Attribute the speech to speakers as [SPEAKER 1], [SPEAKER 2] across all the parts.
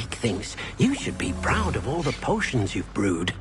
[SPEAKER 1] make things. You should be proud of all the potions you've brewed.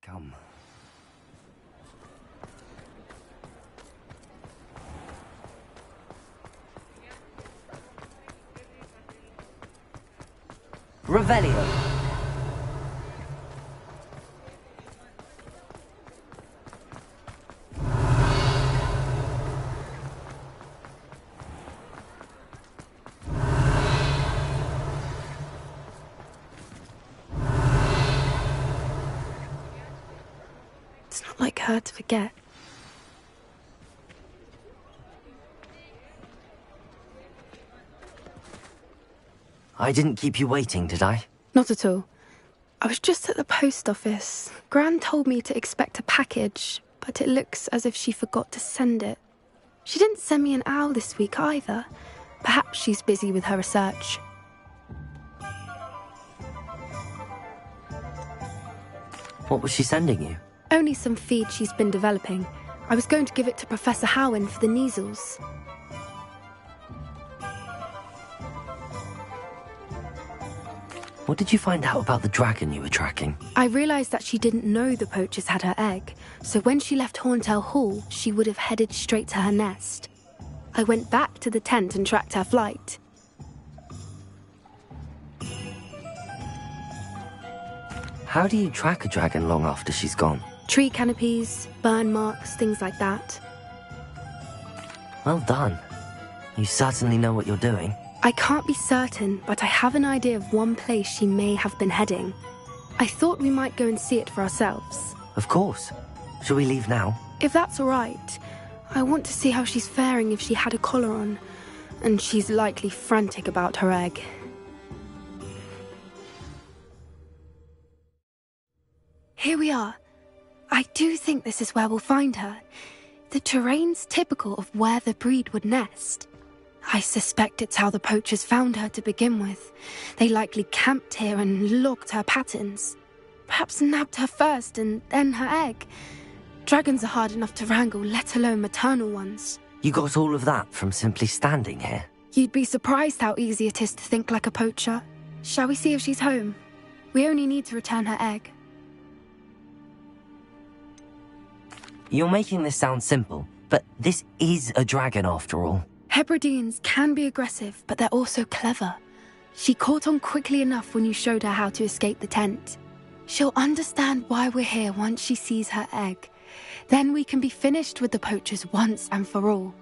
[SPEAKER 2] Come.
[SPEAKER 3] Revelio.
[SPEAKER 4] It's not like her to forget.
[SPEAKER 2] I didn't keep you waiting, did I?
[SPEAKER 4] Not at all. I was just at the post office. Gran told me to expect a package, but it looks as if she forgot to send it. She didn't send me an owl this week either. Perhaps she's busy with her research.
[SPEAKER 2] What was she sending you?
[SPEAKER 4] Only some feed she's been developing. I was going to give it to Professor Howin for the measles.
[SPEAKER 2] What did you find out about the dragon you were tracking?
[SPEAKER 4] I realised that she didn't know the poachers had her egg, so when she left Horntail Hall, she would have headed straight to her nest. I went back to the tent and tracked her flight.
[SPEAKER 2] How do you track a dragon long after she's gone?
[SPEAKER 4] Tree canopies, burn marks, things like that.
[SPEAKER 2] Well done. You certainly know what you're doing.
[SPEAKER 4] I can't be certain, but I have an idea of one place she may have been heading. I thought we might go and see it for ourselves.
[SPEAKER 2] Of course. Shall we leave now?
[SPEAKER 4] If that's all right. I want to see how she's faring if she had a collar on. And she's likely frantic about her egg. Here we are. I do think this is where we'll find her. The terrain's typical of where the breed would nest. I suspect it's how the poachers found her to begin with. They likely camped here and logged her patterns. Perhaps nabbed her first and then her egg. Dragons are hard enough to wrangle, let alone maternal ones.
[SPEAKER 2] You got all of that from simply standing here?
[SPEAKER 4] You'd be surprised how easy it is to think like a poacher. Shall we see if she's home? We only need to return her egg.
[SPEAKER 2] You're making this sound simple, but this is a dragon after all.
[SPEAKER 4] Hebrideans can be aggressive, but they're also clever. She caught on quickly enough when you showed her how to escape the tent. She'll understand why we're here once she sees her egg. Then we can be finished with the poachers once and for all.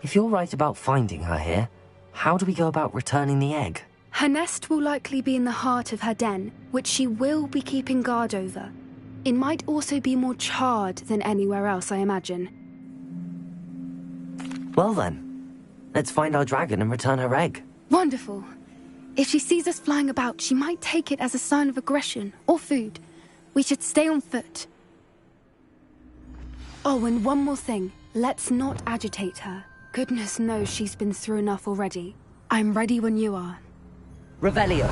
[SPEAKER 2] If you're right about finding her here, how do we go about returning the egg?
[SPEAKER 4] Her nest will likely be in the heart of her den, which she will be keeping guard over. It might also be more charred than anywhere else, I imagine.
[SPEAKER 2] Well then, let's find our dragon and return her egg.
[SPEAKER 4] Wonderful. If she sees us flying about, she might take it as a sign of aggression or food. We should stay on foot. Oh, and one more thing. Let's not agitate her. Goodness knows she's been through enough already. I'm ready when you are.
[SPEAKER 2] Revelio.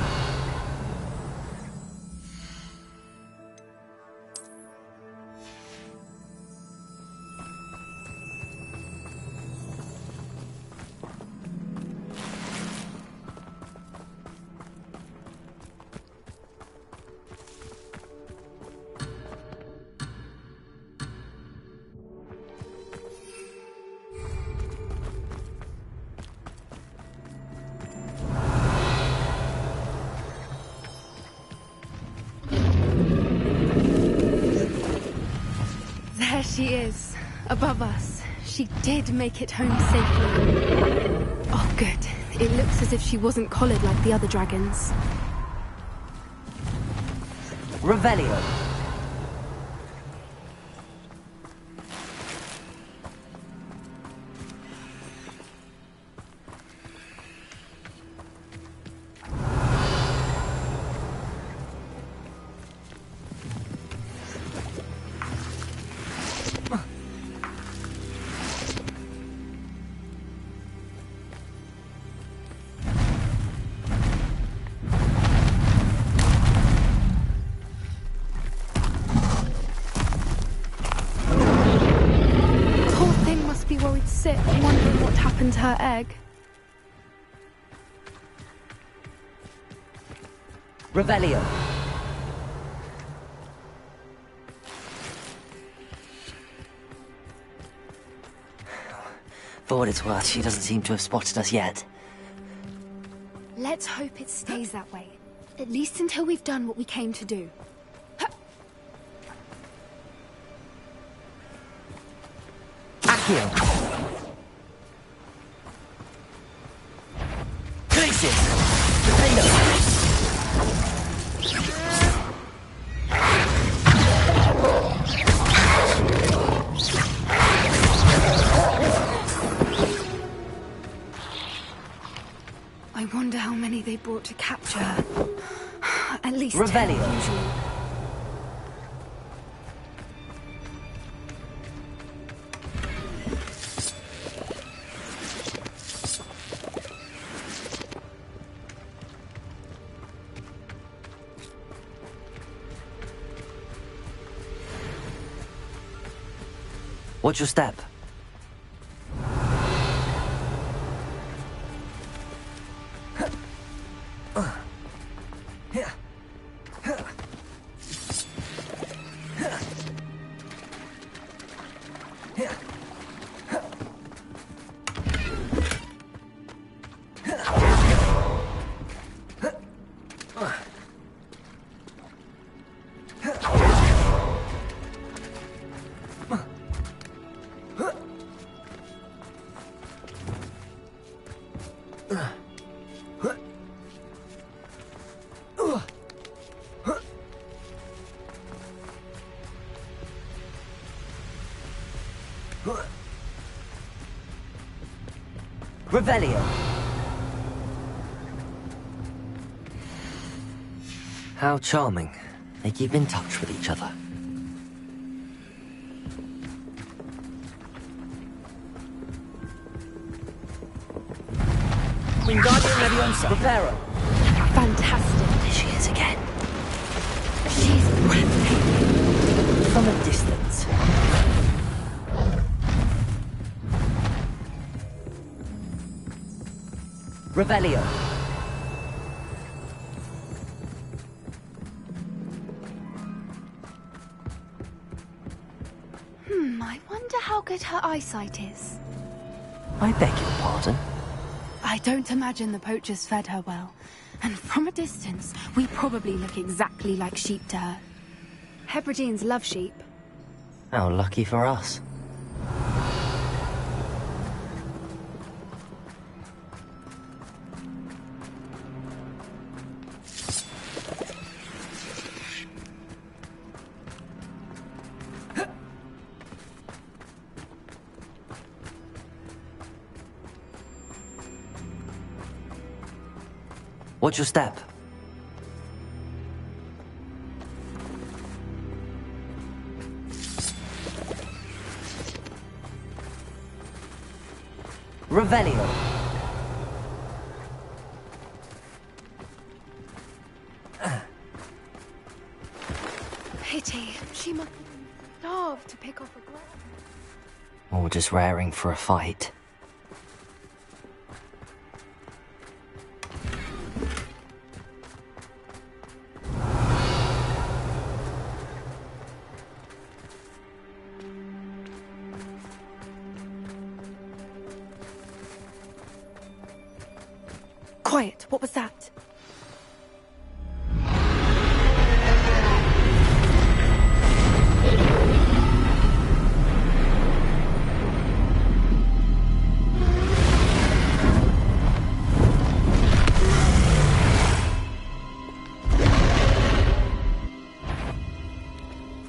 [SPEAKER 4] There she is, above us. She did make it home safely. Oh, good. It looks as if she wasn't collared like the other dragons.
[SPEAKER 2] Revelio.
[SPEAKER 4] Worried sick, wondering what happened to her egg.
[SPEAKER 2] Revelio. For what it's worth, she doesn't seem to have spotted us yet.
[SPEAKER 4] Let's hope it stays that way. At least until we've done what we came to do.
[SPEAKER 2] Accio. Crisis. Defender.
[SPEAKER 4] I wonder how many they brought to capture her. At least
[SPEAKER 2] Revelio.
[SPEAKER 4] 10 usually.
[SPEAKER 2] Watch your step. Revelio. How charming. They keep in touch with each other.
[SPEAKER 3] Wingardium Leviosa.
[SPEAKER 2] Preparo.
[SPEAKER 4] Fantastic.
[SPEAKER 2] There she is again.
[SPEAKER 4] She's breathtaking.
[SPEAKER 2] From a distance. Revelio.
[SPEAKER 4] I wonder how good her eyesight is.
[SPEAKER 2] I beg your pardon.
[SPEAKER 4] I don't imagine the poachers fed her well. And from a distance, we probably look exactly like sheep to her. Hebrideans love sheep.
[SPEAKER 2] How lucky for us. What's your step? Revelio.
[SPEAKER 4] Pity. She must have been starved to pick off a grass.
[SPEAKER 2] Or just raring for a fight.
[SPEAKER 4] Quiet. What was that?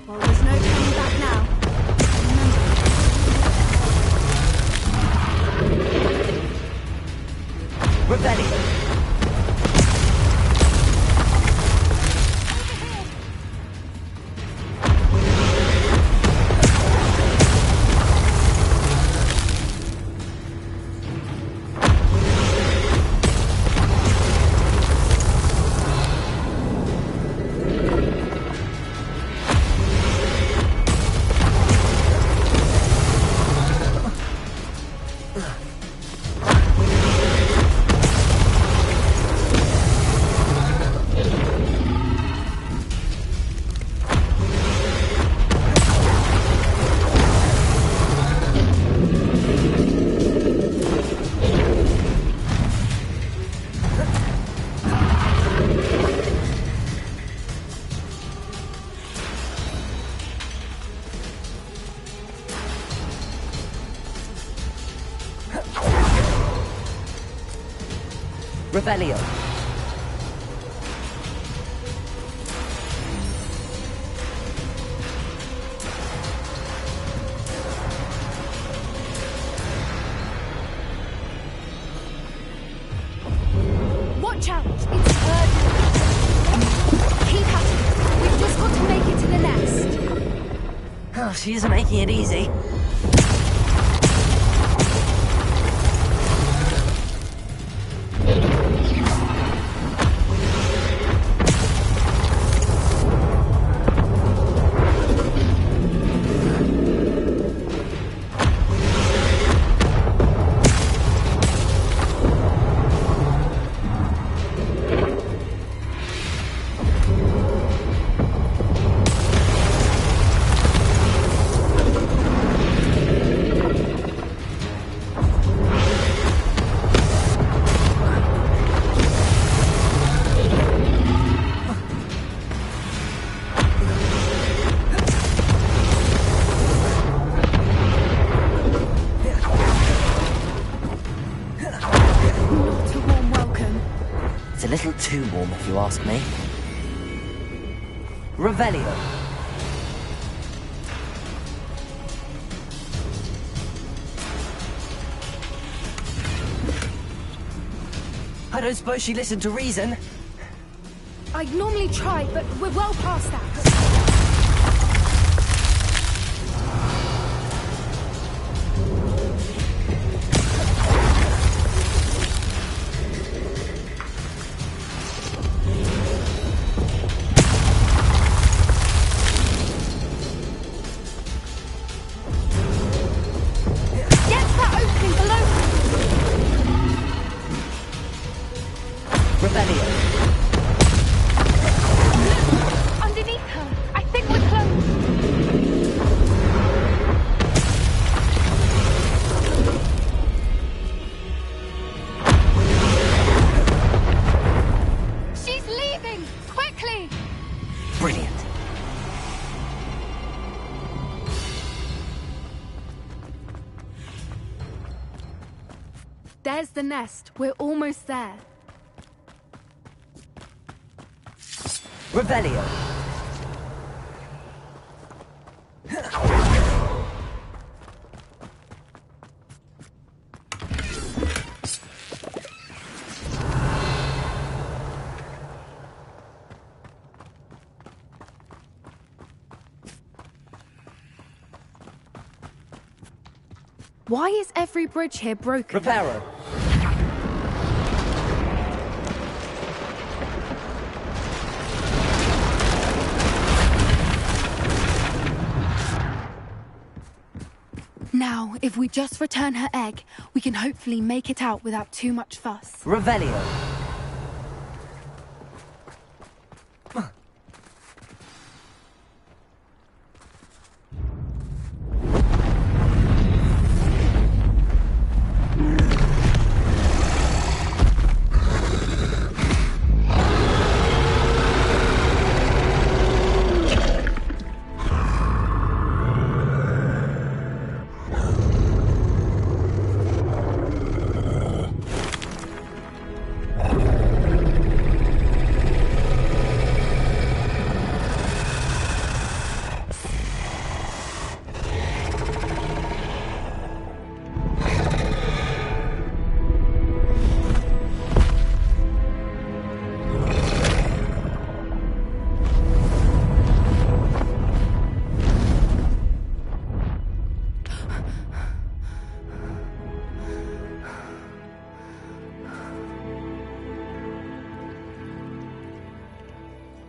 [SPEAKER 4] Well, there's no turning back now.
[SPEAKER 2] Revelio. Revelio.
[SPEAKER 4] Watch out! It's urgent. Keep at it. We've just got to make it to the nest.
[SPEAKER 2] Oh, she isn't making it easy. It's a little too warm, if you ask me. Revelio. I don't suppose she listened to reason.
[SPEAKER 4] I'd normally try, but we're well past that. There's the nest. We're almost there.
[SPEAKER 2] Revelio.
[SPEAKER 4] Why is every bridge here broken?
[SPEAKER 2] Reparo.
[SPEAKER 4] Now, if we just return her egg, we can hopefully make it out without too much fuss.
[SPEAKER 2] Revelio.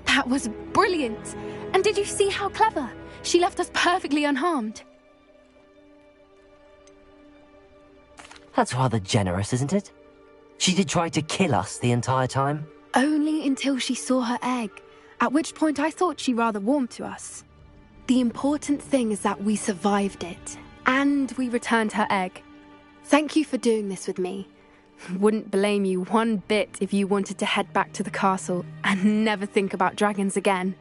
[SPEAKER 4] That was brilliant! And did you see how clever? She left us perfectly unharmed.
[SPEAKER 2] That's rather generous, isn't it? She did try to kill us the entire time.
[SPEAKER 4] Only until she saw her egg, at which point I thought she rather warmed to us. The important thing is that we survived it, and we returned her egg. Thank you for doing this with me. Wouldn't blame you one bit if you wanted to head back to the castle and never think about dragons again.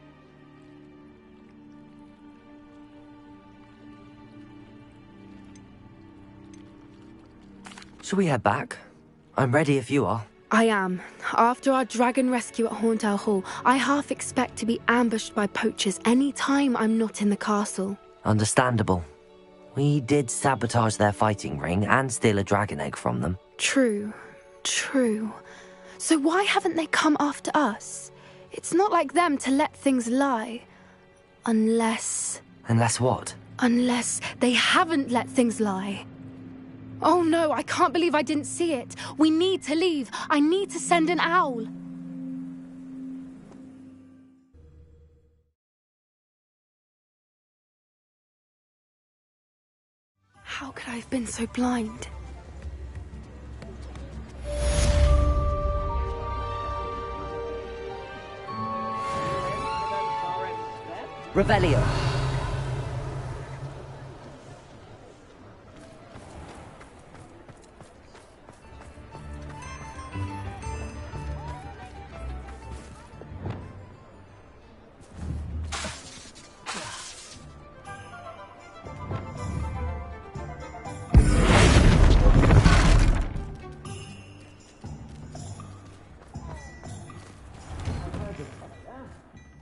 [SPEAKER 2] Shall we head back? I'm ready if you are.
[SPEAKER 4] I am. After our dragon rescue at Hauntowl Hall, I half expect to be ambushed by poachers any time I'm not in the castle.
[SPEAKER 2] Understandable. We did sabotage their fighting ring and steal a dragon egg from them.
[SPEAKER 4] True. So why haven't they come after us? It's not like them to let things lie. Unless...
[SPEAKER 2] Unless what?
[SPEAKER 4] Unless they haven't let things lie. Oh no, I can't believe I didn't see it. We need to leave. I need to send an owl. How could I have been so blind?
[SPEAKER 2] Revelio.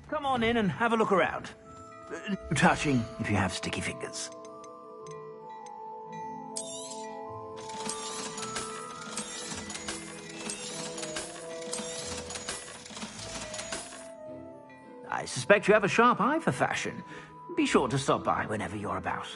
[SPEAKER 3] Come on in and have a look around. Touching if you have sticky fingers. I suspect you have a sharp eye for fashion. Be sure to stop by whenever you're about.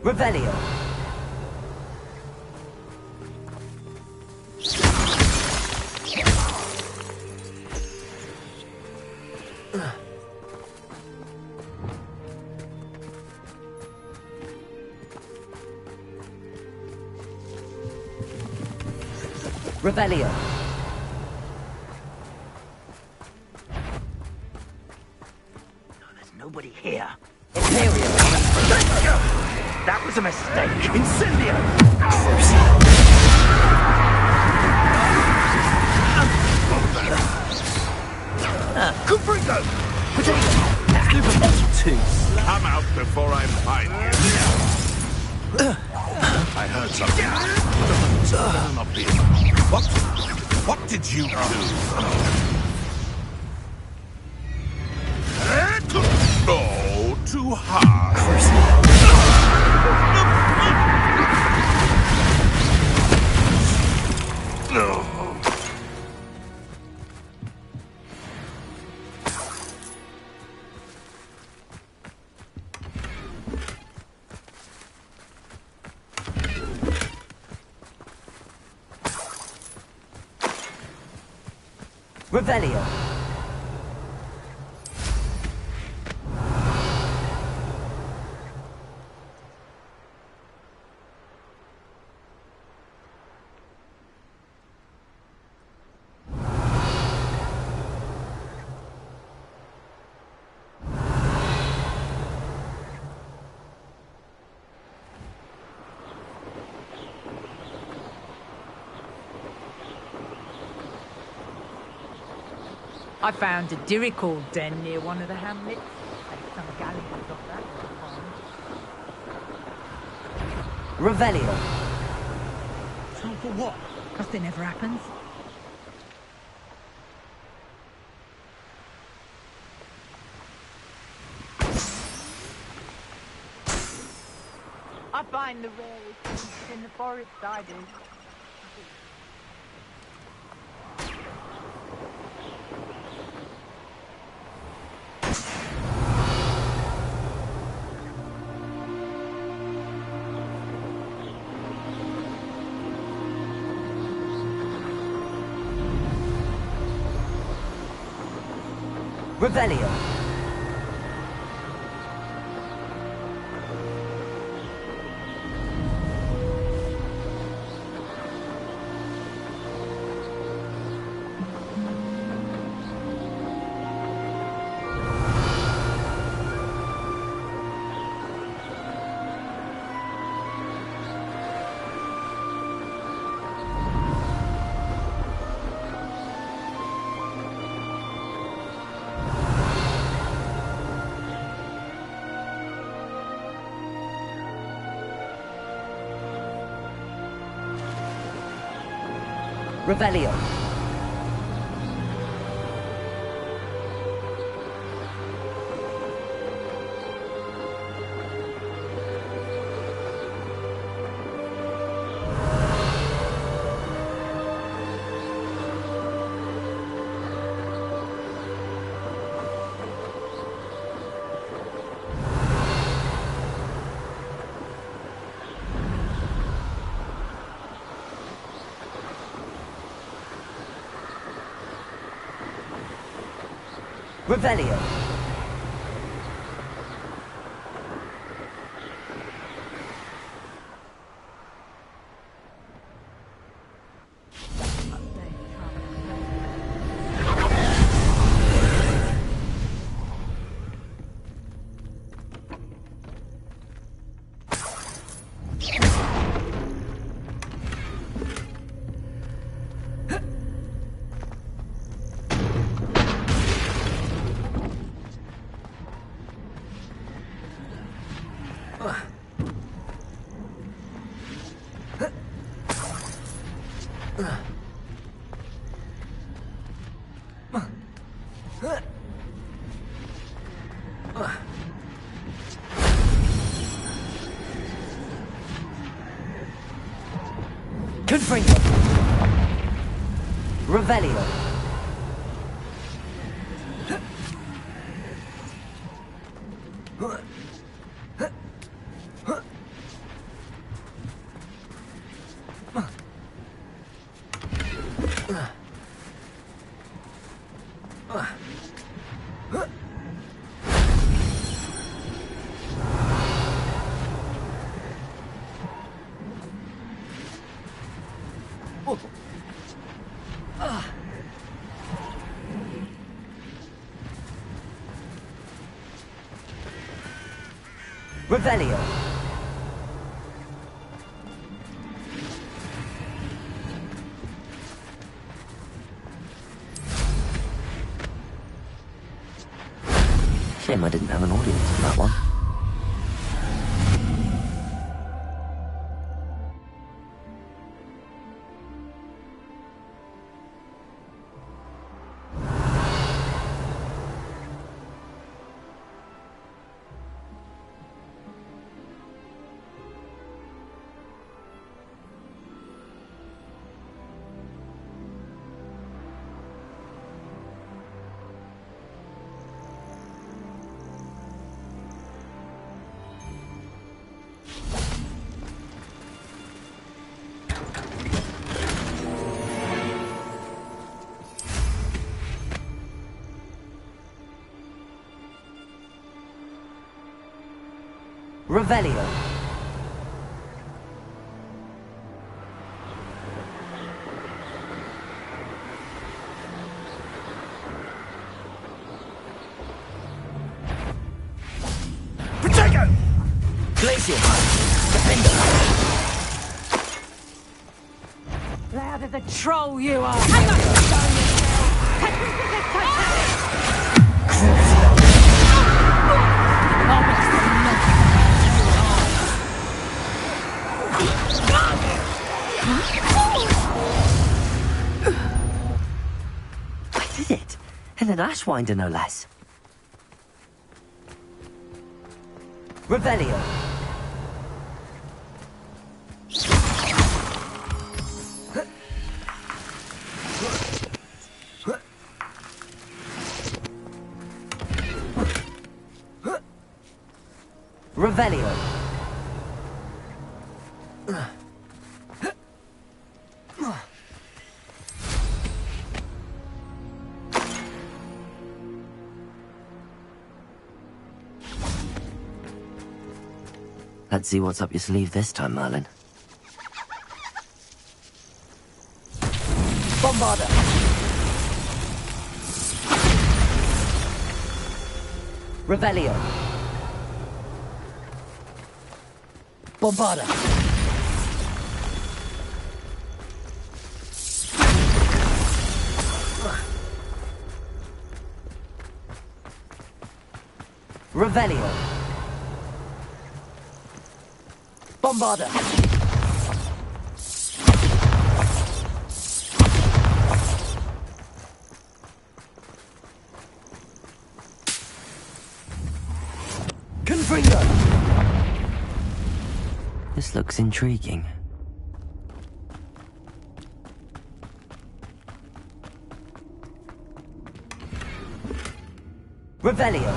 [SPEAKER 2] Revelio. Revelio.
[SPEAKER 3] There's nobody here.
[SPEAKER 2] Imperial.
[SPEAKER 3] That was a mistake. Incendio! Confringo! Potato!
[SPEAKER 5] Come out before I find you. I heard something. Better not be. What did you do? No, too hard. No.
[SPEAKER 2] Revelio.
[SPEAKER 6] I found a dirical den near one of the hamlets. Some galleons off that.
[SPEAKER 2] Revelio.
[SPEAKER 6] Time for what? Nothing ever happens. I find the rarest things in the forest, I do.
[SPEAKER 2] Revelio. Revelio. Revelio. Confringo. Revelio. Revelio. Shame I didn't have an audience for that one. Revelio.
[SPEAKER 3] Protego!
[SPEAKER 2] Glacier. Defender.
[SPEAKER 6] Louder the troll you are! Hang on!
[SPEAKER 2] I did it. And an Ashwinder, no less. Revelio. Revelio. Let's see what's up your sleeve this time, Merlin. Bombarda. Revelio. Bombarda. Revelio. Bombarda. Confringo. This looks intriguing. Revelio.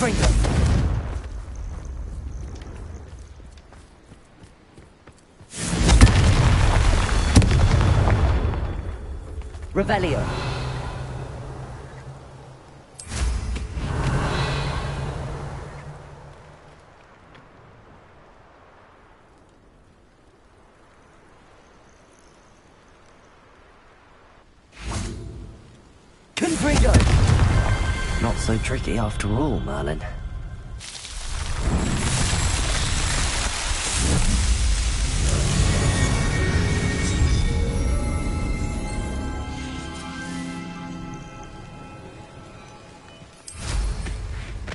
[SPEAKER 2] Confringo. Revelio. Confringo. Not so tricky after all, Merlin.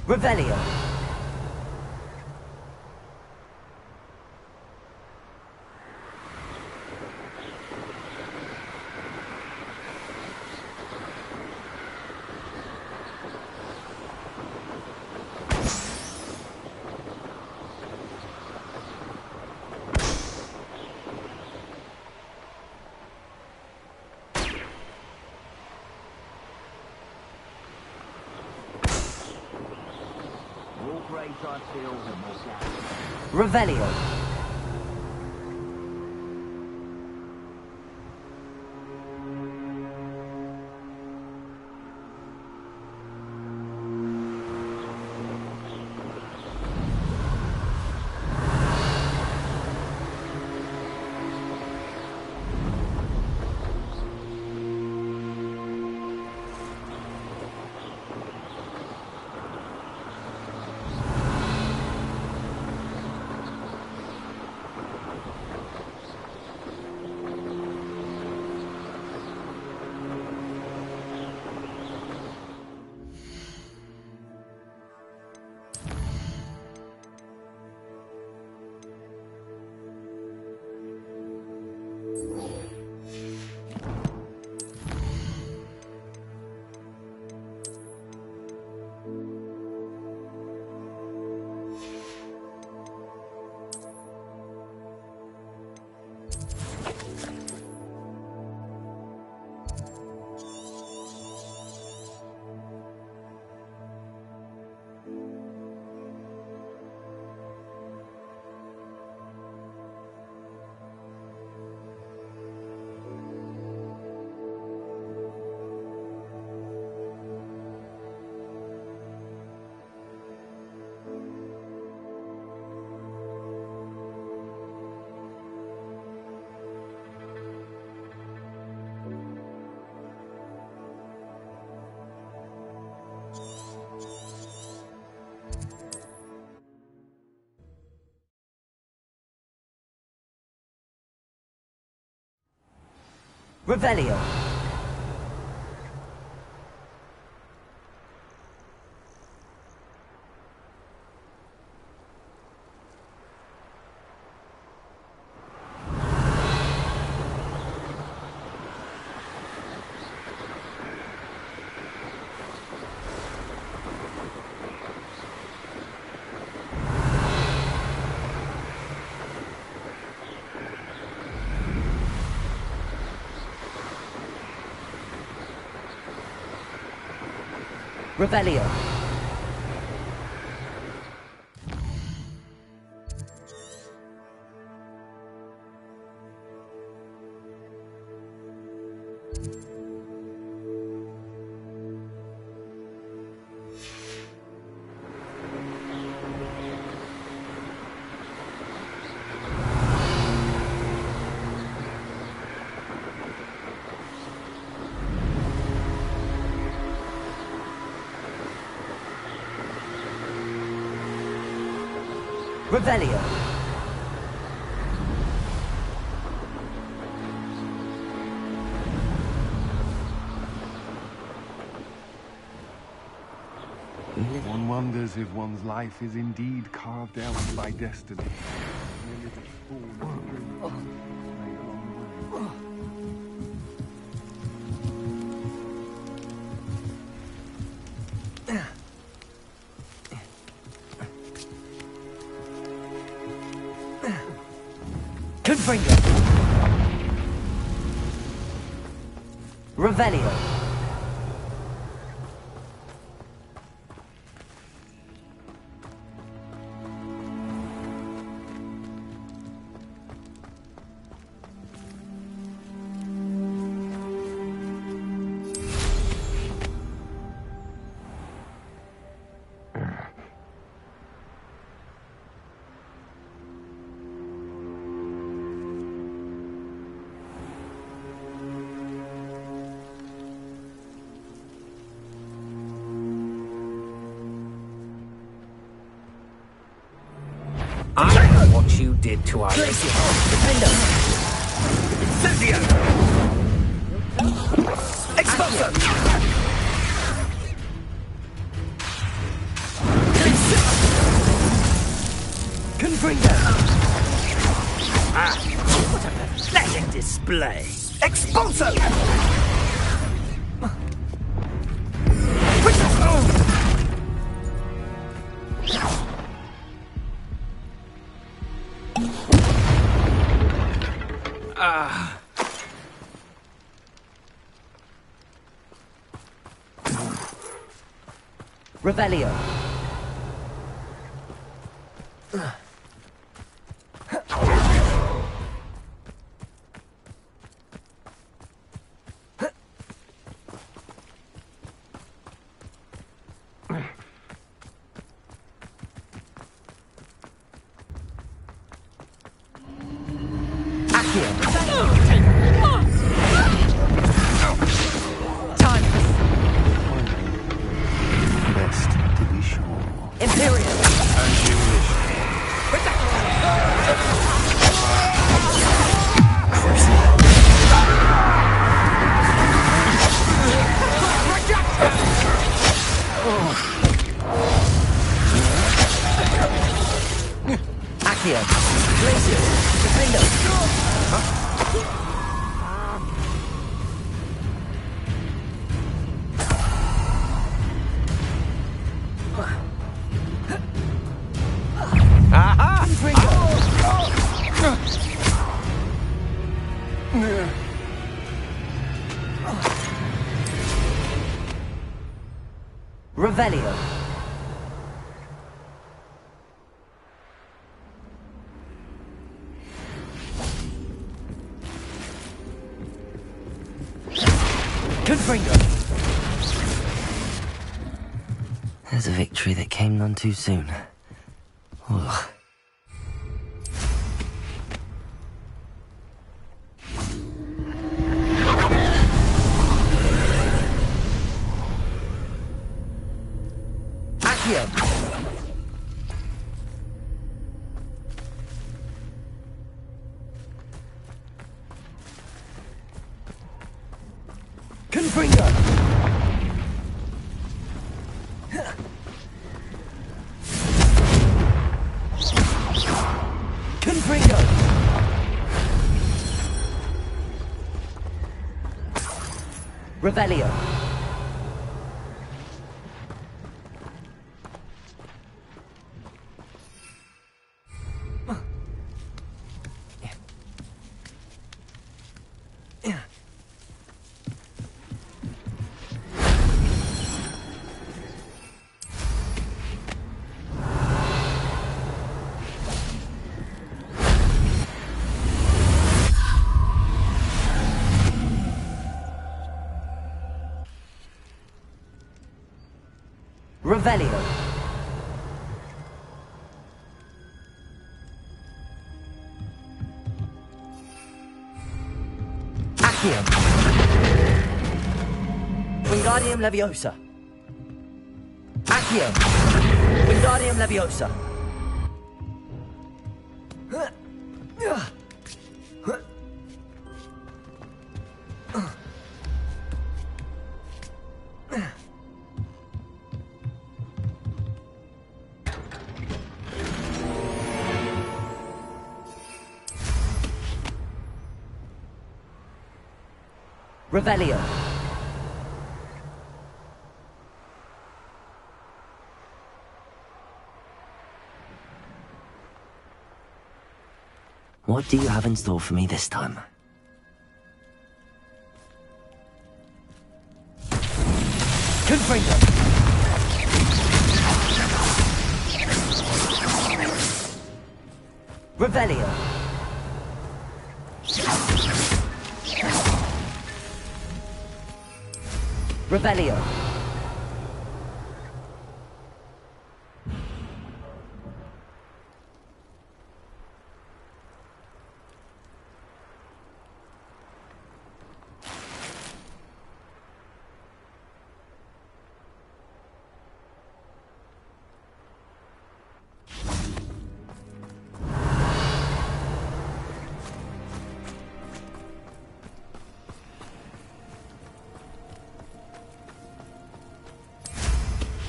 [SPEAKER 2] Revelio. Revelio. Revelio. Revelio. Revelio.
[SPEAKER 5] One wonders if one's life is indeed carved out by destiny.
[SPEAKER 2] Confringo. Revelio. I know what you did to our Glacier. Defender.
[SPEAKER 3] Incendio! Expulso!
[SPEAKER 2] Confringo.
[SPEAKER 3] Ah, what a pathetic display! Expulso!
[SPEAKER 2] Revelio.
[SPEAKER 1] Best to be sure.
[SPEAKER 2] Imperial.
[SPEAKER 5] As you wish.
[SPEAKER 2] Accio. Glacier. Defender. Revelio. Confringo. There's a victory that came none too soon. Ugh. Accio. Confringo. Confringo. Revelio. Revelio. Accio. Wingardium Leviosa. Accio. Wingardium Leviosa. Revelio. What do you have in store for me this time? Confringo. Revelio. Revelio.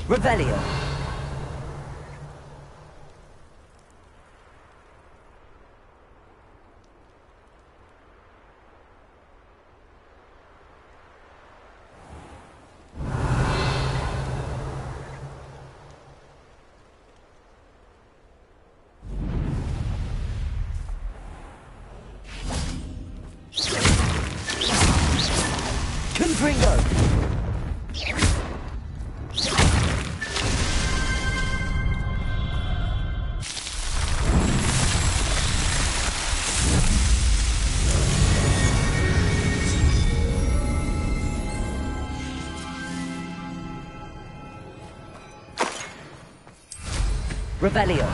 [SPEAKER 2] Revelio. Confringo. Revelio.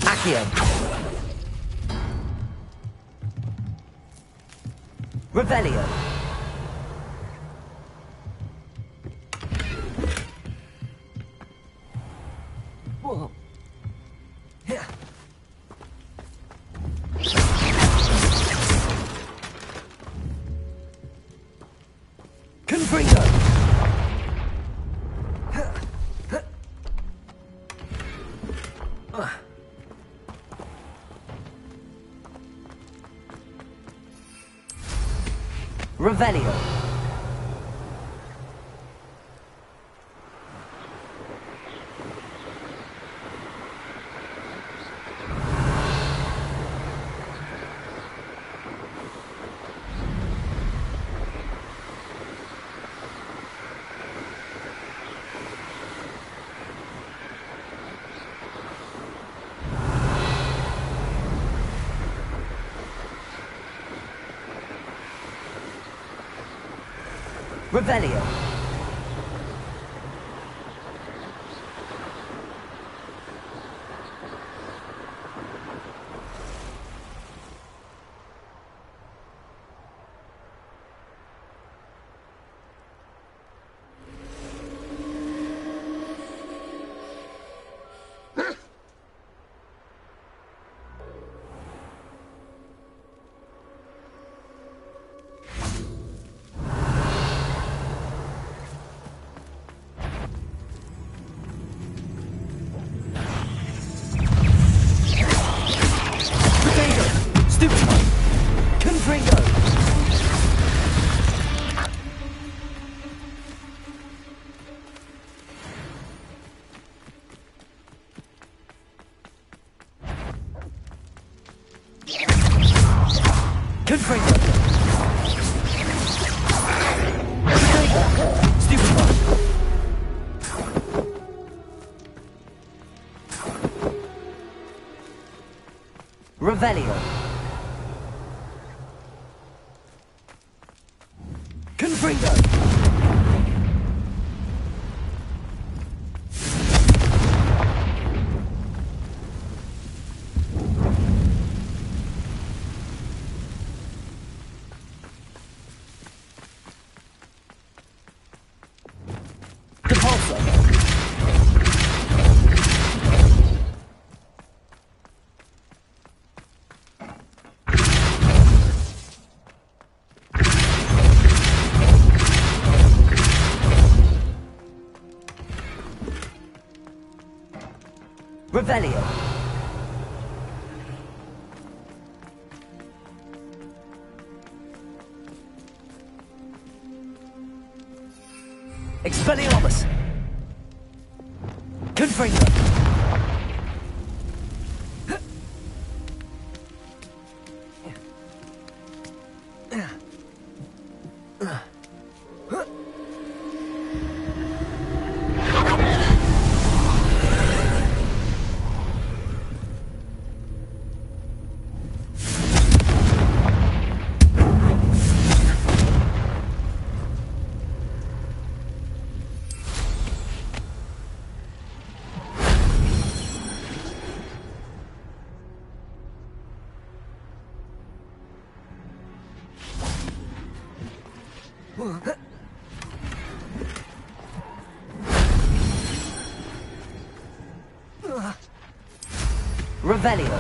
[SPEAKER 2] Accio. Revelio. Whoa. Yeah. Confringo. Revelio. Revelio. Confringo. Stupid one. Revelio. Confringo. Revelio. Expelliarmus. Confringo. Revelio.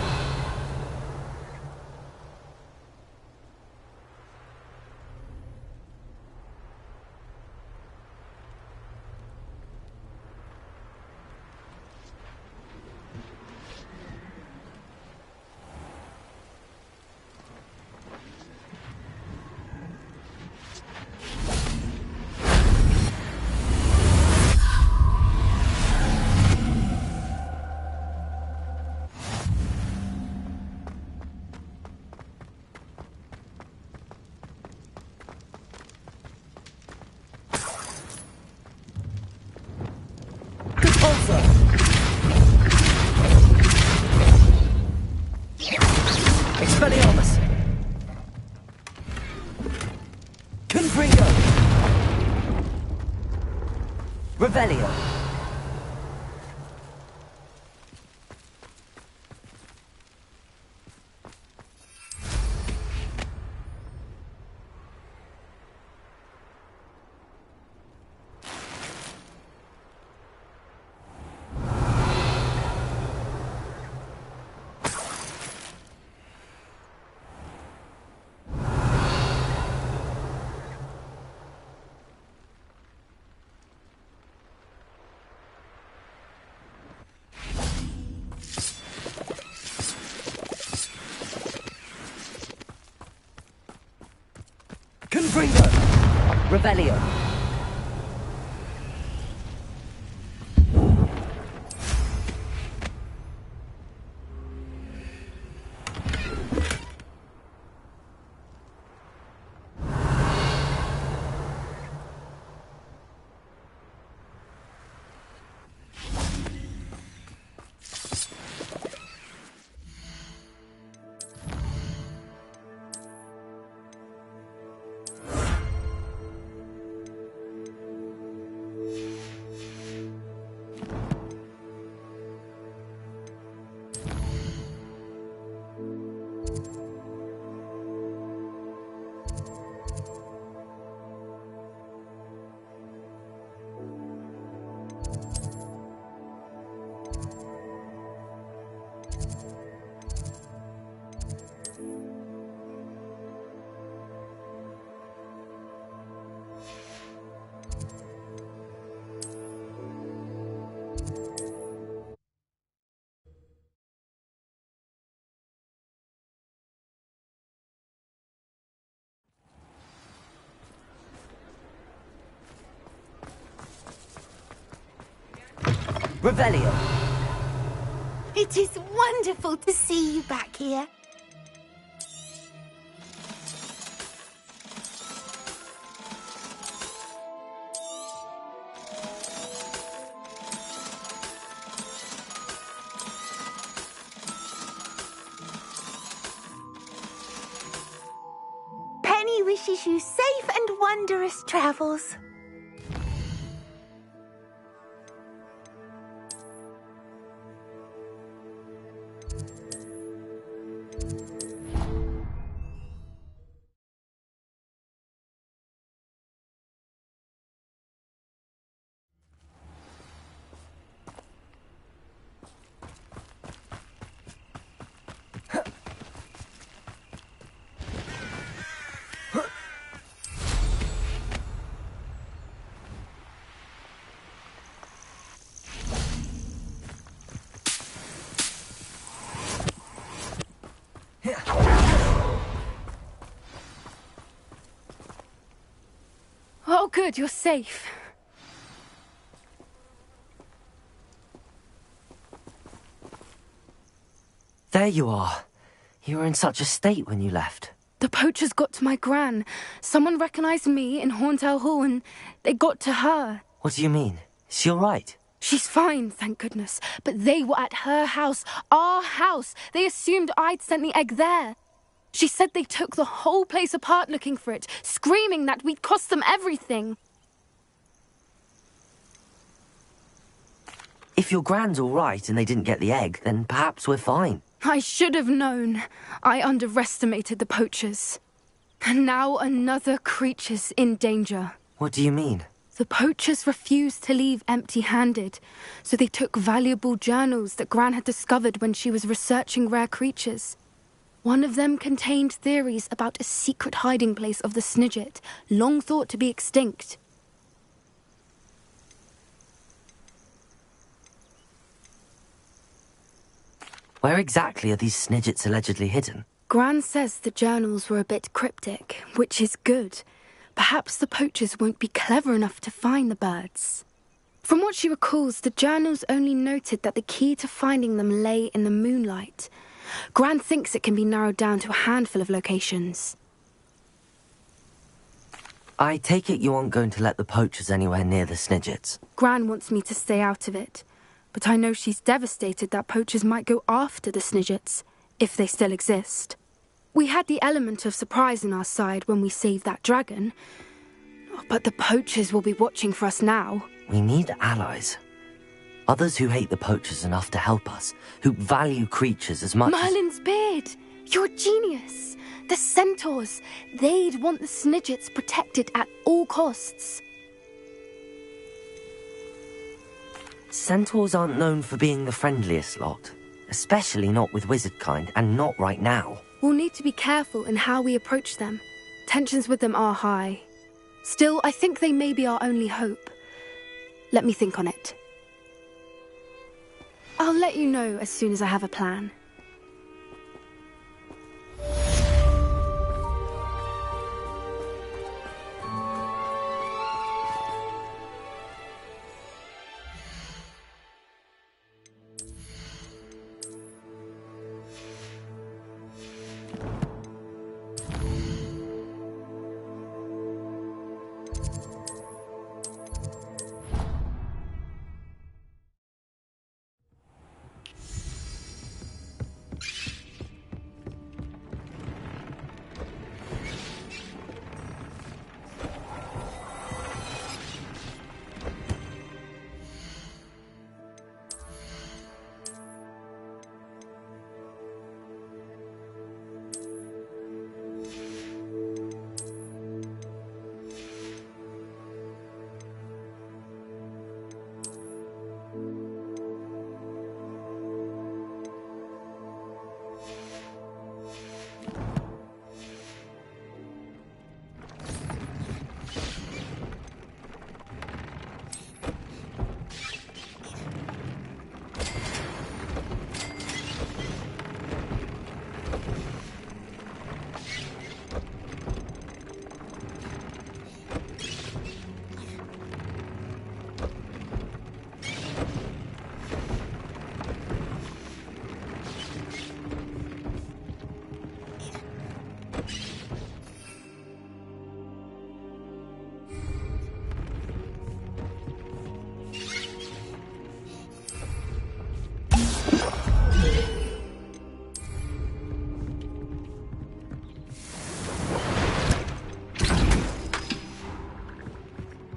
[SPEAKER 2] Expelliarmus! Confringo! Revelio! Confringo! Revelio! Revelio!
[SPEAKER 7] It is wonderful to see you back here. Penny wishes you safe and wondrous travels.
[SPEAKER 4] Oh, good, you're safe.
[SPEAKER 2] There you are. You were in such a state when you left.
[SPEAKER 4] The poachers got to my gran. Someone recognized me in Horntail Hall and they got to her.
[SPEAKER 2] What do you mean? Is she all right?
[SPEAKER 4] She's fine, thank goodness. But they were at her house, our house. They assumed I'd sent the egg there. She said they took the whole place apart looking for it, screaming that we'd cost them everything.
[SPEAKER 2] If your gran's all right and they didn't get the egg, then perhaps we're fine.
[SPEAKER 4] I should have known. I underestimated the poachers. And now another creature's in danger.
[SPEAKER 2] What do you mean?
[SPEAKER 4] The poachers refused to leave empty-handed, so they took valuable journals that Gran had discovered when she was researching rare creatures. One of them contained theories about a secret hiding place of the Snidget, long thought to be extinct.
[SPEAKER 2] Where exactly are these Snidgets allegedly hidden?
[SPEAKER 4] Gran says the journals were a bit cryptic, which is good. Perhaps the poachers won't be clever enough to find the birds. From what she recalls, the journals only noted that the key to finding them lay in the moonlight. Gran thinks it can be narrowed down to a handful of locations.
[SPEAKER 2] I take it you aren't going to let the poachers anywhere near the Snidgets.
[SPEAKER 4] Gran wants me to stay out of it, but I know she's devastated that poachers might go after the Snidgets, if they still exist. We had the element of surprise on our side when we saved that dragon, but the poachers will be watching for us now.
[SPEAKER 2] We need allies. Others who hate the poachers enough to help us, who value creatures as much
[SPEAKER 4] Merlin's beard! You're a genius! The centaurs! They'd want the Snidgets protected at all costs.
[SPEAKER 2] Centaurs aren't known for being the friendliest lot, especially not with wizard kind, and not right now.
[SPEAKER 4] We'll need to be careful in how we approach them. Tensions with them are high. Still, I think they may be our only hope. Let me think on it. I'll let you know as soon as I have a plan.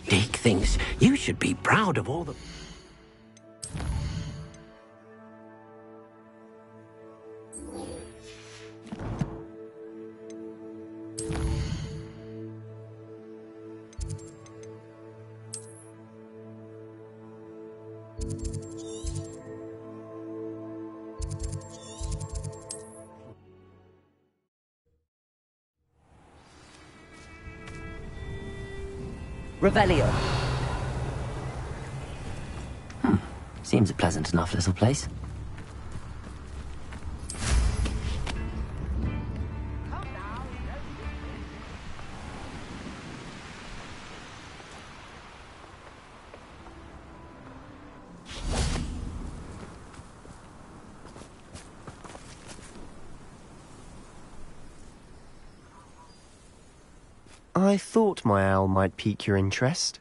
[SPEAKER 1] Dick thinks you should be proud of all the...
[SPEAKER 2] Revelio. Seems a pleasant enough little place.
[SPEAKER 8] I thought my owl might pique your interest.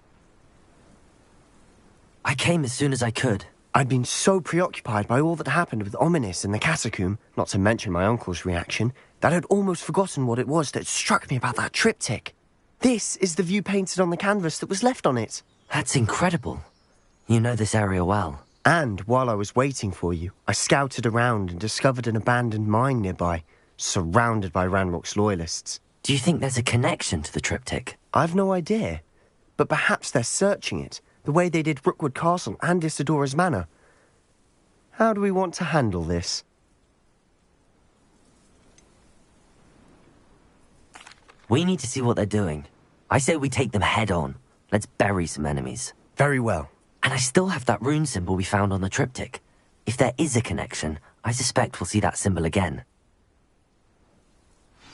[SPEAKER 2] I came as soon as I could.
[SPEAKER 8] I'd been so preoccupied by all that happened with Ominis in the catacomb, not to mention my uncle's reaction, that I'd almost forgotten what it was that struck me about that triptych. This is the view painted on the canvas that was left on it.
[SPEAKER 2] That's incredible. You know this area well.
[SPEAKER 8] And while I was waiting for you, I scouted around and discovered an abandoned mine nearby, surrounded by Ranrock's loyalists.
[SPEAKER 2] Do you think there's a connection to the triptych?
[SPEAKER 8] I've no idea. But perhaps they're searching it, the way they did Rookwood Castle and Isidora's Manor. How do we want to handle this?
[SPEAKER 2] We need to see what they're doing. I say we take them head on. Let's bury some enemies.
[SPEAKER 8] Very well.
[SPEAKER 2] And I still have that rune symbol we found on the triptych. If there is a connection, I suspect we'll see that symbol again.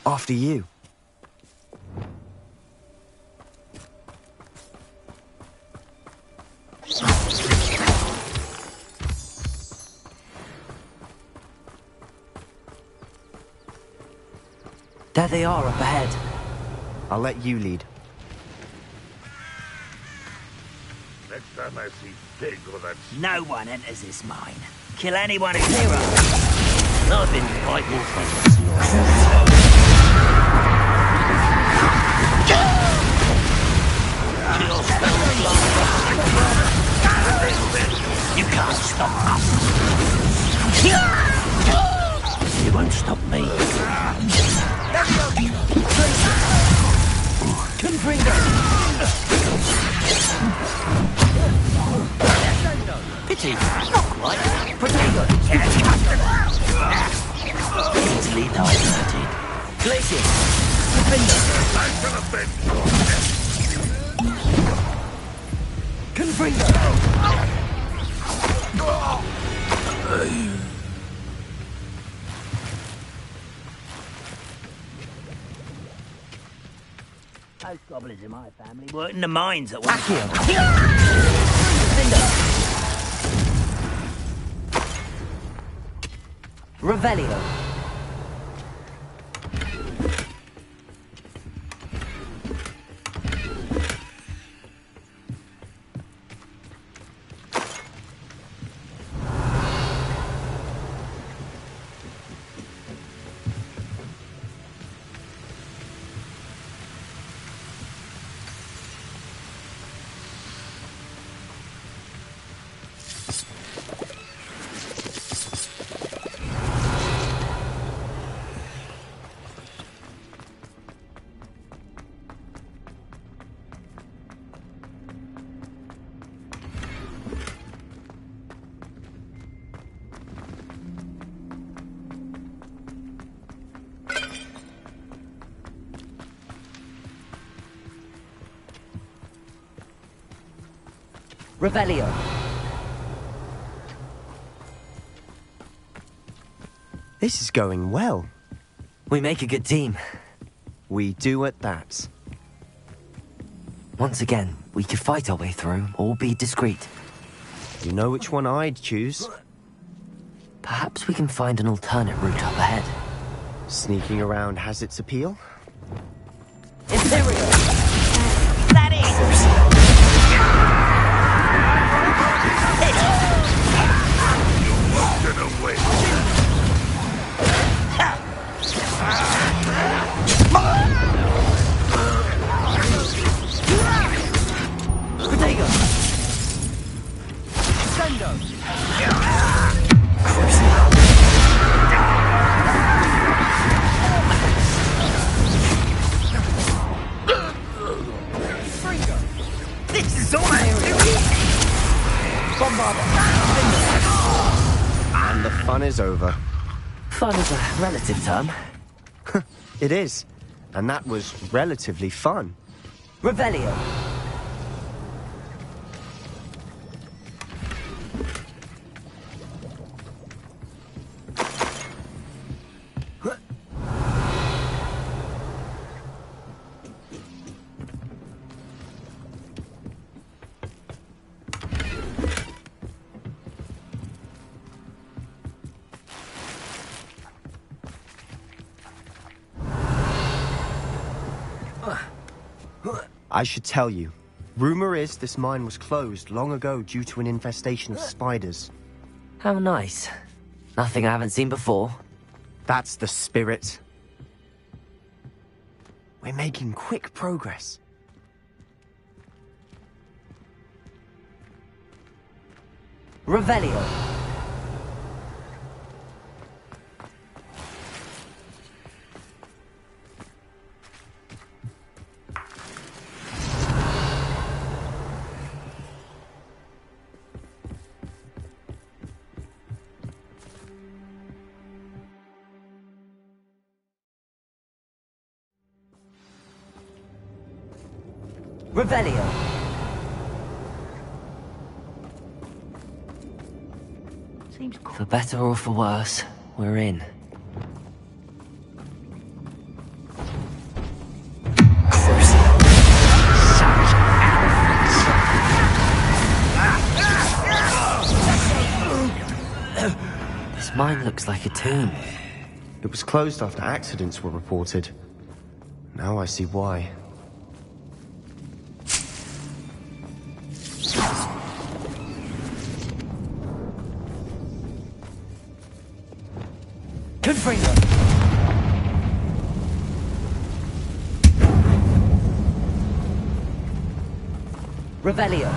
[SPEAKER 8] After you.
[SPEAKER 2] There they are up ahead.
[SPEAKER 8] I'll let you lead.
[SPEAKER 5] Next time I see pig or that...
[SPEAKER 3] No one enters this mine. Kill anyone who's near us.
[SPEAKER 1] I've been fighting for this. You can't stop us. You won't stop me. Confringo! Pity, not quite. Potato! Easily diverted. Glacier! Confringo! Those gobblers in my family worked in the mines at one time.
[SPEAKER 2] Revelio. Revelio.
[SPEAKER 8] This is going well.
[SPEAKER 2] We make a good team.
[SPEAKER 8] We do at that.
[SPEAKER 2] Once again, we could fight our way through or be discreet.
[SPEAKER 8] You know which one I'd choose.
[SPEAKER 2] Perhaps we can find an alternate route up ahead.
[SPEAKER 8] Sneaking around has its appeal.
[SPEAKER 2] Imperial!
[SPEAKER 3] That is!
[SPEAKER 5] Get away!
[SPEAKER 3] Potato! Sendo! This is all I
[SPEAKER 8] And the fun is over.
[SPEAKER 2] Fun is a relative term.
[SPEAKER 8] It is. And that was relatively fun.
[SPEAKER 2] Revelio.
[SPEAKER 8] I should tell you. Rumor is this mine was closed long ago due to an infestation of spiders.
[SPEAKER 2] How nice. Nothing I haven't seen before.
[SPEAKER 8] That's the spirit. We're making quick progress.
[SPEAKER 2] Revelio. Revelio.
[SPEAKER 3] Seems cool.
[SPEAKER 2] For better or for worse, we're in. This mine looks like a tomb.
[SPEAKER 8] It was closed after accidents were reported. Now I see why.
[SPEAKER 2] Confringo! Revelio.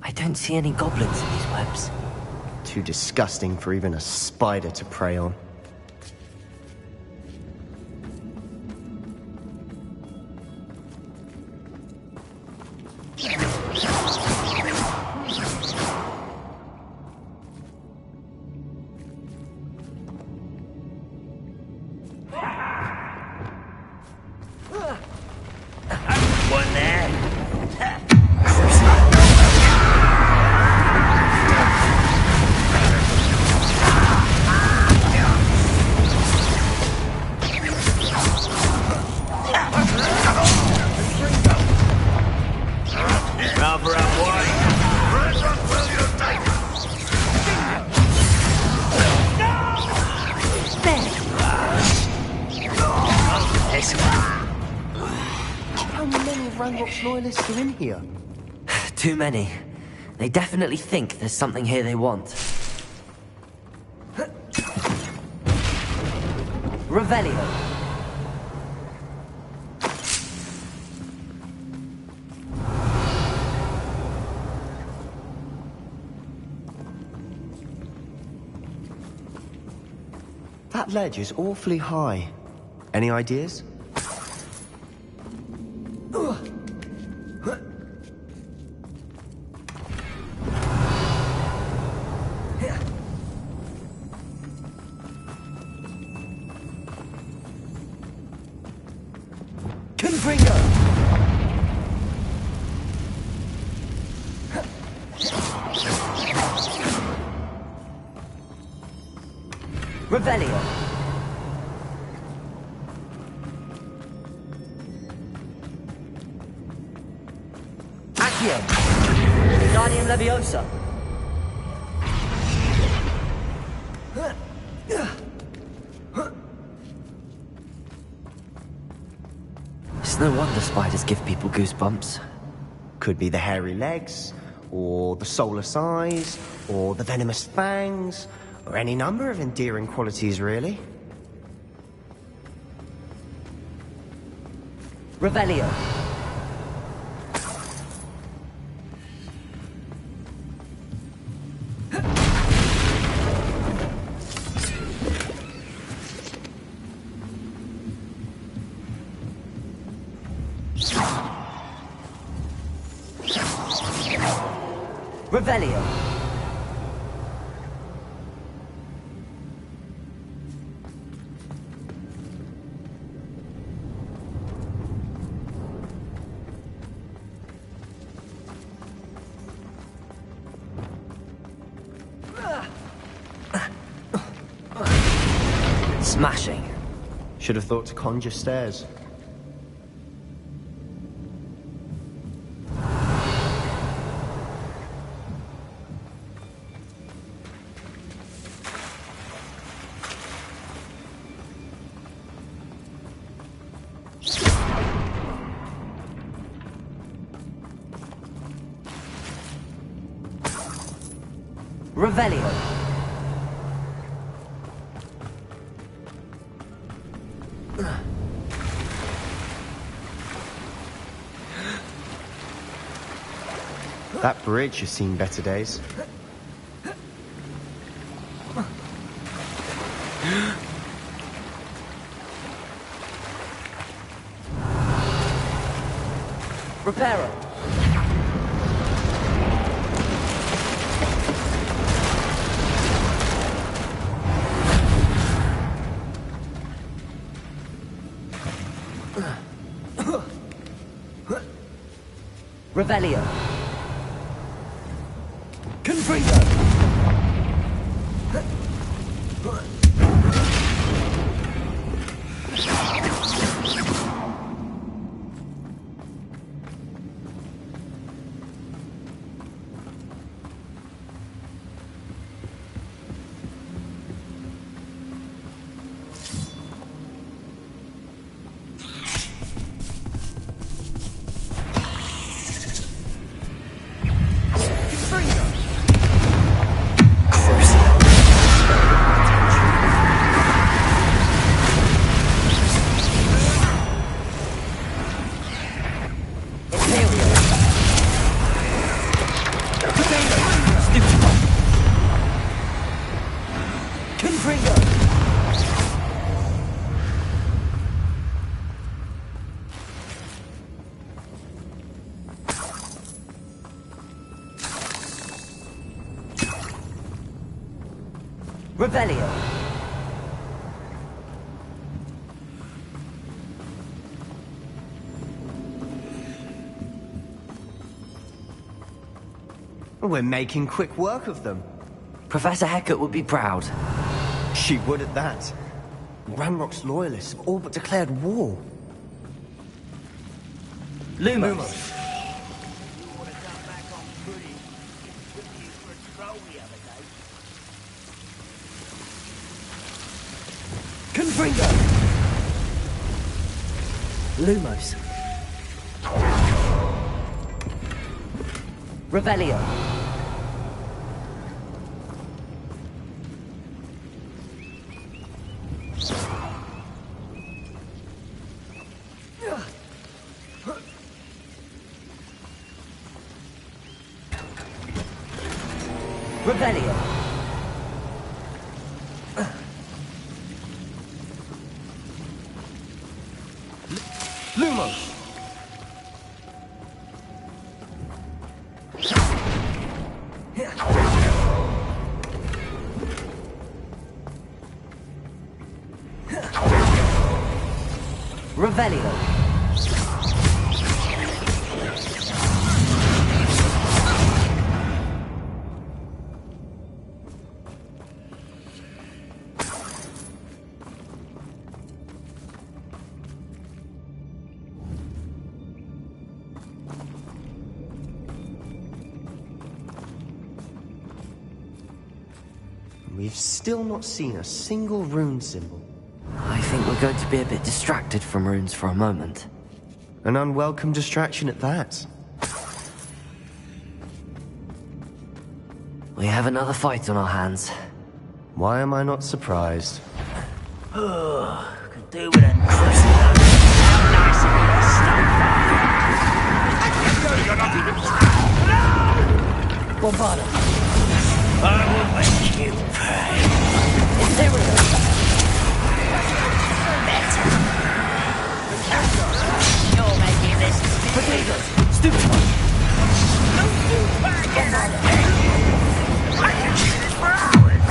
[SPEAKER 2] I don't see any goblins in these webs.
[SPEAKER 8] Too disgusting for even a spider to prey on.
[SPEAKER 3] One there. Now for our boy.
[SPEAKER 8] How many Ranrock's loyalists are in here?
[SPEAKER 2] Too many. They definitely think there's something here they want. Revelio.
[SPEAKER 8] That ledge is awfully high. Any ideas?
[SPEAKER 2] Confringo. Revelio. Accio. Guardian Leviosa. It's no wonder spiders give people goosebumps.
[SPEAKER 8] Could be the hairy legs, or the soulless eyes, or the venomous fangs, or any number of endearing qualities, really.
[SPEAKER 2] Revelio. Revelio. Smashing.
[SPEAKER 8] Should have thought to conjure stairs.
[SPEAKER 2] Revelio.
[SPEAKER 8] That bridge has seen better days.
[SPEAKER 2] Reparo. Revelio.
[SPEAKER 8] Confringo!
[SPEAKER 2] Revelio.
[SPEAKER 8] We're making quick work of them.
[SPEAKER 2] Professor Hecat would be proud.
[SPEAKER 8] She would at that. Ranrock's loyalists have all but declared war.
[SPEAKER 2] Lumos.
[SPEAKER 8] Confringo!
[SPEAKER 2] Lumos. Revelio. Revelio.
[SPEAKER 8] Lumos!
[SPEAKER 2] Revelio.
[SPEAKER 8] We've still not seen a single rune symbol.
[SPEAKER 2] I think we're going to be a bit distracted from runes for a moment.
[SPEAKER 8] An unwelcome distraction at that.
[SPEAKER 2] We have another fight on our hands.
[SPEAKER 8] Why am I not surprised?
[SPEAKER 3] Could do with a nice
[SPEAKER 2] Bombarda.
[SPEAKER 3] I will make you pay. You're making this
[SPEAKER 2] Potatoes. Stupid one.
[SPEAKER 3] I can do this for hours.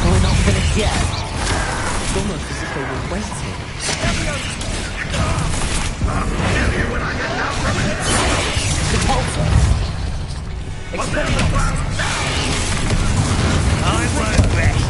[SPEAKER 2] We're not finished yet. It's almost as if they were waiting. Sepulchre. Expelliarmus.
[SPEAKER 3] I won't rest.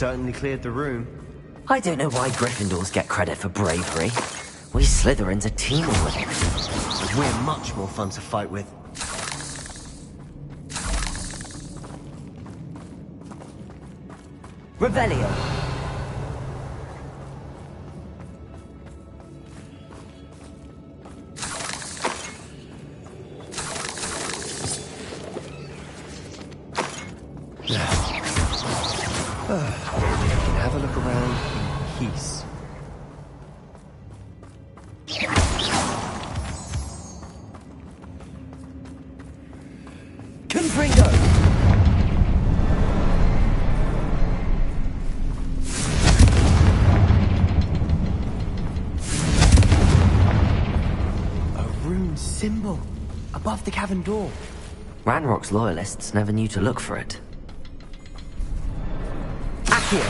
[SPEAKER 8] certainly cleared the room.
[SPEAKER 2] I don't know why Gryffindors get credit for bravery. We Slytherins are teamwork.
[SPEAKER 8] We're much more fun to fight with.
[SPEAKER 2] Revelio.
[SPEAKER 8] Have a look around in peace.
[SPEAKER 2] Confringo!
[SPEAKER 8] A rune symbol above the cavern door.
[SPEAKER 2] Ranrock's loyalists never knew to look for it. Accio!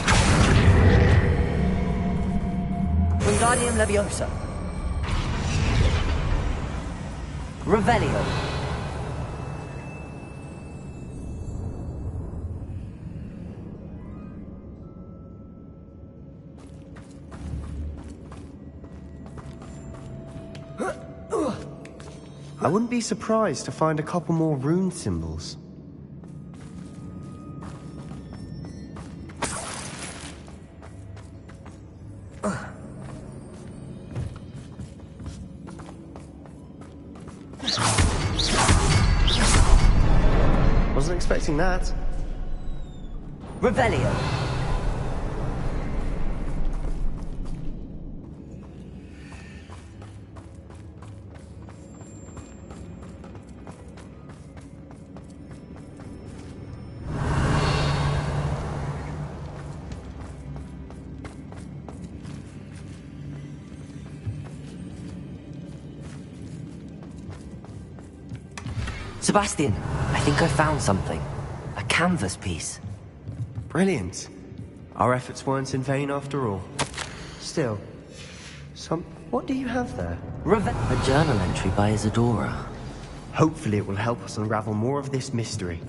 [SPEAKER 2] Wingardium Leviosa. Revelio.
[SPEAKER 8] I wouldn't be surprised to find a couple more rune symbols. Wasn't expecting that.
[SPEAKER 2] Revelio. Sebastian, I think I found something. A canvas piece.
[SPEAKER 8] Brilliant. Our efforts weren't in vain after all. Still, what do you have there?
[SPEAKER 2] A journal entry by Isadora.
[SPEAKER 8] Hopefully it will help us unravel more of this mystery.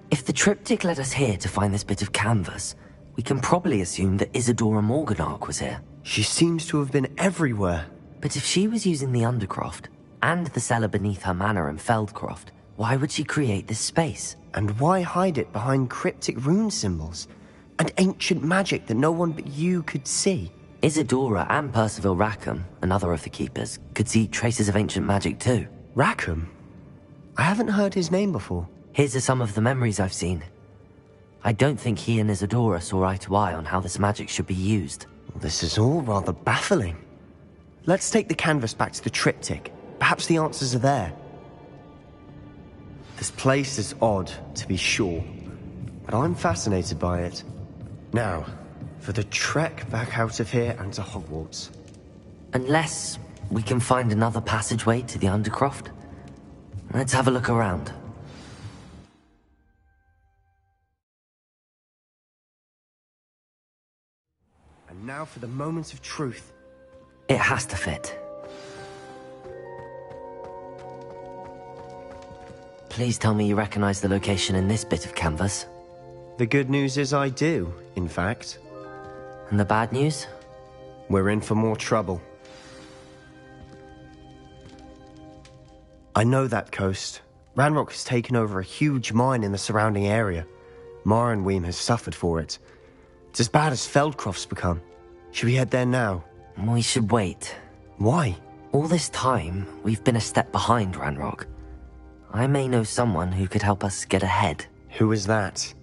[SPEAKER 2] If the triptych led us here to find this bit of canvas, we can probably assume that Isadora Morganach was here.
[SPEAKER 8] She seems to have been everywhere.
[SPEAKER 2] But if she was using the Undercroft, and the cellar beneath her manor in Feldcroft, why would she create this space?
[SPEAKER 8] And why hide it behind cryptic rune symbols? And ancient magic that no one but you could see?
[SPEAKER 2] Isadora and Percival Rackham, another of the Keepers, could see traces of ancient magic too.
[SPEAKER 8] Rackham? I haven't heard his name before.
[SPEAKER 2] Here's some of the memories I've seen. I don't think he and Isadora saw eye to eye on how this magic should be used.
[SPEAKER 8] This is all rather baffling. Let's take the canvas back to the triptych. Perhaps the answers are there. This place is odd, to be sure, but I'm fascinated by it. Now, for the trek back out of here and to Hogwarts.
[SPEAKER 2] Unless we can find another passageway to the Undercroft. Let's have a look around.
[SPEAKER 8] And now for the moment of truth.
[SPEAKER 2] It has to fit. Please tell me you recognize the location in this bit of canvas.
[SPEAKER 8] The good news is I do, in fact.
[SPEAKER 2] And the bad news?
[SPEAKER 8] We're in for more trouble. I know that coast. Ranrock has taken over a huge mine in the surrounding area. Marrenweem has suffered for it. It's as bad as Feldcroft's become. Should we head there now?
[SPEAKER 2] We should wait.
[SPEAKER 8] Why?
[SPEAKER 2] All this time, we've been a step behind Ranrock. I may know someone who could help us get ahead.
[SPEAKER 8] Who is that?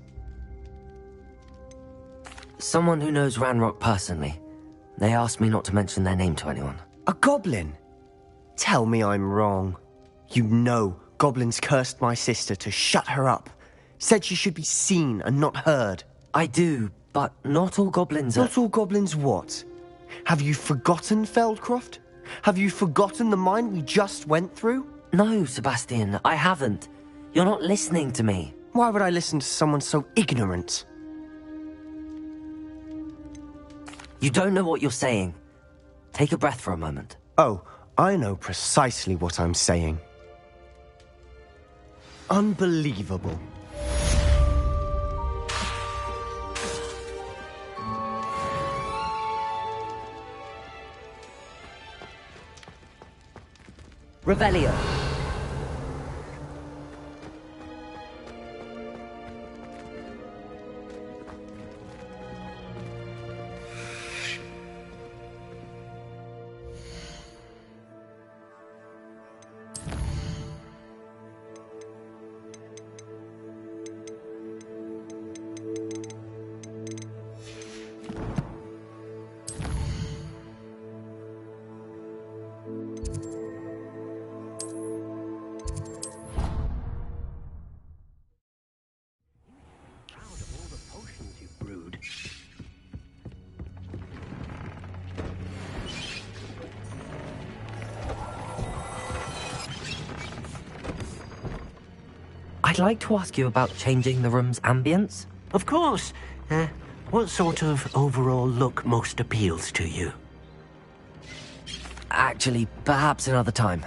[SPEAKER 2] Someone who knows Ranrock personally. They asked me not to mention their name to anyone.
[SPEAKER 8] A goblin? Tell me I'm wrong. You know goblins cursed my sister to shut her up. Said she should be seen and not heard.
[SPEAKER 2] I do, but not all goblins are...
[SPEAKER 8] Not all goblins what? Have you forgotten Feldcroft? Have you forgotten the mine we just went through?
[SPEAKER 2] No, Sebastian, I haven't. You're not listening to me.
[SPEAKER 8] Why would I listen to someone so ignorant?
[SPEAKER 2] You don't know what you're saying. Take a breath for a moment.
[SPEAKER 8] Oh, I know precisely what I'm saying. Unbelievable.
[SPEAKER 2] Revelio. I'd like to ask you about changing the room's ambience.
[SPEAKER 1] Of course. What sort of overall look most appeals to you?
[SPEAKER 2] Actually, perhaps another time.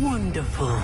[SPEAKER 1] Wonderful.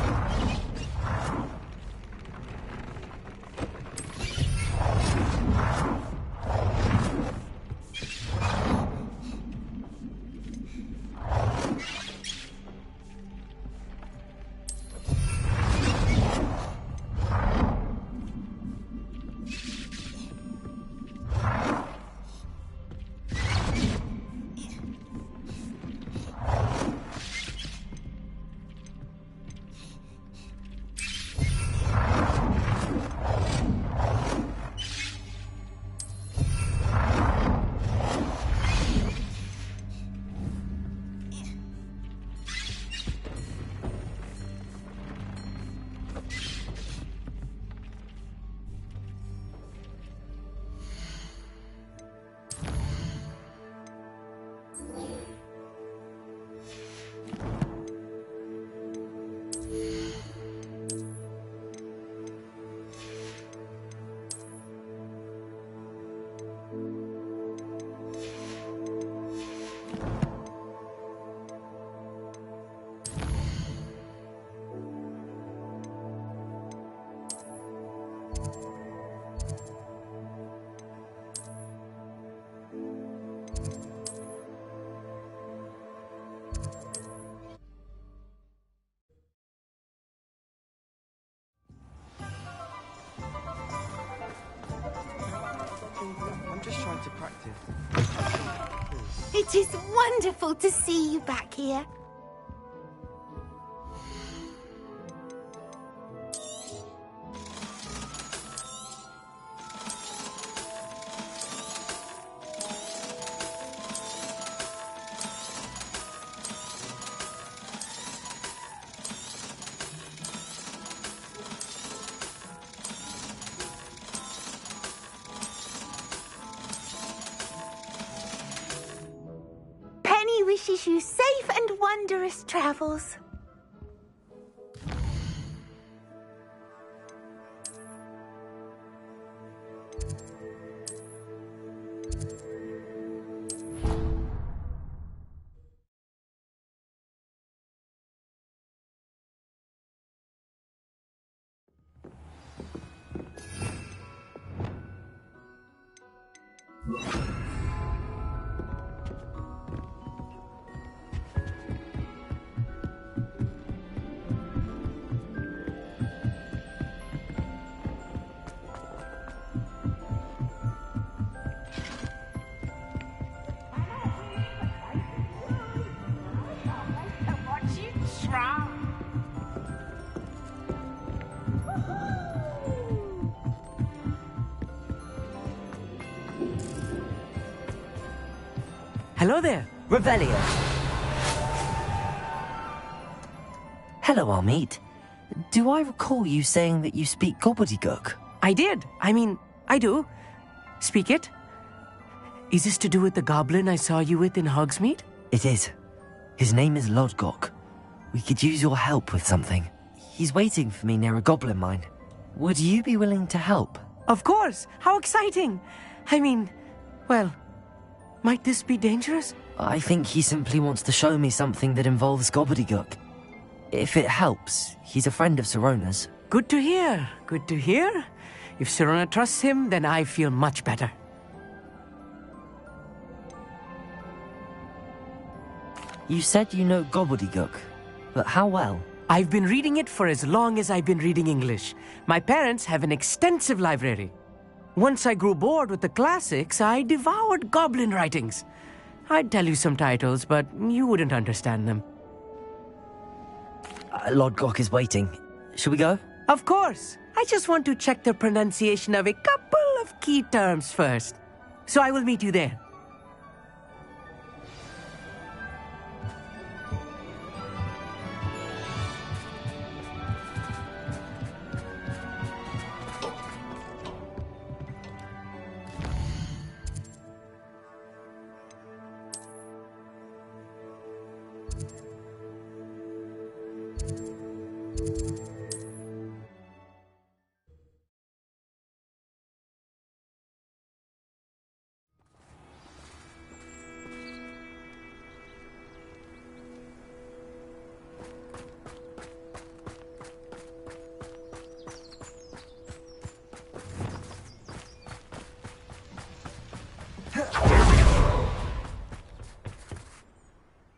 [SPEAKER 8] I'm just trying to practice.
[SPEAKER 7] It is wonderful to see you back here. Wishes you safe and wondrous travels.
[SPEAKER 2] Hello there. Revelio. Hello, Amit. Do I recall you saying that you speak gobbledygook?
[SPEAKER 9] I did. I do. Speak it. Is this to do with the goblin I saw you with in Hogsmeade?
[SPEAKER 2] It is. His name is Lodgok. We could use your help with something. He's waiting for me near a goblin mine. Would you be willing to help?
[SPEAKER 9] Of course. How exciting. Well, might this be dangerous?
[SPEAKER 2] I think he simply wants to show me something that involves gobbledygook. If it helps, he's a friend of Sirona's.
[SPEAKER 9] Good to hear. Good to hear. If Sirona trusts him, then I feel much better.
[SPEAKER 2] You said you know gobbledygook, but how well?
[SPEAKER 9] I've been reading it for as long as I've been reading English. My parents have an extensive library. Once I grew bored with the classics, I devoured goblin writings. I'd tell you some titles, but you wouldn't understand them.
[SPEAKER 2] Lodgok is waiting. Should we go?
[SPEAKER 9] Of course. I just want to check the pronunciation of a couple of key terms first. So I will meet you there.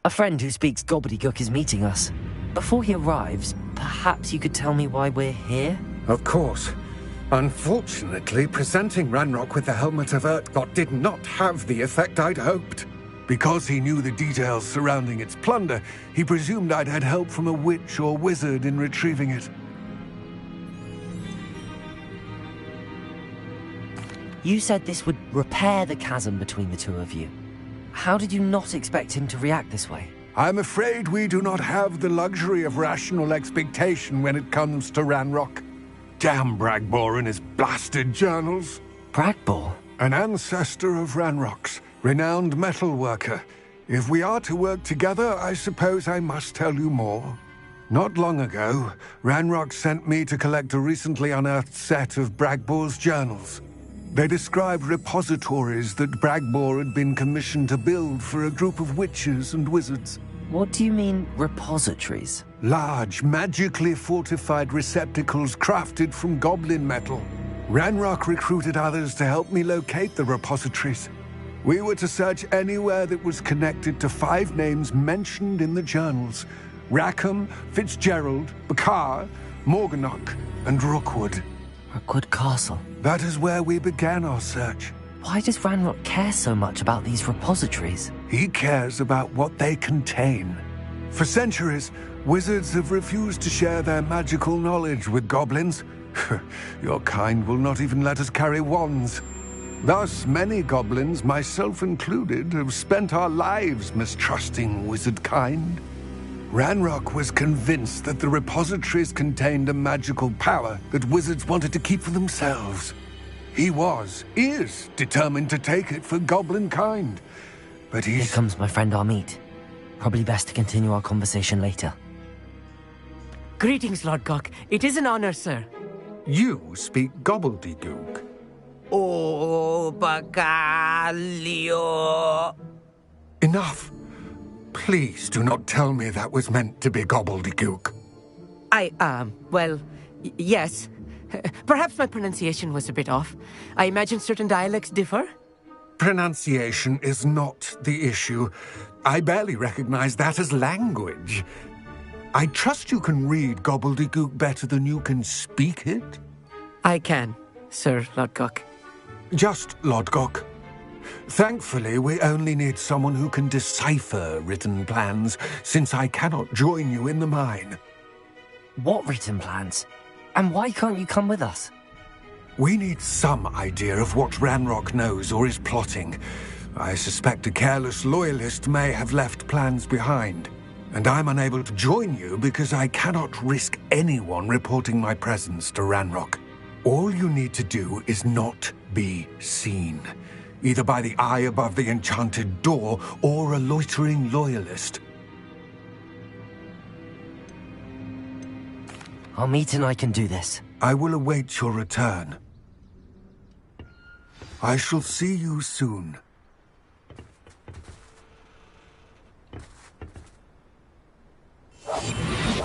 [SPEAKER 2] A friend who speaks gobbledygook is meeting us. Before he arrives, perhaps you could tell me why we're here?
[SPEAKER 10] Of course. Unfortunately, presenting Ranrock with the Helmet of Urtkot did not have the effect I'd hoped.
[SPEAKER 5] Because he knew the details surrounding its plunder, he presumed I'd had help from a witch or wizard in retrieving it.
[SPEAKER 2] You said this would repair the chasm between the two of you. How did you not expect him to react this way?
[SPEAKER 5] I'm afraid we do not have the luxury of rational expectation when it comes to Ranrock. Damn Bragbor and his blasted journals.
[SPEAKER 2] Bragbor?
[SPEAKER 5] An ancestor of Ranrock's, renowned metalworker. If we are to work together, I suppose I must tell you more. Not long ago, Ranrock sent me to collect a recently unearthed set of Bragbor's journals. They described repositories that Bragbor had been commissioned to build for a group of witches and wizards.
[SPEAKER 2] What do you mean, repositories?
[SPEAKER 5] Large, magically fortified receptacles crafted from goblin metal. Ranrock recruited others to help me locate the repositories. We were to search anywhere that was connected to 5 names mentioned in the journals: Rackham, Fitzgerald, Bakar, Morganach, and Rookwood.
[SPEAKER 2] Rookwood Castle.
[SPEAKER 5] That is where we began our search.
[SPEAKER 2] Why does Ranrock care so much about these repositories?
[SPEAKER 5] He cares about what they contain. For centuries, wizards have refused to share their magical knowledge with goblins. Your kind will not even let us carry wands. Thus, many goblins, myself included, have spent our lives mistrusting wizard kind. Ranrock was convinced that the repositories contained a magical power that wizards wanted to keep for themselves. He is determined to take it for goblin kind. But
[SPEAKER 2] Here comes my friend Amit. Probably best to continue our conversation later.
[SPEAKER 9] Greetings, Lodgok. It is an honor, sir.
[SPEAKER 10] You speak gobbledygook.
[SPEAKER 6] Oh, Bacalio.
[SPEAKER 10] Enough. Please do not tell me that was meant to be gobbledygook.
[SPEAKER 9] Yes. Perhaps my pronunciation was a bit off. I imagine certain dialects differ.
[SPEAKER 10] Pronunciation is not the issue. I barely recognize that as language. I trust you can read gobbledygook better than you can speak it?
[SPEAKER 9] I can, Sir Lodgok.
[SPEAKER 5] Just Lodgok. Thankfully, we only need someone who can decipher written plans, since I cannot join you in the mine.
[SPEAKER 2] What written plans? And why can't you come with us?
[SPEAKER 5] We need some idea of what Ranrock knows or is plotting. I suspect a careless loyalist may have left plans behind, and I'm unable to join you because I cannot risk anyone reporting my presence to Ranrock. All you need to do is not be seen, either by the eye above the enchanted door or a loitering loyalist.
[SPEAKER 2] Our meet and I can do this.
[SPEAKER 5] I will await your return. I shall see you soon.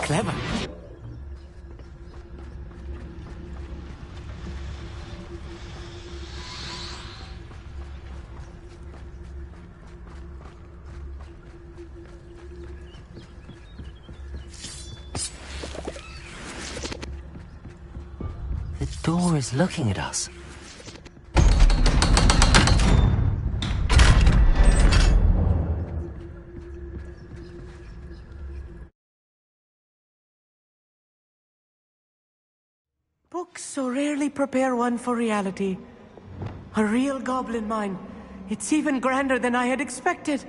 [SPEAKER 9] Clever.
[SPEAKER 2] The door is looking at us.
[SPEAKER 9] Books so rarely prepare one for reality. A real goblin mine. It's even grander than I had expected.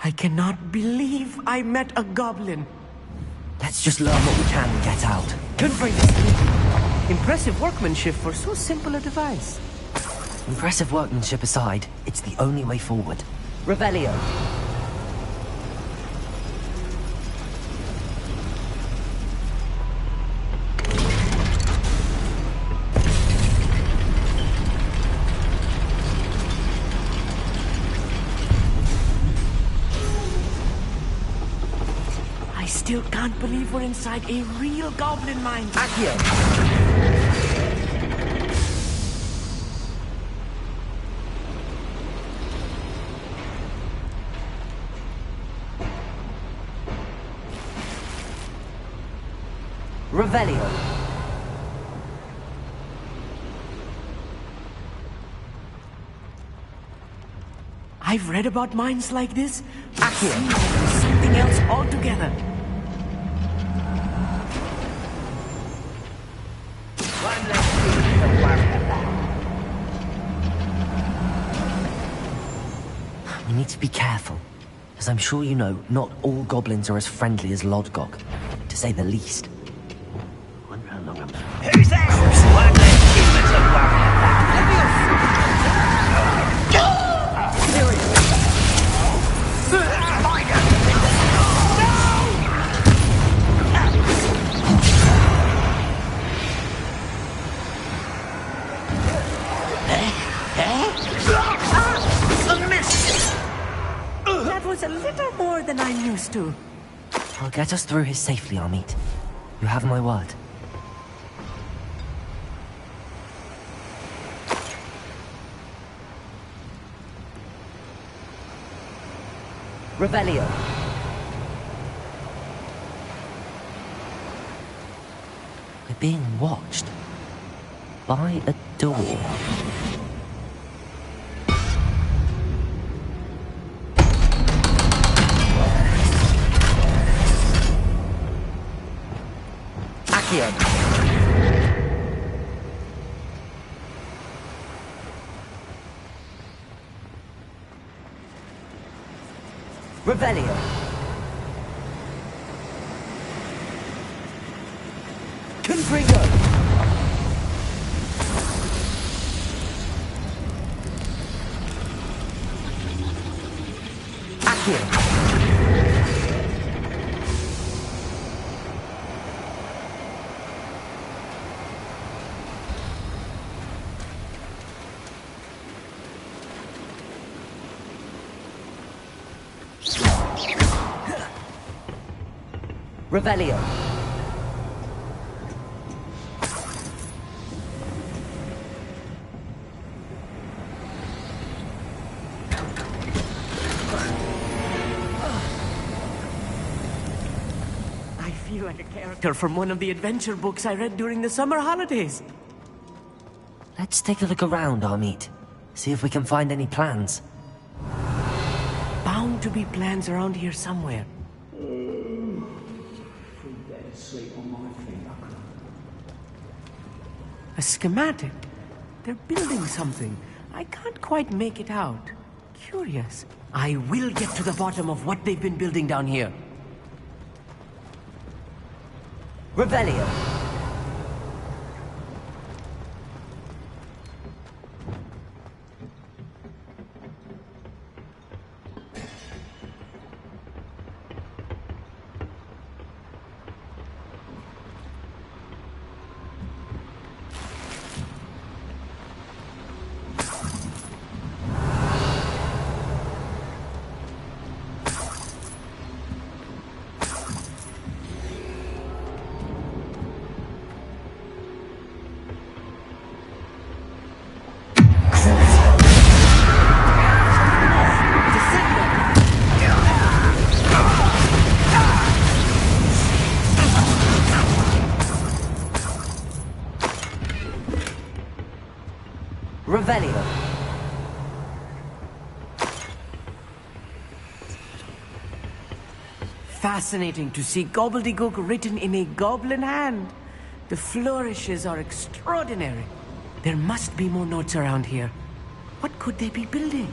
[SPEAKER 9] I cannot believe I met a goblin.
[SPEAKER 2] Let's just learn what we can and get out. Good for you.
[SPEAKER 9] Impressive workmanship for so simple a device.
[SPEAKER 2] Impressive workmanship aside, it's the only way forward. Revelio.
[SPEAKER 9] I still can't believe we're inside a real goblin mine.
[SPEAKER 2] Accio. Revelio.
[SPEAKER 9] I've read about mines like this. Accio. Something else altogether.
[SPEAKER 2] We need to be careful. As I'm sure you know, not all goblins are as friendly as Lodgok, to say the least.
[SPEAKER 3] Who's there? One less human to worry about.
[SPEAKER 9] That was a little more than I'm used to.
[SPEAKER 2] I'll get us through his safely, Amit. You have my word. Revelio. We're being watched. By a door. Accio. Revelio. Confringo. Accio. Revelio.
[SPEAKER 9] I feel like a character from one of the adventure books I read during the summer holidays.
[SPEAKER 2] Let's take a look around, Amit. See if we can find any plans.
[SPEAKER 9] Bound to be plans around here somewhere. A schematic. They're building something. I can't quite make it out. Curious. I will get to the bottom of what they've been building down here.
[SPEAKER 2] Revelio. Revelio.
[SPEAKER 9] Fascinating to see gobbledygook written in a goblin hand. The flourishes are extraordinary. There must be more notes around here. What could they be building?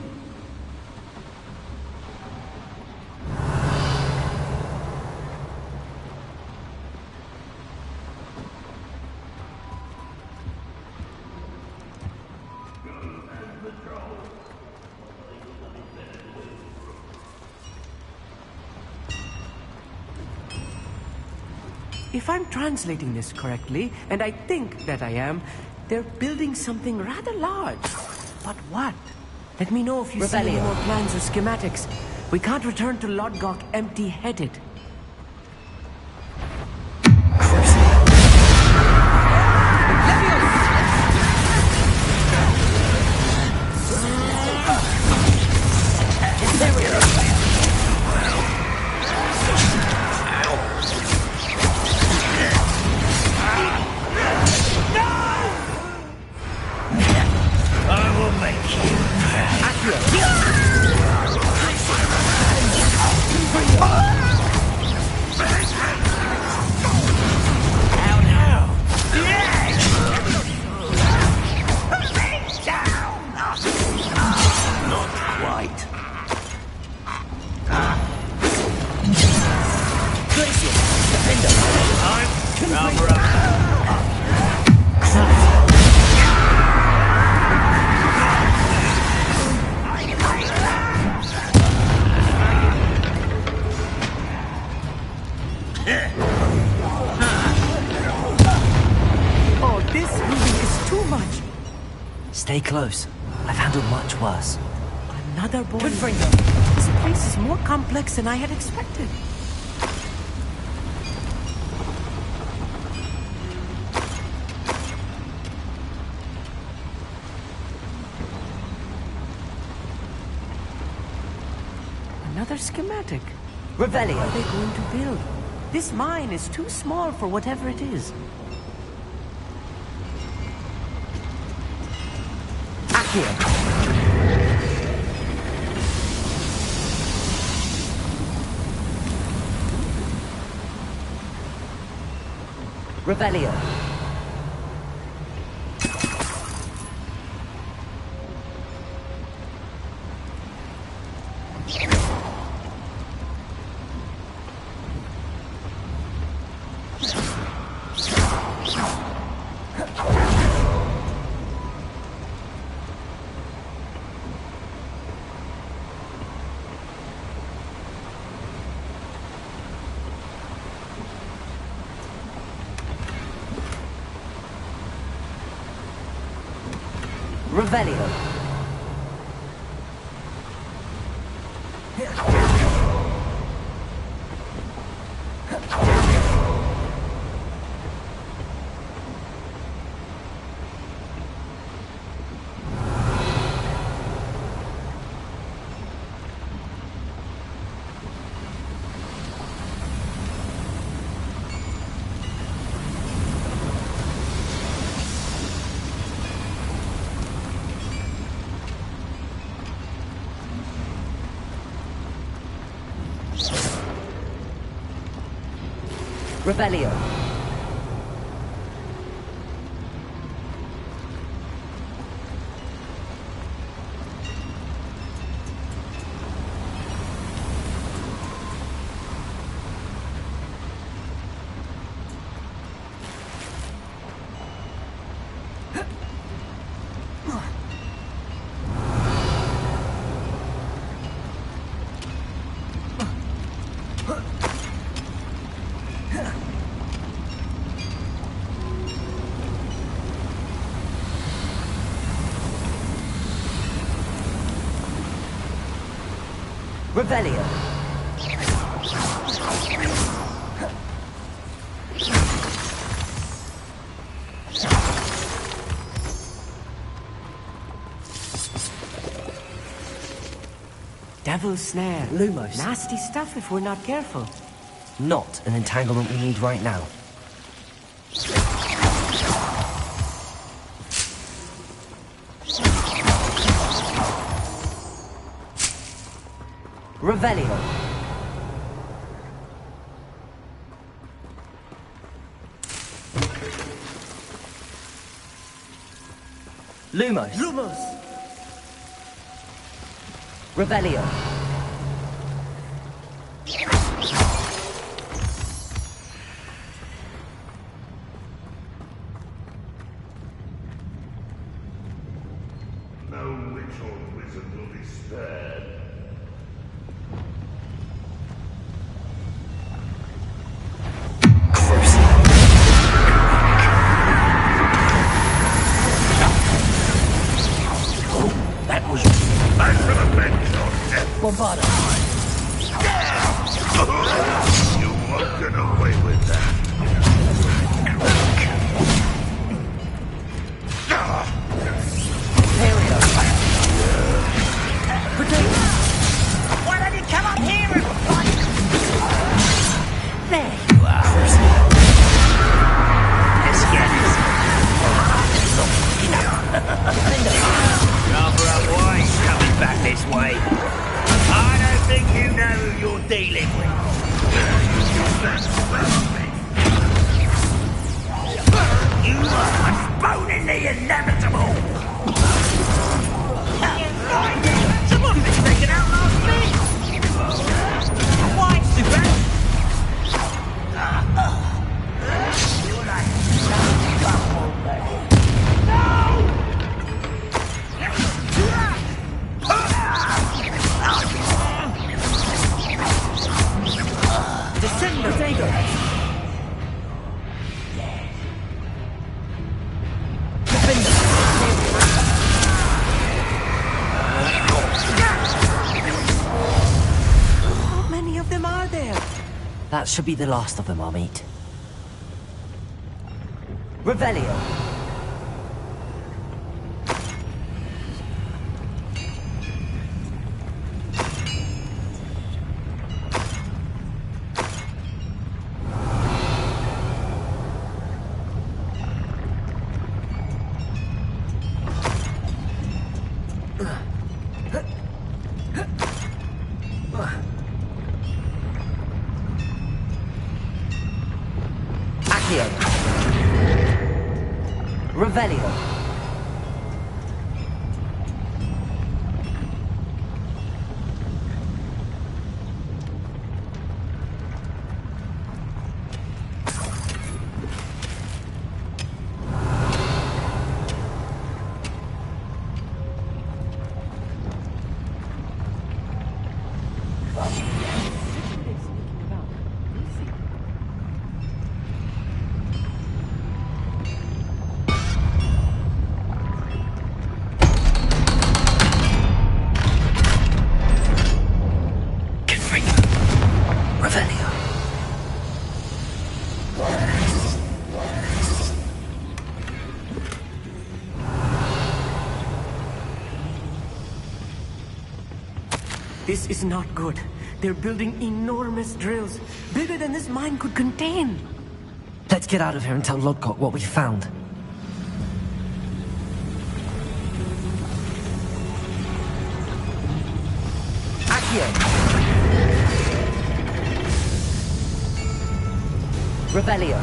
[SPEAKER 9] If I'm translating this correctly, and I think that I am, they're building something rather large. But what? Let me know if you see any more plans or schematics. We can't return to Lodgok empty-headed.
[SPEAKER 2] Stay close. I've handled much worse.
[SPEAKER 9] Another boy. This place is more complex than I had expected. Another schematic.
[SPEAKER 2] Revelio.
[SPEAKER 9] What are they going to build? This mine is too small for whatever it is.
[SPEAKER 2] Revelio. Revelio. Revelio. Revelio.
[SPEAKER 9] Devil's snare.
[SPEAKER 2] Lumos.
[SPEAKER 9] Nasty stuff if we're not careful.
[SPEAKER 2] Not an entanglement we need right now. Revelio. Lumos.
[SPEAKER 9] Lumos!
[SPEAKER 2] Revelio.
[SPEAKER 11] No witch or wizard will be spared.
[SPEAKER 10] That was
[SPEAKER 11] Back for the bench on death.
[SPEAKER 2] Bombarda.
[SPEAKER 11] You won't get away with that.
[SPEAKER 2] Imperio.
[SPEAKER 6] Why don't you come up here and fight?
[SPEAKER 3] There you are. Let's get it. Rather unwise coming back this way. I don't think you know who you're dealing with. You are postponing the inevitable. Someone been taken out last minute. Why, Super?
[SPEAKER 9] Descendo, Dago! How many of them are there?
[SPEAKER 2] That should be the last of them, I'll meet. Revelio. Accio. Revelio.
[SPEAKER 9] This is not good. They're building enormous drills, bigger than this mine could contain.
[SPEAKER 2] Let's get out of here and tell Lodgok what we found. Accio. Revelio.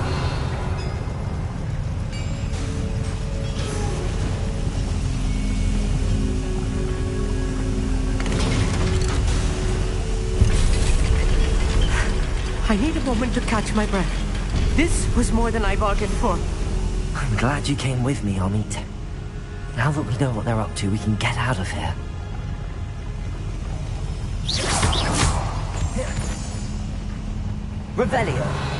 [SPEAKER 9] I need a moment to catch my breath. This was more than I bargained for.
[SPEAKER 2] I'm glad you came with me, Amit. Now that we know what they're up to, we can get out of here. Revelio.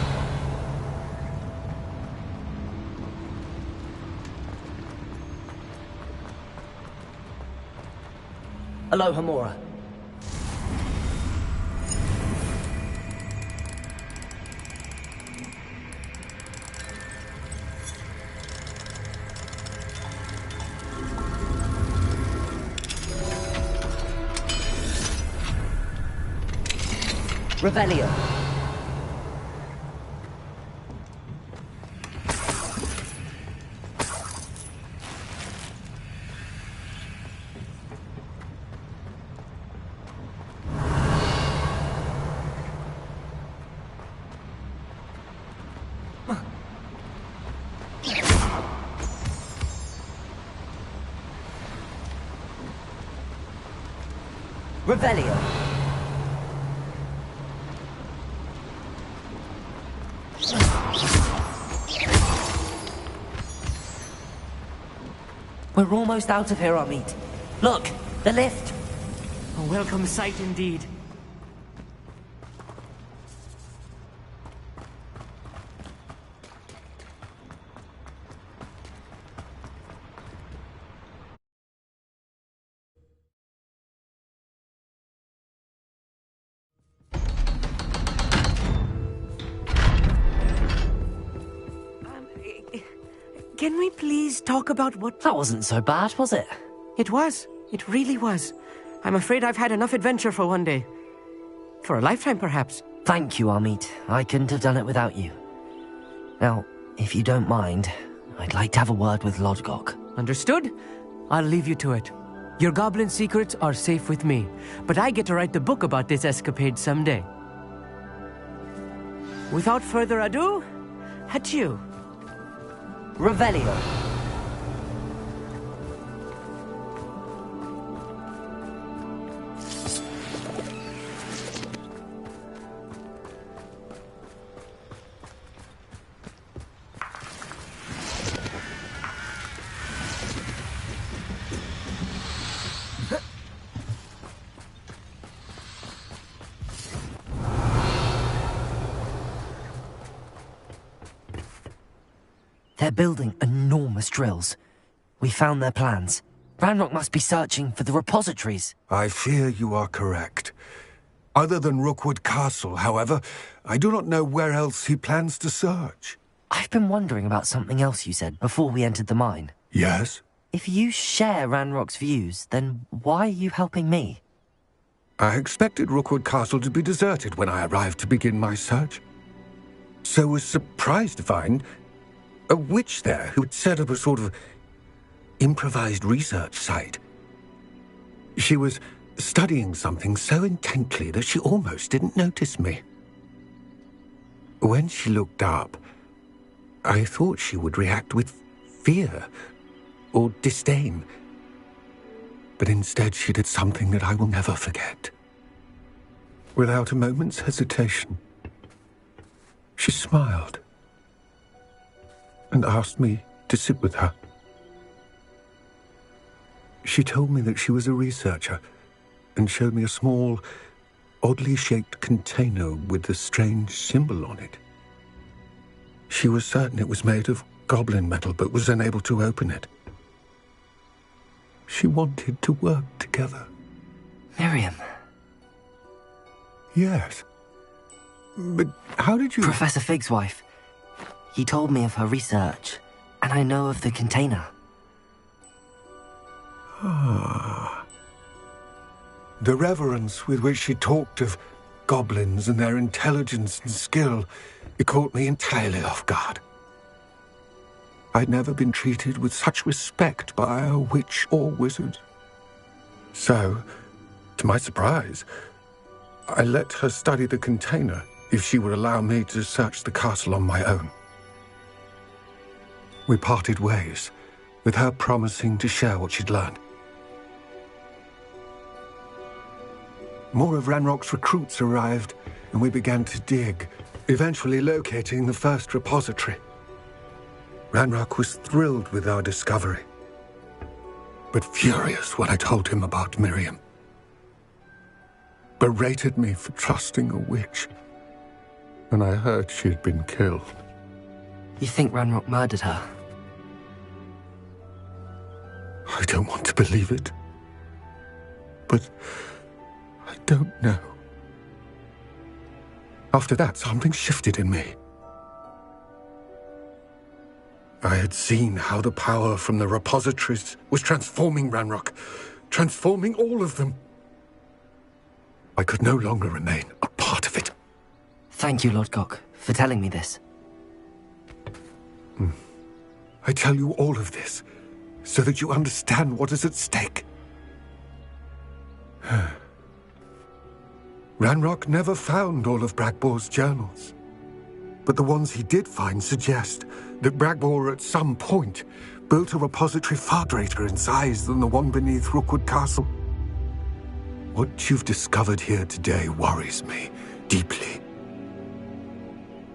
[SPEAKER 2] Aloha Mora. Revelio. Revelio. We're almost out of here, Amit. Look, the lift.
[SPEAKER 9] A welcome sight indeed. Can we please talk about what...
[SPEAKER 2] That wasn't so bad, was it?
[SPEAKER 9] It was. It really was. I'm afraid I've had enough adventure for one day. For a lifetime, perhaps.
[SPEAKER 2] Thank you, Amit. I couldn't have done it without you. Now, if you don't mind, I'd like to have a word with Lodgok.
[SPEAKER 9] Understood? I'll leave you to it. Your goblin secrets are safe with me, but I get to write the book about this escapade someday. Without further ado, adieu.
[SPEAKER 2] Revelio. They're building enormous drills. We found their plans. Ranrock must be searching for the repositories.
[SPEAKER 5] I fear you are correct. Other than Rookwood Castle, however, I do not know where else he plans to search.
[SPEAKER 2] I've been wondering about something else you said before we entered the mine.
[SPEAKER 5] Yes?
[SPEAKER 2] If you share Ranrock's views, then why are you helping me?
[SPEAKER 5] I expected Rookwood Castle to be deserted when I arrived to begin my search. So was surprised to find a witch there who had set up a sort of improvised research site. She was studying something so intently that she almost didn't notice me. When she looked up, I thought she would react with fear or disdain. But instead she did something that I will never forget. Without a moment's hesitation, she smiled and asked me to sit with her. She told me that she was a researcher and showed me a small, oddly shaped container with a strange symbol on it. She was certain it was made of goblin metal, but was unable to open it. She wanted to work together.
[SPEAKER 2] Miriam.
[SPEAKER 5] Yes. But how did you...
[SPEAKER 2] Professor Fig's wife. He told me of her research, and I know of the container.
[SPEAKER 5] Ah. The reverence with which she talked of goblins and their intelligence and skill, it caught me entirely off guard. I'd never been treated with such respect by a witch or wizard. So, to my surprise, I let her study the container if she would allow me to search the castle on my own. We parted ways, with her promising to share what she'd learned. More of Ranrock's recruits arrived, and we began to dig, eventually locating the first repository. Ranrock was thrilled with our discovery, but furious when I told him about Miriam. Berated me for trusting a witch, and I heard she had been killed.
[SPEAKER 2] You think Ranrock murdered her?
[SPEAKER 5] I don't want to believe it, but I don't know. After that, something shifted in me. I had seen how the power from the repositories was transforming Ranrock, transforming all of them. I could no longer remain a part of it.
[SPEAKER 2] Thank you, Lord Gok, for telling me this.
[SPEAKER 5] I tell you all of this so that you understand what is at stake. Ranrock never found all of Bragbor's journals, but the ones he did find suggest that Bragbor at some point built a repository far greater in size than the one beneath Rookwood Castle. What you've discovered here today worries me deeply.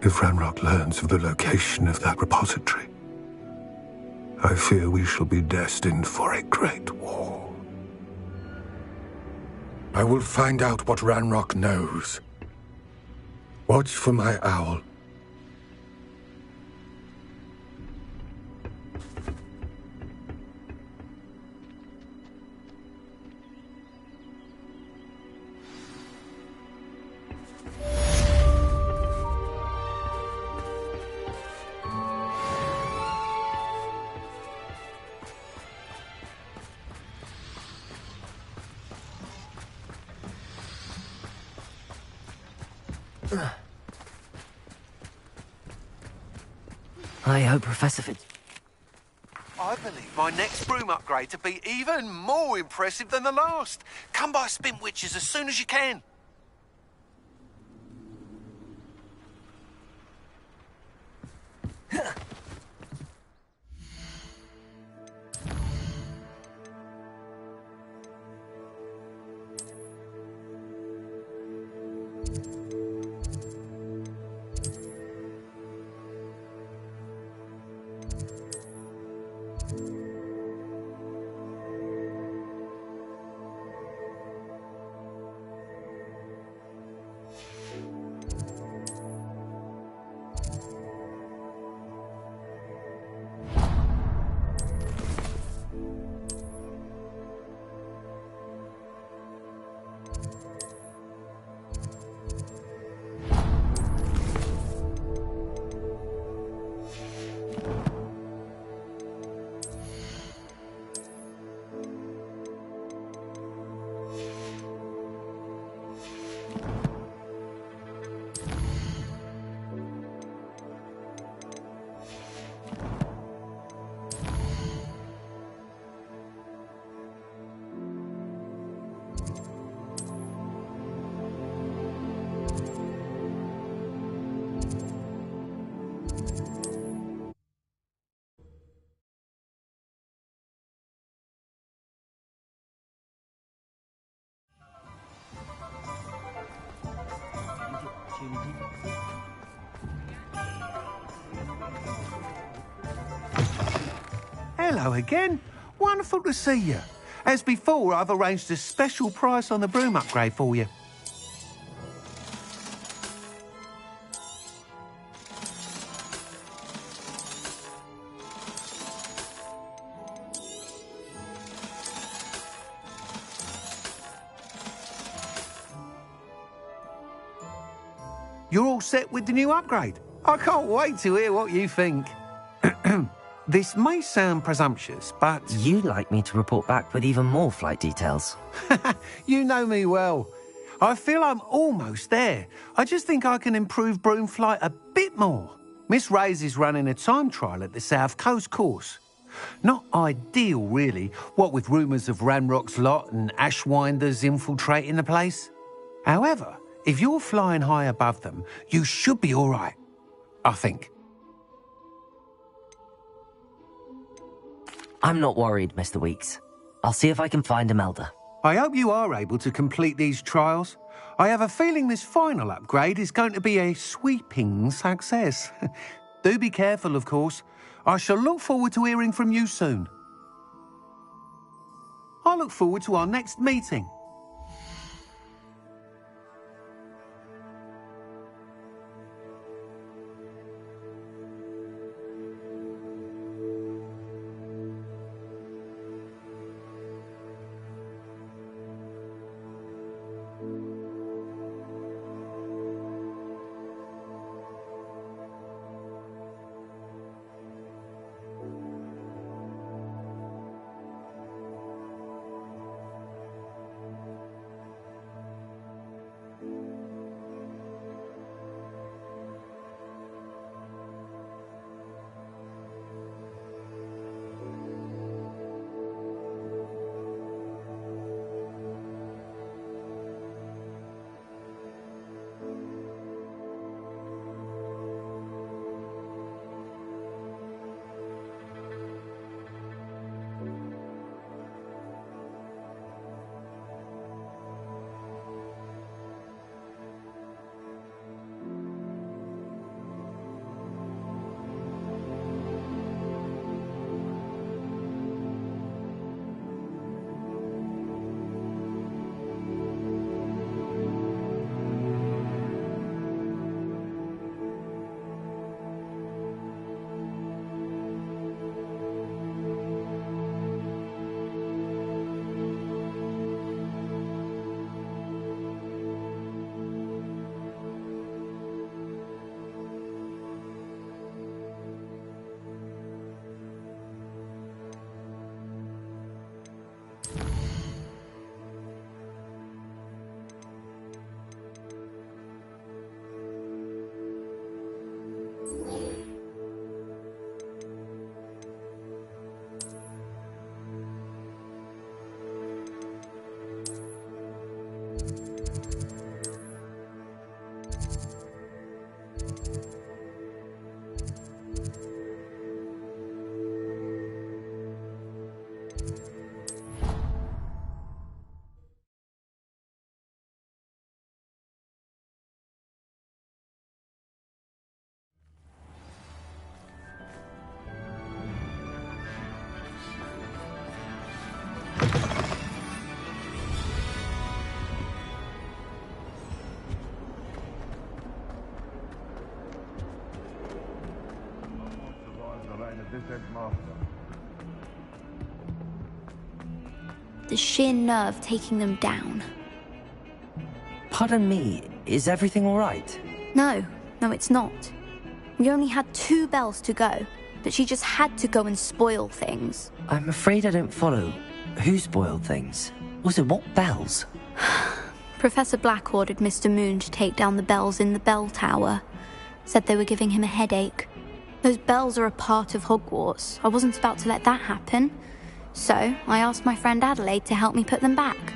[SPEAKER 5] If Ranrock learns of the location of that repository, I fear we shall be destined for a great war. I will find out what Ranrock knows. Watch for my owl.
[SPEAKER 2] I hope Professor Fitz...
[SPEAKER 12] I believe my next broom upgrade to be even more impressive than the last. Come by Spin Witches as soon as you can.
[SPEAKER 3] Hello again. Wonderful to see you. As before, I've arranged a special price on the broom upgrade for you. You're all set with the new upgrade. I can't wait to hear what you think. This may sound presumptuous, but...
[SPEAKER 2] You'd like me to report back with even more flight details.
[SPEAKER 3] You know me well. I feel I'm almost there. I just think I can improve broom flight a bit more. Miss Ray's is running a time trial at the South Coast course. Not ideal, really, what with rumours of Ranrock's lot and Ashwinders infiltrating the place. However, If you're flying high above them, you should be all right. I think.
[SPEAKER 2] I'm not worried, Mr. Weeks. I'll see if I can find Imelda.
[SPEAKER 3] I hope you are able to complete these trials. I have a feeling this final upgrade is going to be a sweeping success. Do be careful, of course. I shall look forward to hearing from you soon. I look forward to our next meeting.
[SPEAKER 13] The sheer nerve taking them down.
[SPEAKER 2] Pardon me, is everything all right?
[SPEAKER 13] No, it's not. We only had 2 bells to go, but she just had to go and spoil things.
[SPEAKER 2] I'm afraid I don't follow. Who spoiled things? Also, what bells?
[SPEAKER 13] Professor Black ordered Mr. Moon to take down the bells in the bell tower. Said they were giving him a headache. Those bells are a part of Hogwarts. I wasn't about to let that happen. So, I asked my friend Adelaide to help me put them back.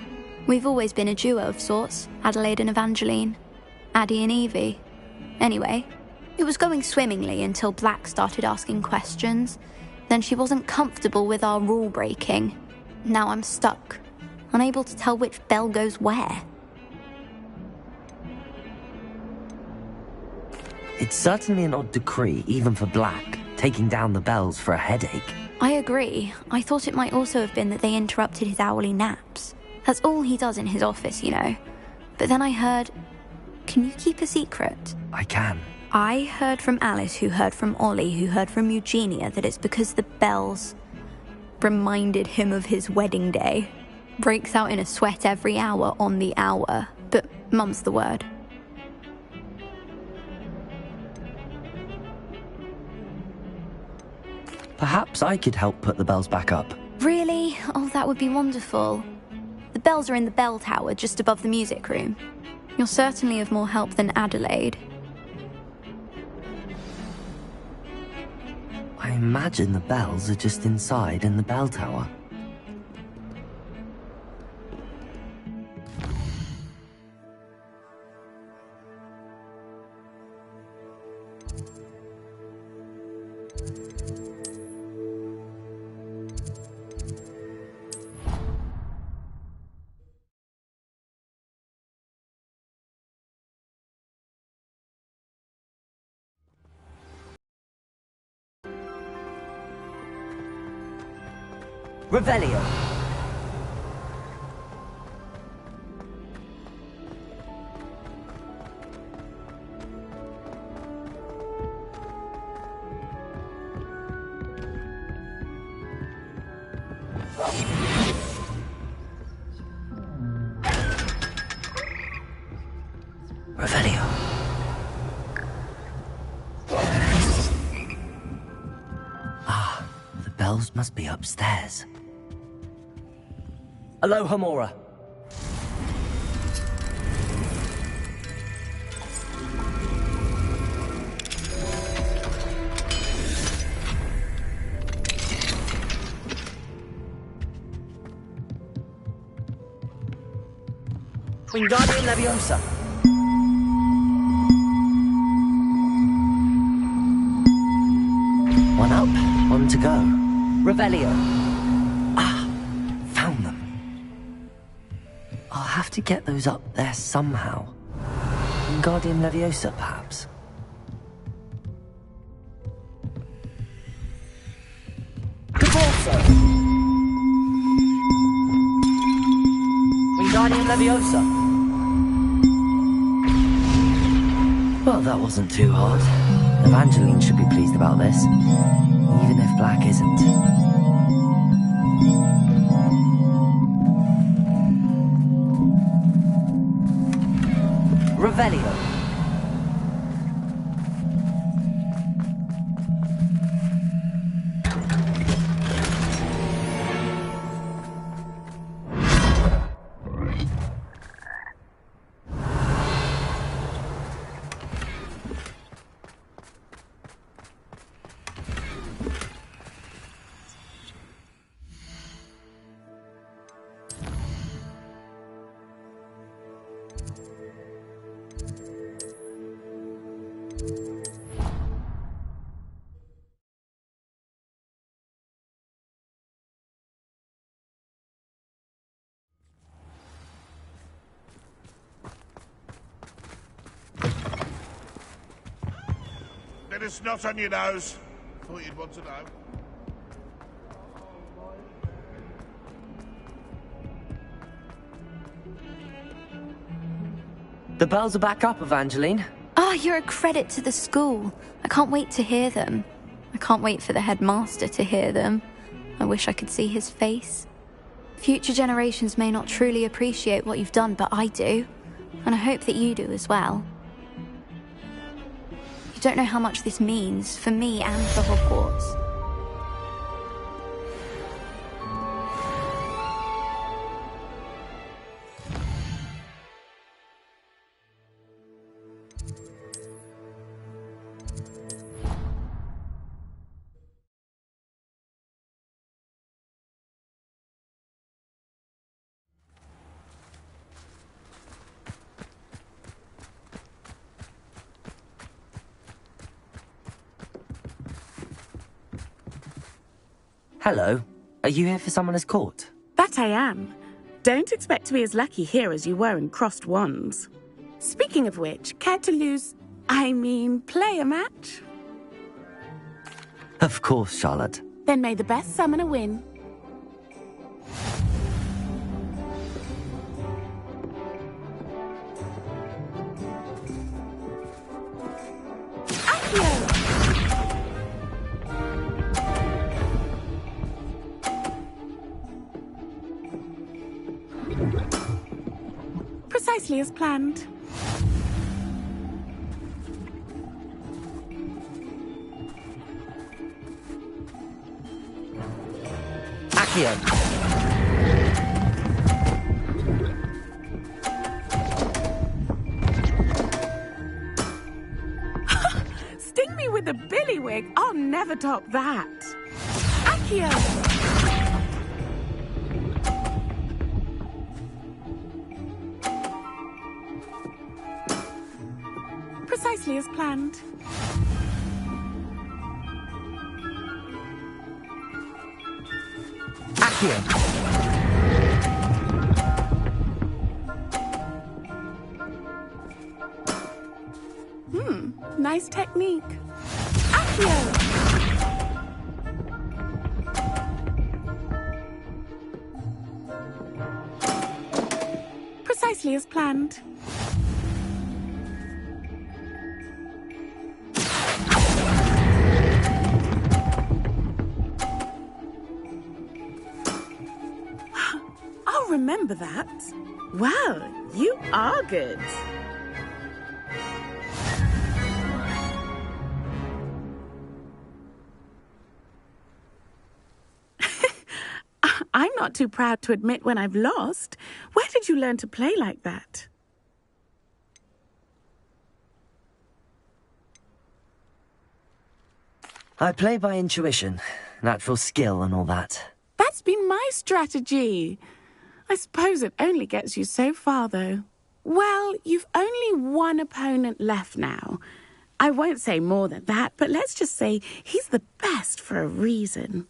[SPEAKER 13] We've always been a duo of sorts, Adelaide and Evangeline. Addie and Evie. Anyway, it was going swimmingly until Black started asking questions. Then she wasn't comfortable with our rule breaking. Now I'm stuck, unable to tell which bell goes where.
[SPEAKER 2] It's certainly an odd decree, even for Black, taking down the bells for a headache.
[SPEAKER 13] I agree. I thought it might also have been that they interrupted his hourly naps. That's all he does in his office, you know. But then I heard... Can you keep a secret?
[SPEAKER 2] I can.
[SPEAKER 13] I heard from Alice, who heard from Ollie, who heard from Eugenia, that it's because the bells reminded him of his wedding day. Breaks out in a sweat every hour on the hour. But mum's the word.
[SPEAKER 2] Perhaps I could help put the bells back up.
[SPEAKER 13] Really? Oh, that would be wonderful. The bells are in the bell tower, just above the music room. You're certainly of more help than Adelaide.
[SPEAKER 2] I imagine the bells are just inside in the bell tower. Revelio. Revelio. Ah, the bells must be upstairs. Aloha Mora. Wingardium Leviosa. One up, one to go. Revelio. Ah, found them. I'll have to get those up there somehow. Wingardium Leviosa, perhaps. Caborso! Wingardium Leviosa. Well, that wasn't too hard. Evangeline should be pleased about this, even if Black isn't. Revelio.
[SPEAKER 11] Get a snot on your nose. Thought you'd want to know.
[SPEAKER 2] The bells are back up, Evangeline.
[SPEAKER 13] Ah, you're a credit to the school. I can't wait to hear them. I can't wait for the headmaster to hear them. I wish I could see his face. Future generations may not truly appreciate what you've done, but I do. And I hope that you do as well. You don't know how much this means for me and for Hogwarts.
[SPEAKER 2] Hello. Are you here for someone as court?
[SPEAKER 14] That I am. Don't expect to be as lucky here as you were in Crossed Wands. Speaking of which, care to play a match?
[SPEAKER 2] Of course, Charlotte.
[SPEAKER 14] Then may the best summoner win. Precisely as planned.
[SPEAKER 2] Accio.
[SPEAKER 14] Sting me with a billywig. I'll never top that. Accio. Precisely as planned.
[SPEAKER 2] Accio.
[SPEAKER 14] Nice technique. Accio! Precisely as planned. I'll remember that. Well, you are good. I'm not too proud to admit when I've lost. Where did you learn to play like that?
[SPEAKER 2] I play by intuition, natural skill and all that.
[SPEAKER 14] That's been my strategy. I suppose it only gets you so far, though. Well, you've only one opponent left now. I won't say more than that, but let's just say he's the best for a reason.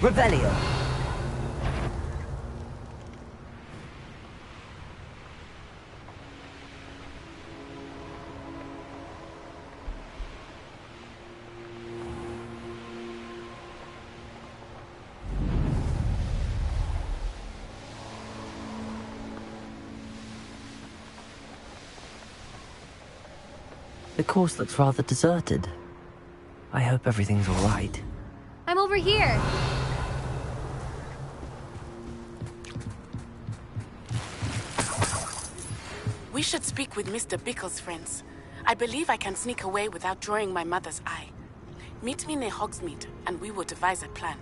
[SPEAKER 2] Revelio. The course looks rather deserted. I hope everything's all right.
[SPEAKER 15] I'm over here.
[SPEAKER 14] We should speak with Mr. Bickle's friends. I believe I can sneak away without drawing my mother's eye. Meet me near Hogsmeade, and we will devise a plan.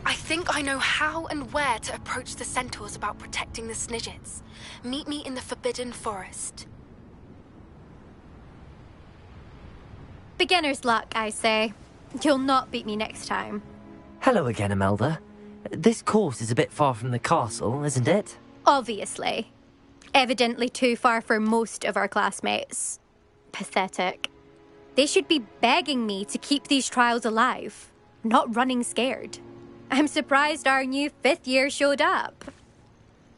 [SPEAKER 4] I think I know how and where to approach the centaurs about protecting the Snidgets. Meet me in the Forbidden Forest.
[SPEAKER 15] Beginner's luck, I say. You'll not beat me next time.
[SPEAKER 2] Hello again, Imelda. This course is a bit far from the castle, isn't it?
[SPEAKER 15] Obviously. Evidently too far for most of our classmates. Pathetic. They should be begging me to keep these trials alive, not running scared. I'm surprised our new 5th year showed up.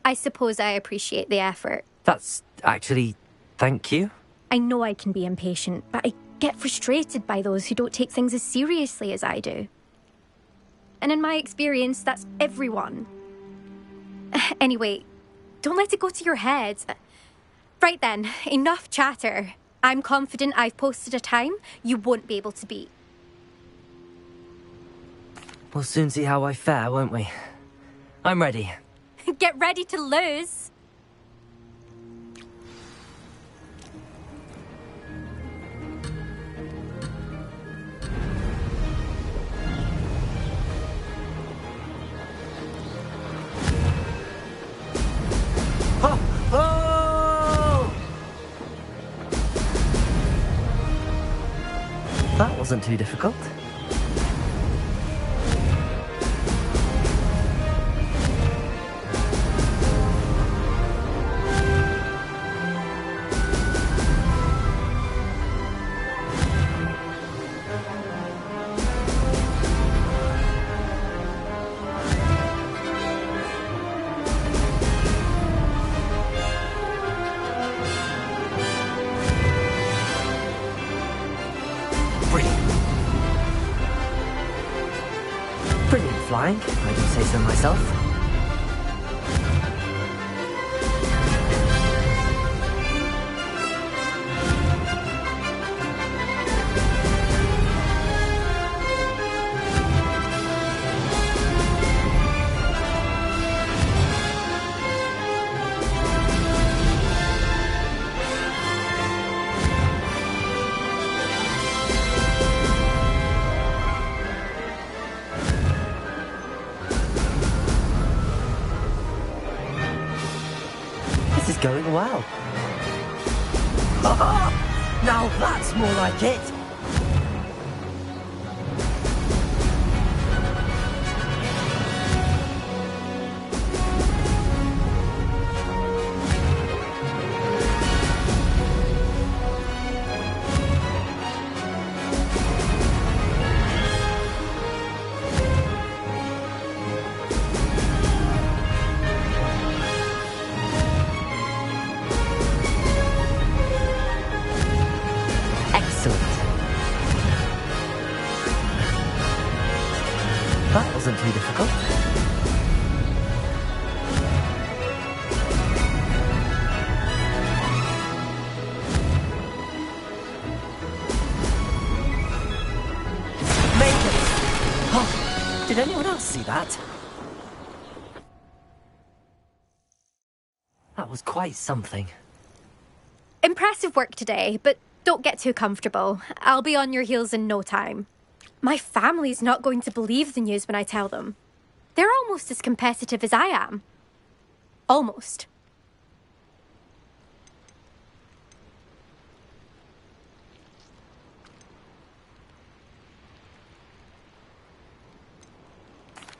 [SPEAKER 15] I suppose I appreciate the effort.
[SPEAKER 2] That's actually... thank you.
[SPEAKER 15] I know I can be impatient, but I get frustrated by those who don't take things as seriously as I do. And in my experience, that's everyone. Anyway, don't let it go to your head. Right then, enough chatter. I'm confident I've posted a time you won't be able to beat.
[SPEAKER 2] We'll soon see how I fare, won't we? I'm ready.
[SPEAKER 15] Get ready to lose.
[SPEAKER 2] wasn't too difficult. Brilliant flying, I do say so myself. This is going well. Now that's more like it. That wasn't too difficult. Make it! Oh, did anyone else see that? That was quite something.
[SPEAKER 15] Impressive work today, but don't get too comfortable. I'll be on your heels in no time. My family's not going to believe the news when I tell them. They're almost as competitive as I am. Almost.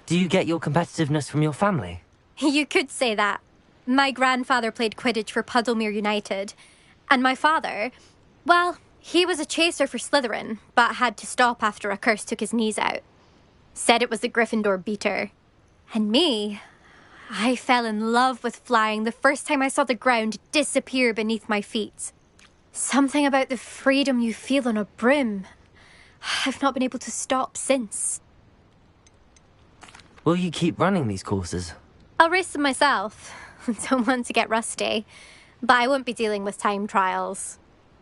[SPEAKER 2] Do you get your competitiveness from your family?
[SPEAKER 15] You could say that. My grandfather played Quidditch for Puddlemere United. And my father, well, he was a chaser for Slytherin, but had to stop after a curse took his knees out. Said it was the Gryffindor beater. And me, I fell in love with flying the first time I saw the ground disappear beneath my feet. Something about the freedom you feel on a broom. I've not been able to stop since.
[SPEAKER 2] Will you keep running these courses?
[SPEAKER 15] I'll race them myself. Don't want to get rusty. But I won't be dealing with time trials.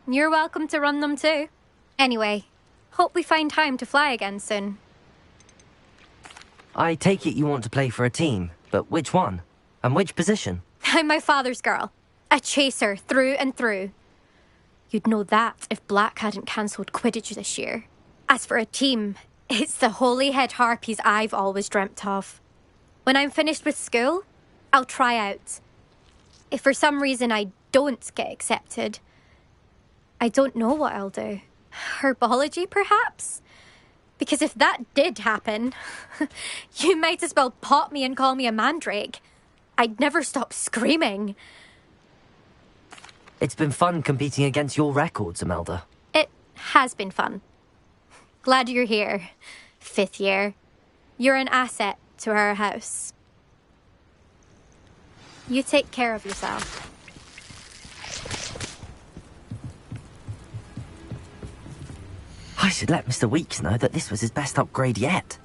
[SPEAKER 15] You're welcome to run them too. Anyway, hope we find time to fly again soon.
[SPEAKER 2] I take it you want to play for a team, but which one? And which position?
[SPEAKER 15] I'm my father's girl. A chaser through and through. You'd know that if Black hadn't cancelled Quidditch this year. As for a team, it's the Holyhead Harpies I've always dreamt of. When I'm finished with school, I'll try out. If for some reason I don't get accepted, I don't know what I'll do. Herbology, perhaps? Because if that did happen, you might as well pop me and call me a mandrake. I'd never stop screaming.
[SPEAKER 2] It's been fun competing against your records, Imelda.
[SPEAKER 15] It has been fun. Glad you're here, 5th year. You're an asset to our house. You take care of yourself.
[SPEAKER 2] I should let Mr. Weeks know that this was his best upgrade yet.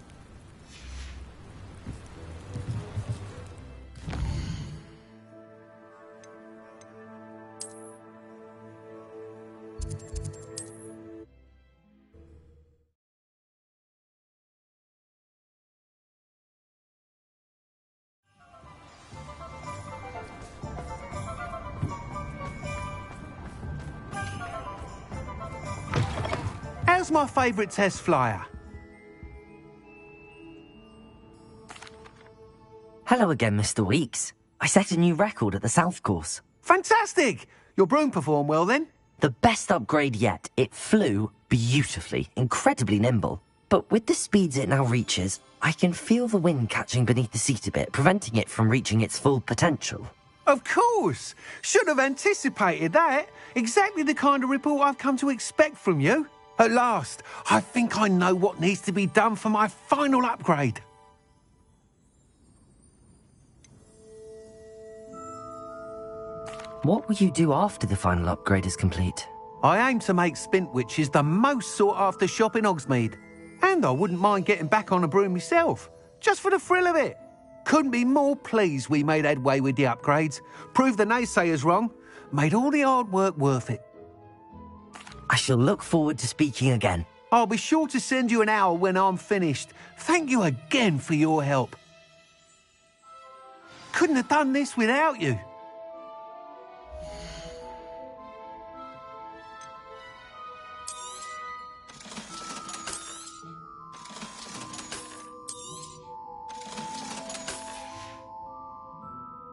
[SPEAKER 3] How's my favourite test flyer?
[SPEAKER 2] Hello again, Mr. Weeks. I set a new record at the South course.
[SPEAKER 3] Fantastic! Your broom performed well then?
[SPEAKER 2] The best upgrade yet. It flew beautifully, incredibly nimble. But with the speeds it now reaches, I can feel the wind catching beneath the seat a bit, preventing it from reaching its full potential.
[SPEAKER 3] Of course! Should have anticipated that. Exactly the kind of report I've come to expect from you. At last, I think I know what needs to be done for my final upgrade.
[SPEAKER 2] What will you do after the final upgrade is complete?
[SPEAKER 3] I aim to make Spintwitches the most sought-after shop in Hogsmeade. And I wouldn't mind getting back on a broom myself, just for the thrill of it. Couldn't be more pleased we made headway with the upgrades, proved the naysayers wrong, made all the hard work worth it.
[SPEAKER 2] I shall look forward to speaking again.
[SPEAKER 3] I'll be sure to send you an owl when I'm finished. Thank you again for your help. Couldn't have done this without you.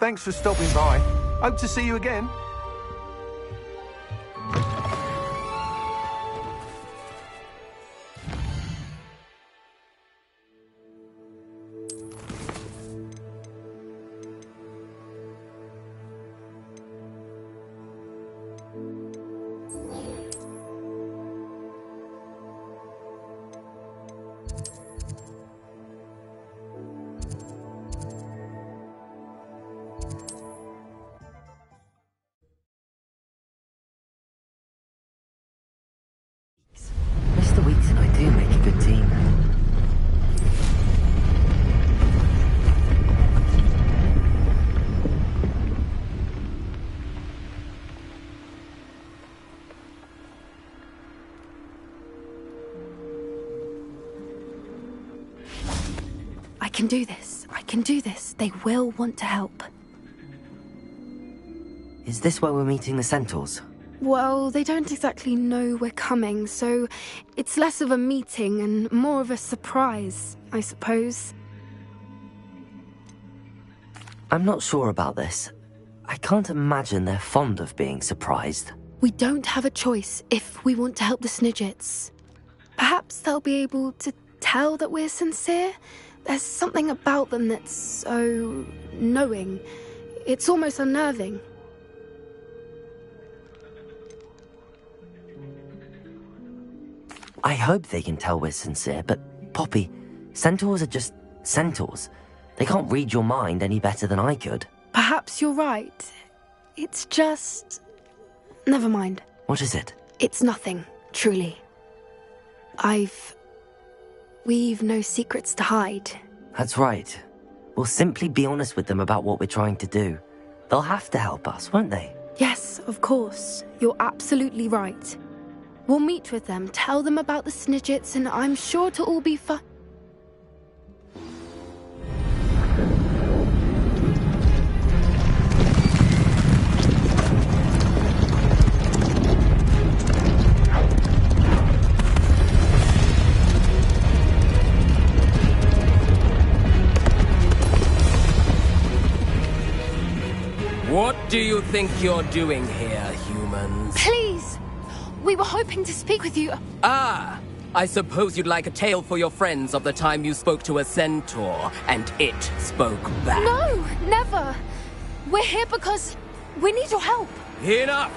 [SPEAKER 3] Thanks for stopping by. Hope to see you again.
[SPEAKER 2] Mr. Weeks and I do make a good team.
[SPEAKER 4] I can do this. I can do this. They will want to help.
[SPEAKER 2] Is this where we're meeting the Centaurs?
[SPEAKER 4] Well, they don't exactly know we're coming, so it's less of a meeting and more of a surprise, I suppose.
[SPEAKER 2] I'm not sure about this. I can't imagine they're fond of being surprised.
[SPEAKER 4] We don't have a choice if we want to help the Snidgets. Perhaps they'll be able to tell that we're sincere. There's something about them that's so knowing. It's almost unnerving.
[SPEAKER 2] I hope they can tell we're sincere, but Poppy, Centaurs are just Centaurs. They can't read your mind any better than I could.
[SPEAKER 4] Perhaps you're right. It's just... Never mind.
[SPEAKER 2] What is it?
[SPEAKER 4] It's nothing, truly. We've no secrets to hide.
[SPEAKER 2] That's right. We'll simply be honest with them about what we're trying to do. They'll have to help us, won't they?
[SPEAKER 4] Yes, of course. You're absolutely right. We'll meet with them, tell them about the Snidgets, and I'm sure to all be fine.
[SPEAKER 16] What do you think you're doing here, humans?
[SPEAKER 15] Please! We were hoping to speak with you.
[SPEAKER 16] Ah! I suppose you'd like a tale for your friends of the time you spoke to a centaur, and it spoke back.
[SPEAKER 15] No, never! We're here because we need your help.
[SPEAKER 16] Enough!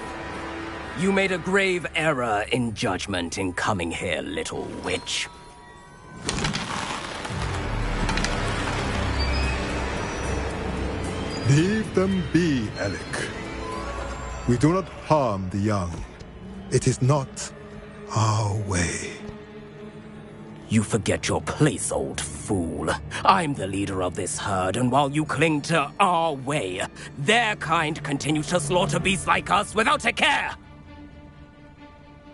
[SPEAKER 16] You made a grave error in judgment in coming here, little witch.
[SPEAKER 17] Leave them be, Alec. We do not harm the young. It is not our way.
[SPEAKER 16] You forget your place, old fool. I'm the leader of this herd, and while you cling to our way, their kind continue to slaughter beasts like us without a care!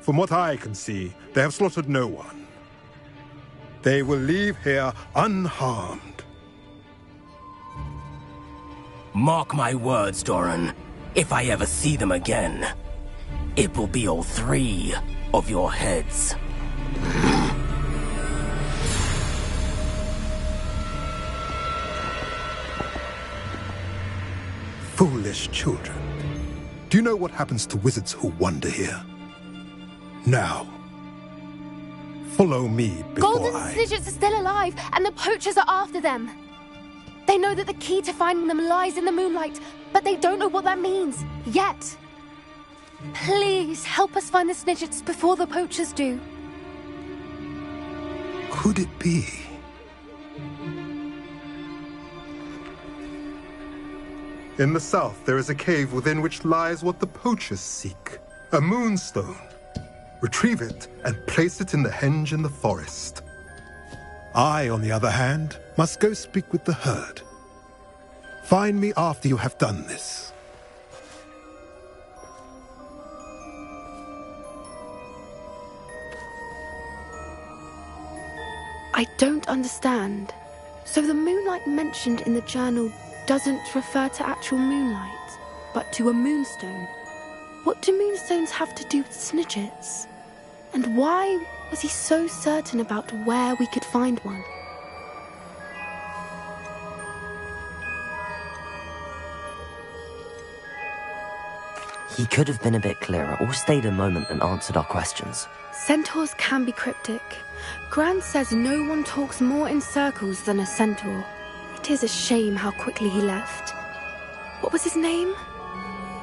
[SPEAKER 17] From what I can see, they have slaughtered no one. They will leave here unharmed.
[SPEAKER 16] Mark my words, Doran. If I ever see them again, it will be all 3 of your heads.
[SPEAKER 17] Foolish children. Do you know what happens to wizards who wander here? Now, follow me before
[SPEAKER 4] Golden
[SPEAKER 17] I...
[SPEAKER 4] Snidgets are still alive, and the poachers are after them. They know that the key to finding them lies in the moonlight, but they don't know what that means, yet. Please, help us find the Snidgets before the poachers do.
[SPEAKER 17] Could it be? In the south, there is a cave within which lies what the poachers seek. A moonstone. Retrieve it and place it in the henge in the forest. I, on the other hand, must go speak with the herd. Find me after you have done this.
[SPEAKER 4] I don't understand. So the moonlight mentioned in the journal doesn't refer to actual moonlight, but to a moonstone. What do moonstones have to do with Snidgets? And why was he so certain about where we could find one?
[SPEAKER 2] He could have been a bit clearer, or stayed a moment and answered our questions.
[SPEAKER 4] Centaurs can be cryptic. Gran says no one talks more in circles than a centaur. It is a shame how quickly he left. What was his name?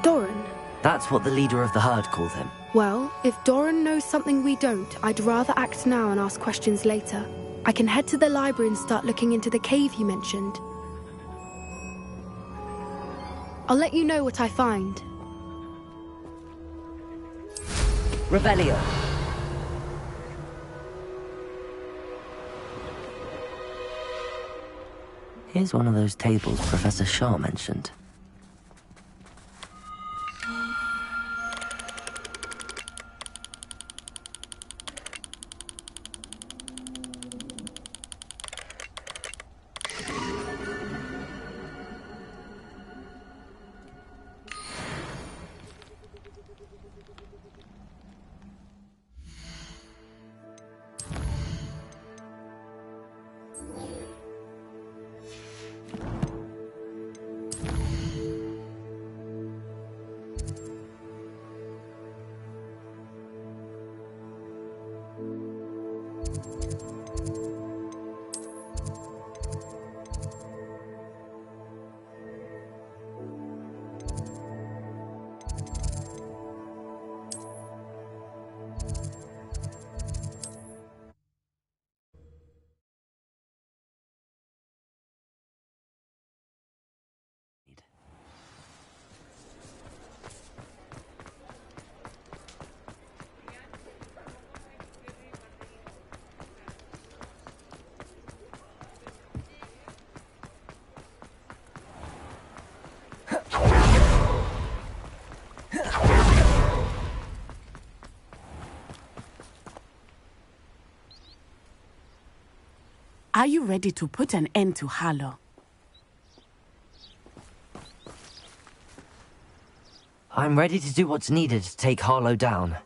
[SPEAKER 4] Doran.
[SPEAKER 2] That's what the leader of the herd called him.
[SPEAKER 4] Well, if Doran knows something we don't, I'd rather act now and ask questions later. I can head to the library and start looking into the cave you mentioned. I'll let you know what I find.
[SPEAKER 2] Revelio. Here's one of those tables Professor Shah mentioned.
[SPEAKER 14] Are you ready to put an end to Harlow?
[SPEAKER 2] I'm ready to do what's needed to take Harlow down.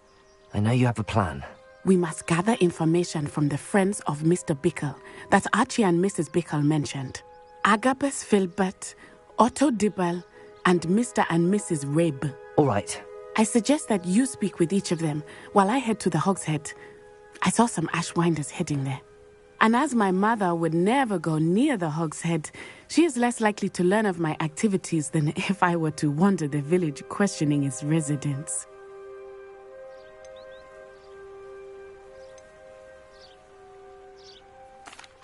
[SPEAKER 2] I know you have a plan.
[SPEAKER 14] We must gather information from the friends of Mr. Bickle that Archie and Mrs. Bickle mentioned. Agabus Filbert, Otto Dibble, and Mr. and Mrs. Rabe.
[SPEAKER 2] All right.
[SPEAKER 14] I suggest that you speak with each of them while I head to the Hogshead. I saw some Ashwinders heading there. And as my mother would never go near the Hogshead, she is less likely to learn of my activities than if I were to wander the village questioning its residents.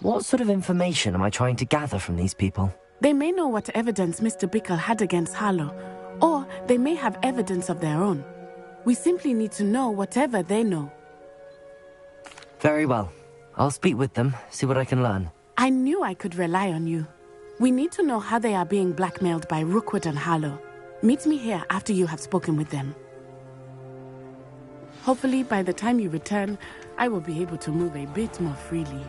[SPEAKER 2] What sort of information am I trying to gather from these people?
[SPEAKER 14] They may know what evidence Mr. Bickle had against Harlow, or they may have evidence of their own. We simply need to know whatever they know.
[SPEAKER 2] Very well. I'll speak with them, see what I can learn.
[SPEAKER 14] I knew I could rely on you. We need to know how they are being blackmailed by Rookwood and Harlow. Meet me here after you have spoken with them. Hopefully, by the time you return, I will be able to move a bit more freely.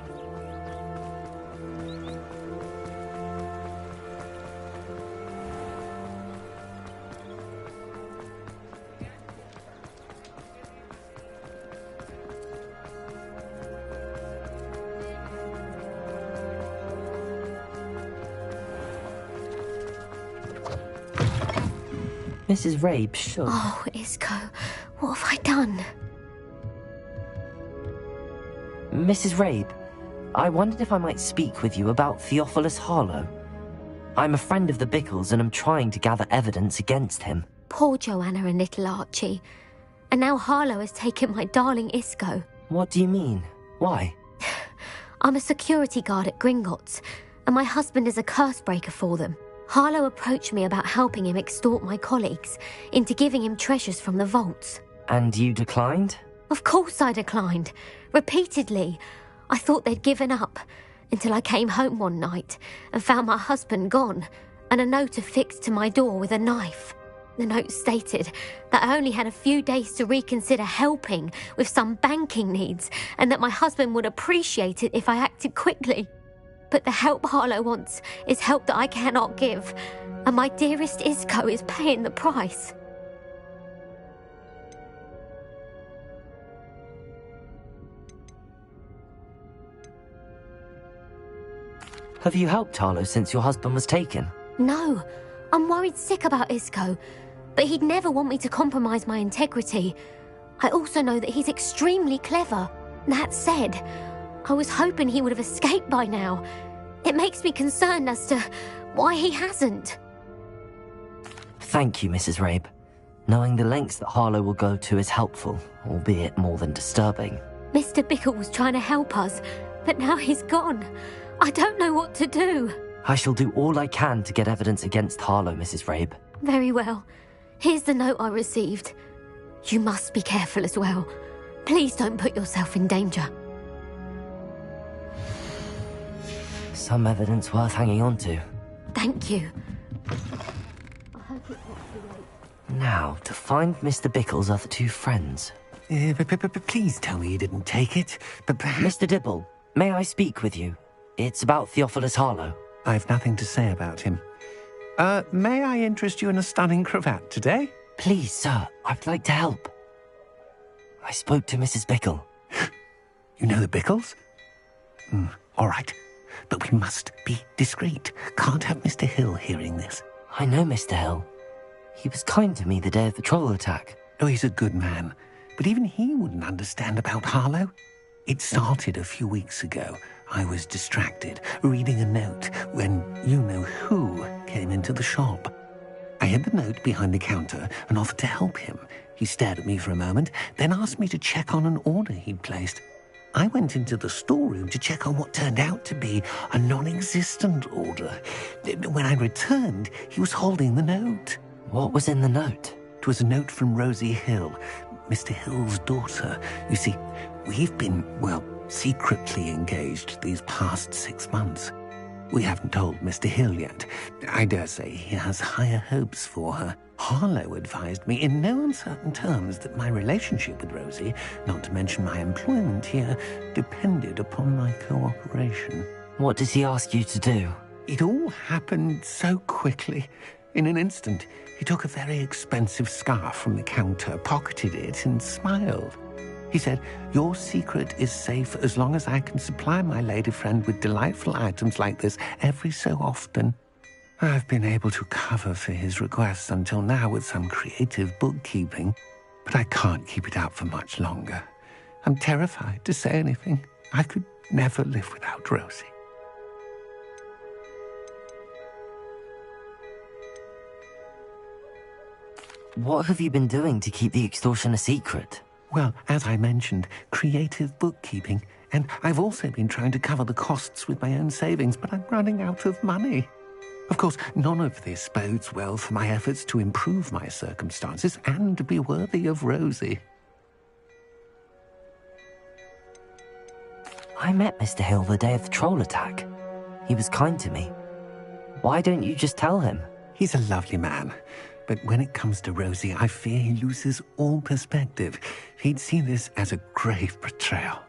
[SPEAKER 2] Mrs. Rabe should.
[SPEAKER 15] Oh, Isco, what have I done?
[SPEAKER 2] Mrs. Rabe, I wondered if I might speak with you about Theophilus Harlow. I'm a friend of the Bickles and I'm trying to gather evidence against him.
[SPEAKER 15] Poor Joanna and little Archie. And now Harlow has taken my darling Isco.
[SPEAKER 2] What do you mean? Why?
[SPEAKER 15] I'm a security guard at Gringotts, and my husband is a curse breaker for them. Harlow approached me about helping him extort my colleagues into giving him treasures from the vaults.
[SPEAKER 2] And you declined?
[SPEAKER 15] Of course I declined. Repeatedly. I thought they'd given up, until I came home one night and found my husband gone, and a note affixed to my door with a knife. The note stated that I only had a few days to reconsider helping with some banking needs, and that my husband would appreciate it if I acted quickly. But the help Harlow wants is help that I cannot give, and my dearest Isco is paying the price.
[SPEAKER 2] Have you helped Harlow since your husband was taken?
[SPEAKER 15] No, I'm worried sick about Isco, but he'd never want me to compromise my integrity. I also know that he's extremely clever. That said, I was hoping he would have escaped by now. It makes me concerned as to why he hasn't.
[SPEAKER 2] Thank you, Mrs. Rabe. Knowing the lengths that Harlow will go to is helpful, albeit more than disturbing.
[SPEAKER 15] Mr. Bickle was trying to help us, but now he's gone. I don't know what to do.
[SPEAKER 2] I shall do all I can to get evidence against Harlow, Mrs. Rabe.
[SPEAKER 15] Very well. Here's the note I received. You must be careful as well. Please don't put yourself in danger.
[SPEAKER 2] Some evidence worth hanging on to.
[SPEAKER 15] Thank you.
[SPEAKER 2] Now, to find Mr. Bickle's other two friends.
[SPEAKER 3] Please tell me you didn't take it.
[SPEAKER 2] Mr. Dibble, may I speak with you? It's about Theophilus Harlow.
[SPEAKER 3] I've nothing to say about him. May I interest you in a stunning cravat today?
[SPEAKER 2] Please, sir, I'd like to help. I spoke to Mrs. Bickle.
[SPEAKER 3] You know the Bickles? All right. But we must be discreet. Can't have Mr. Hill hearing this.
[SPEAKER 2] I know Mr. Hill. He was kind to me the day of the troll attack.
[SPEAKER 3] Oh, he's a good man. But even he wouldn't understand about Harlow. It started a few weeks ago. I was distracted, reading a note, when you-know-who came into the shop. I hid the note behind the counter and offered to help him. He stared at me for a moment, then asked me to check on an order he'd placed. I went into the storeroom to check on what turned out to be a non-existent order. When I returned, he was holding the note.
[SPEAKER 2] What was in the note?
[SPEAKER 3] It was a note from Rosie Hill, Mr. Hill's daughter. You see, we've been, secretly engaged these past 6 months. We haven't told Mr. Hill yet. I dare say he has higher hopes for her. Harlow advised me in no uncertain terms that my relationship with Rosie, not to mention my employment here, depended upon my cooperation.
[SPEAKER 2] What does he ask you to do?
[SPEAKER 3] It all happened so quickly. In an instant, he took a very expensive scarf from the counter, pocketed it, and smiled. He said, "Your secret is safe as long as I can supply my lady friend with delightful items like this every so often." I've been able to cover for his requests until now with some creative bookkeeping, but I can't keep it up for much longer. I'm terrified to say anything. I could never live without Rosie.
[SPEAKER 2] What have you been doing to keep the extortion a secret?
[SPEAKER 3] Well, as I mentioned, creative bookkeeping. And I've also been trying to cover the costs with my own savings, but I'm running out of money. Of course, none of this bodes well for my efforts to improve my circumstances and to be worthy of Rosie.
[SPEAKER 2] I met Mr. Hill the day of the troll attack. He was kind to me. Why don't you just tell him?
[SPEAKER 3] He's a lovely man. But when it comes to Rosie, I fear he loses all perspective. He'd see this as a grave betrayal.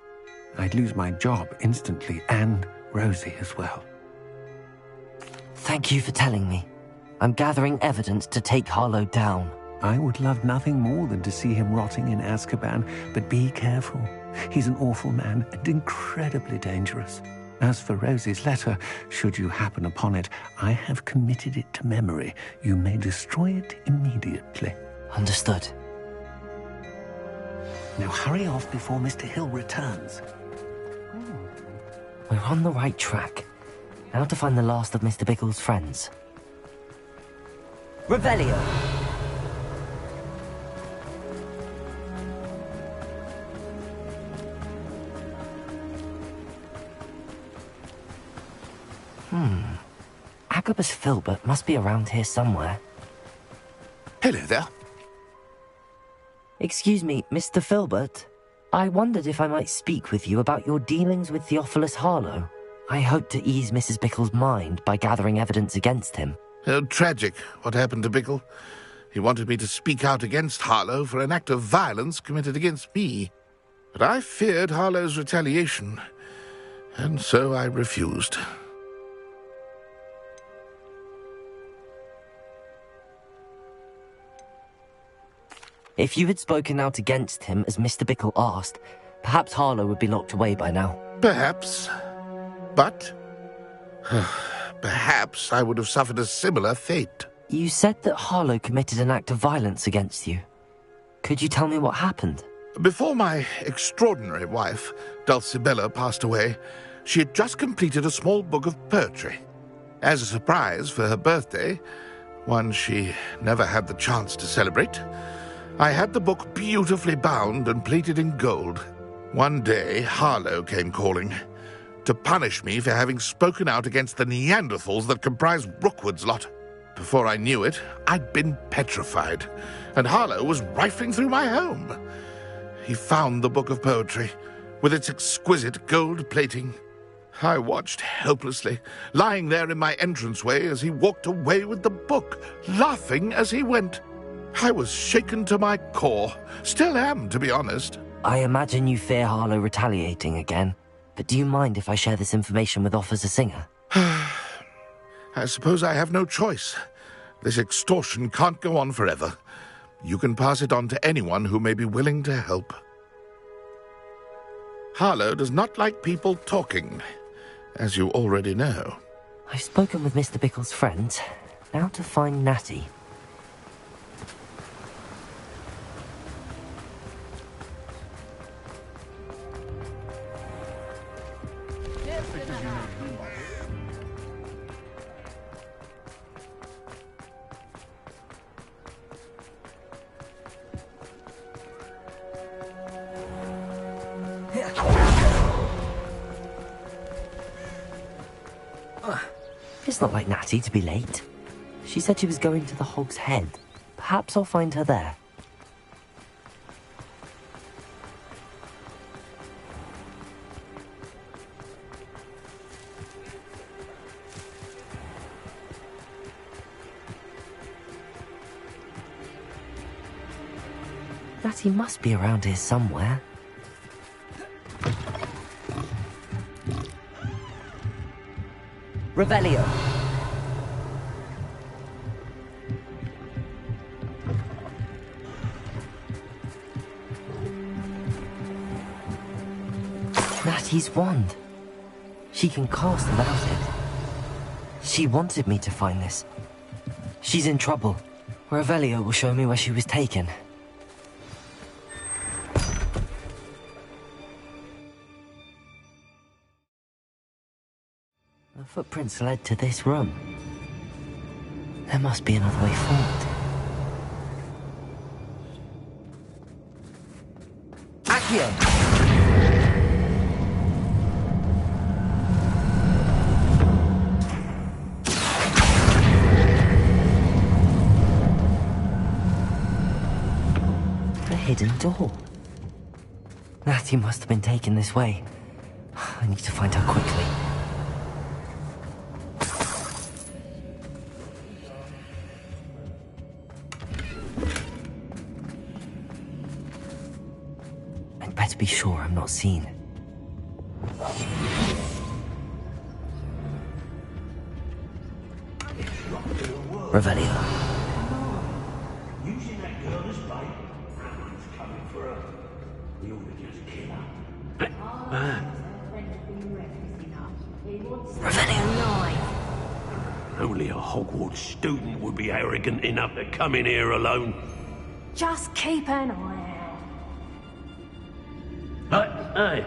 [SPEAKER 3] I'd lose my job instantly, and Rosie as well.
[SPEAKER 2] Thank you for telling me. I'm gathering evidence to take Harlow down.
[SPEAKER 3] I would love nothing more than to see him rotting in Azkaban, but be careful. He's an awful man and incredibly dangerous. As for Rosie's letter, should you happen upon it, I have committed it to memory. You may destroy it immediately.
[SPEAKER 2] Understood.
[SPEAKER 3] Now hurry off before Mr. Hill returns.
[SPEAKER 2] We're on the right track. Now to find the last of Mr. Bickle's friends. Revelio! Agabus Filbert must be around here somewhere.
[SPEAKER 11] Hello there.
[SPEAKER 2] Excuse me, Mr. Filbert. I wondered if I might speak with you about your dealings with Theophilus Harlow. I hope to ease Mrs. Bickle's mind by gathering evidence against him.
[SPEAKER 11] Oh, tragic, what happened to Bickle. He wanted me to speak out against Harlow for an act of violence committed against me. But I feared Harlow's retaliation, and so I refused.
[SPEAKER 2] If you had spoken out against him as Mr. Bickle asked, perhaps Harlow would be locked away by now.
[SPEAKER 11] Perhaps. But perhaps I would have suffered a similar fate.
[SPEAKER 2] You said that Harlow committed an act of violence against you. Could you tell me what happened?
[SPEAKER 11] Before my extraordinary wife, Dulcibella, passed away, she had just completed a small book of poetry. As a surprise for her birthday, one she never had the chance to celebrate, I had the book beautifully bound and plated in gold. One day, Harlow came calling to punish me for having spoken out against the Neanderthals that comprise Rookwood's lot. Before I knew it, I'd been petrified, and Harlow was rifling through my home. He found the book of poetry, with its exquisite gold plating. I watched helplessly, lying there in my entranceway as he walked away with the book, laughing as he went. I was shaken to my core. Still am, to be honest.
[SPEAKER 2] I imagine you fear Harlow retaliating again, but do you mind if I share this information with Officer Singer?
[SPEAKER 11] I suppose I have no choice. This extortion can't go on forever. You can pass it on to anyone who may be willing to help. Harlow does not like people talking, as you already know.
[SPEAKER 2] I've spoken with Mr. Bickle's friends. Now to find Natty. It's not like Natty to be late. She said she was going to the Hog's Head. Perhaps I'll find her there. Natty must be around here somewhere. Revelio. Natty's wand. She can cast without it. She wanted me to find this. She's in trouble. Revelio will show me where she was taken. The footprints led to this room. There must be another way forward. Accio! The hidden door. Natty must have been taken this way. I need to find her quickly. Better be sure I'm not seen. Revelio.
[SPEAKER 1] Using that girl as bait. Everyone's coming for her. We ought to just kill her.
[SPEAKER 18] Hogwarts student would be arrogant enough to come in here alone?
[SPEAKER 15] Just keep an eye out.
[SPEAKER 18] Hey.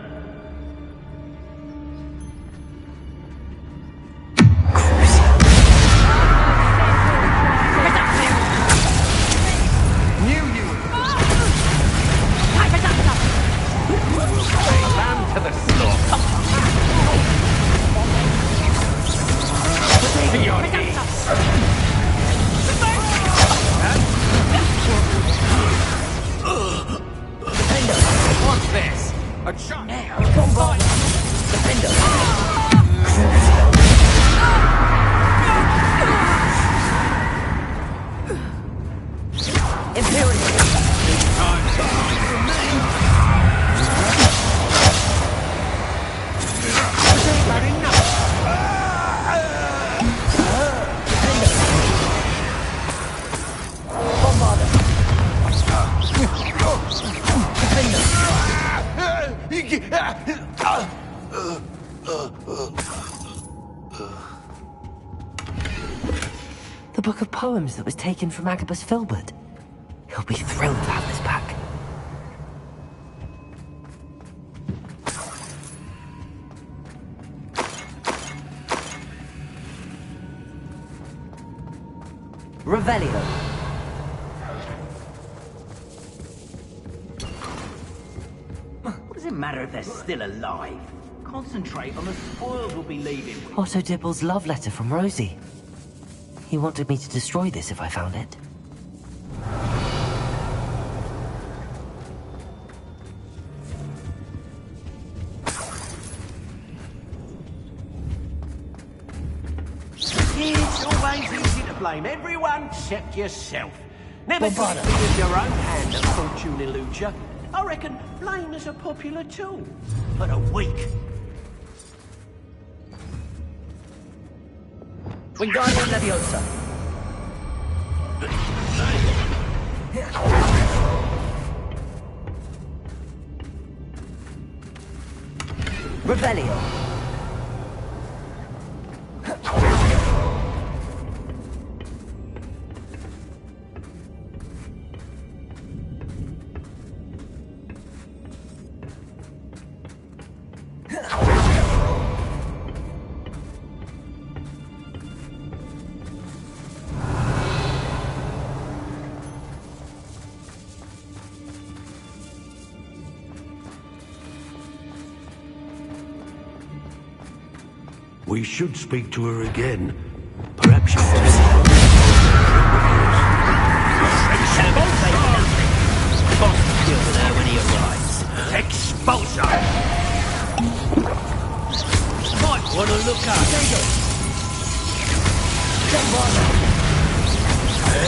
[SPEAKER 9] What's this? A shot now. Bombard. Defender.
[SPEAKER 2] The book of poems that was taken from Agabus Filbert. He'll be thrilled to have this back. Revelio.
[SPEAKER 19] What does it matter if they're still alive? Concentrate on the spoils we'll be leaving with.
[SPEAKER 2] Otto Dibble's love letter from Rosie. He wanted me to destroy this if I found it.
[SPEAKER 18] It's always easy to blame everyone except yourself. Never try to with your own hand at fortune eludes you. I reckon blame is a popular tool, but a weak.
[SPEAKER 2] Wingardium Leviosa. Revelio.
[SPEAKER 18] We should speak to her again. Perhaps she'll deal with her when he arrives. Expulsion! Might want to look up.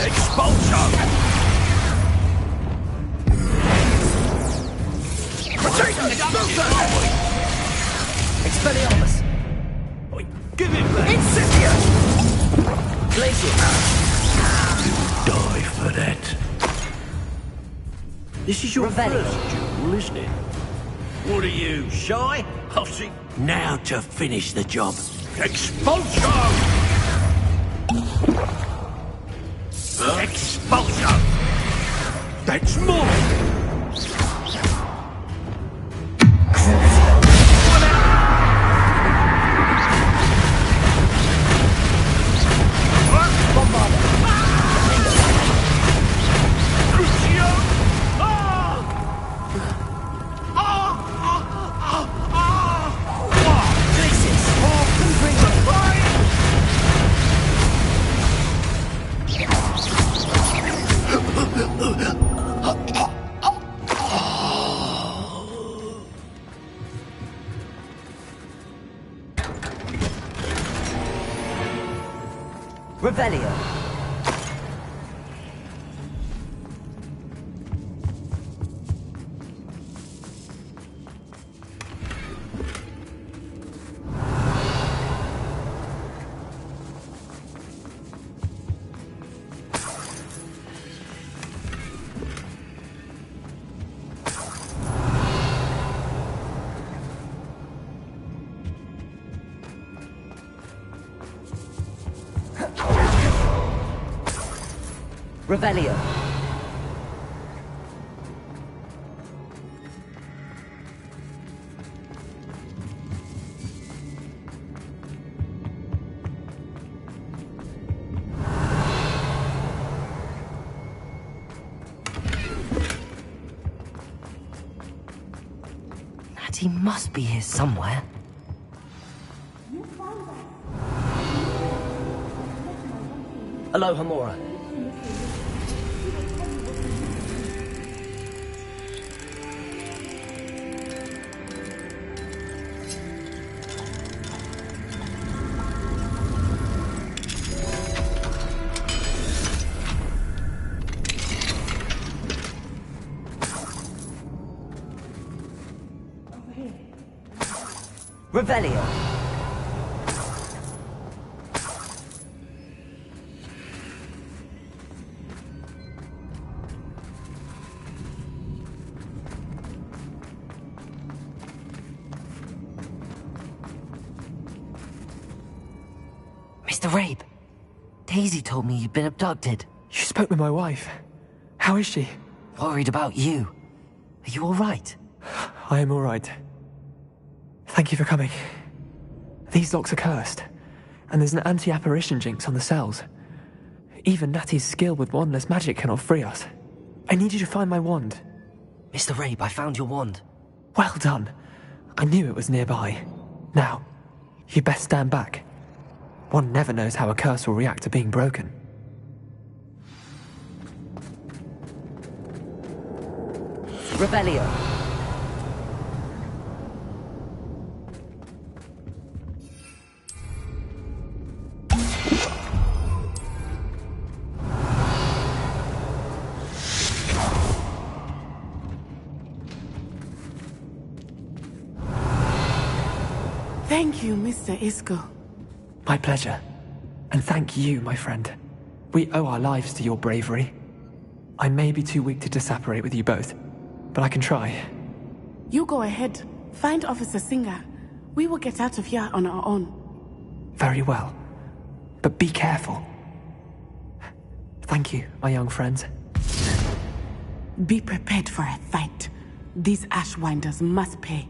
[SPEAKER 18] Expulsion!
[SPEAKER 2] Expelliarmus.
[SPEAKER 18] Give him that!
[SPEAKER 2] Incipient! Glacier!
[SPEAKER 18] Die for that. This is your first duel, isn't it? What are you, shy? I'll see. Now to finish the job. Expulsion! Expulsion! That's more!
[SPEAKER 2] Revelio. Revelio. Natty must be here somewhere. Aloha, Mora. Revelio. Mr. Rabe, Daisy told me you'd been abducted.
[SPEAKER 20] You spoke with my wife. How is she?
[SPEAKER 2] Worried about you. Are you all right?
[SPEAKER 20] I am all right. Thank you for coming. These locks are cursed, and there's an anti-apparition jinx on the cells. Even Natty's skill with wandless magic cannot free us. I need you to find my wand.
[SPEAKER 2] Mr. Rabe, I found your wand.
[SPEAKER 20] Well done. I knew it was nearby. Now, you best stand back. One never knows how a curse will react to being broken.
[SPEAKER 2] Revelio.
[SPEAKER 14] Thank you, Mr. Isco.
[SPEAKER 20] My pleasure. And thank you, my friend. We owe our lives to your bravery. I may be too weak to disapparate with you both, but I can try.
[SPEAKER 14] You go ahead. Find Officer Singer. We will get out of here on our own.
[SPEAKER 20] Very well. But be careful. Thank you, my young friends.
[SPEAKER 14] Be prepared for a fight. These Ashwinders must pay.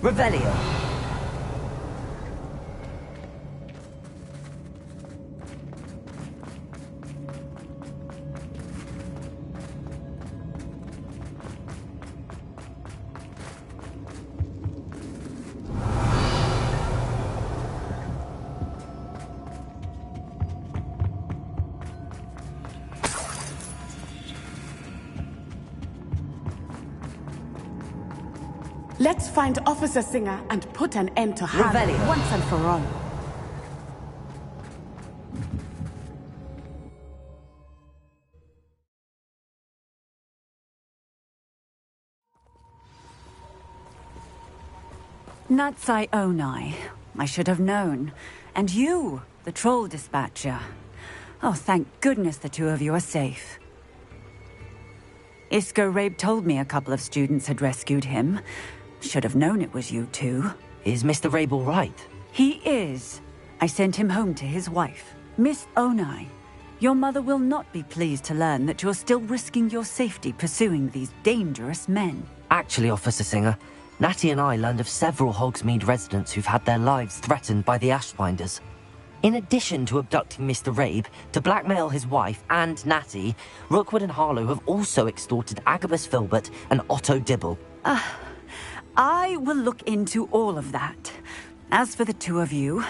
[SPEAKER 2] Revelio.
[SPEAKER 14] Let's find Officer Singer and put an end to harm
[SPEAKER 2] Revelio.
[SPEAKER 14] once and for all.
[SPEAKER 21] Natsai Onai. I should have known. And you, the troll dispatcher. Oh, thank goodness the two of you are safe. Isco Rabe told me a couple of students had rescued him. Should have known it was you two.
[SPEAKER 2] Is Mr. Rabe all right?
[SPEAKER 21] He is. I sent him home to his wife, Miss Onai. Your mother will not be pleased to learn that you're still risking your safety pursuing these dangerous men.
[SPEAKER 2] Actually, Officer Singer, Natty and I learned of several Hogsmeade residents who've had their lives threatened by the Ashwinders. In addition to abducting Mr. Rabe, to blackmail his wife and Natty, Rookwood and Harlow have also extorted Agabus Filbert and Otto Dibble.
[SPEAKER 21] I will look into all of that. As for the two of you,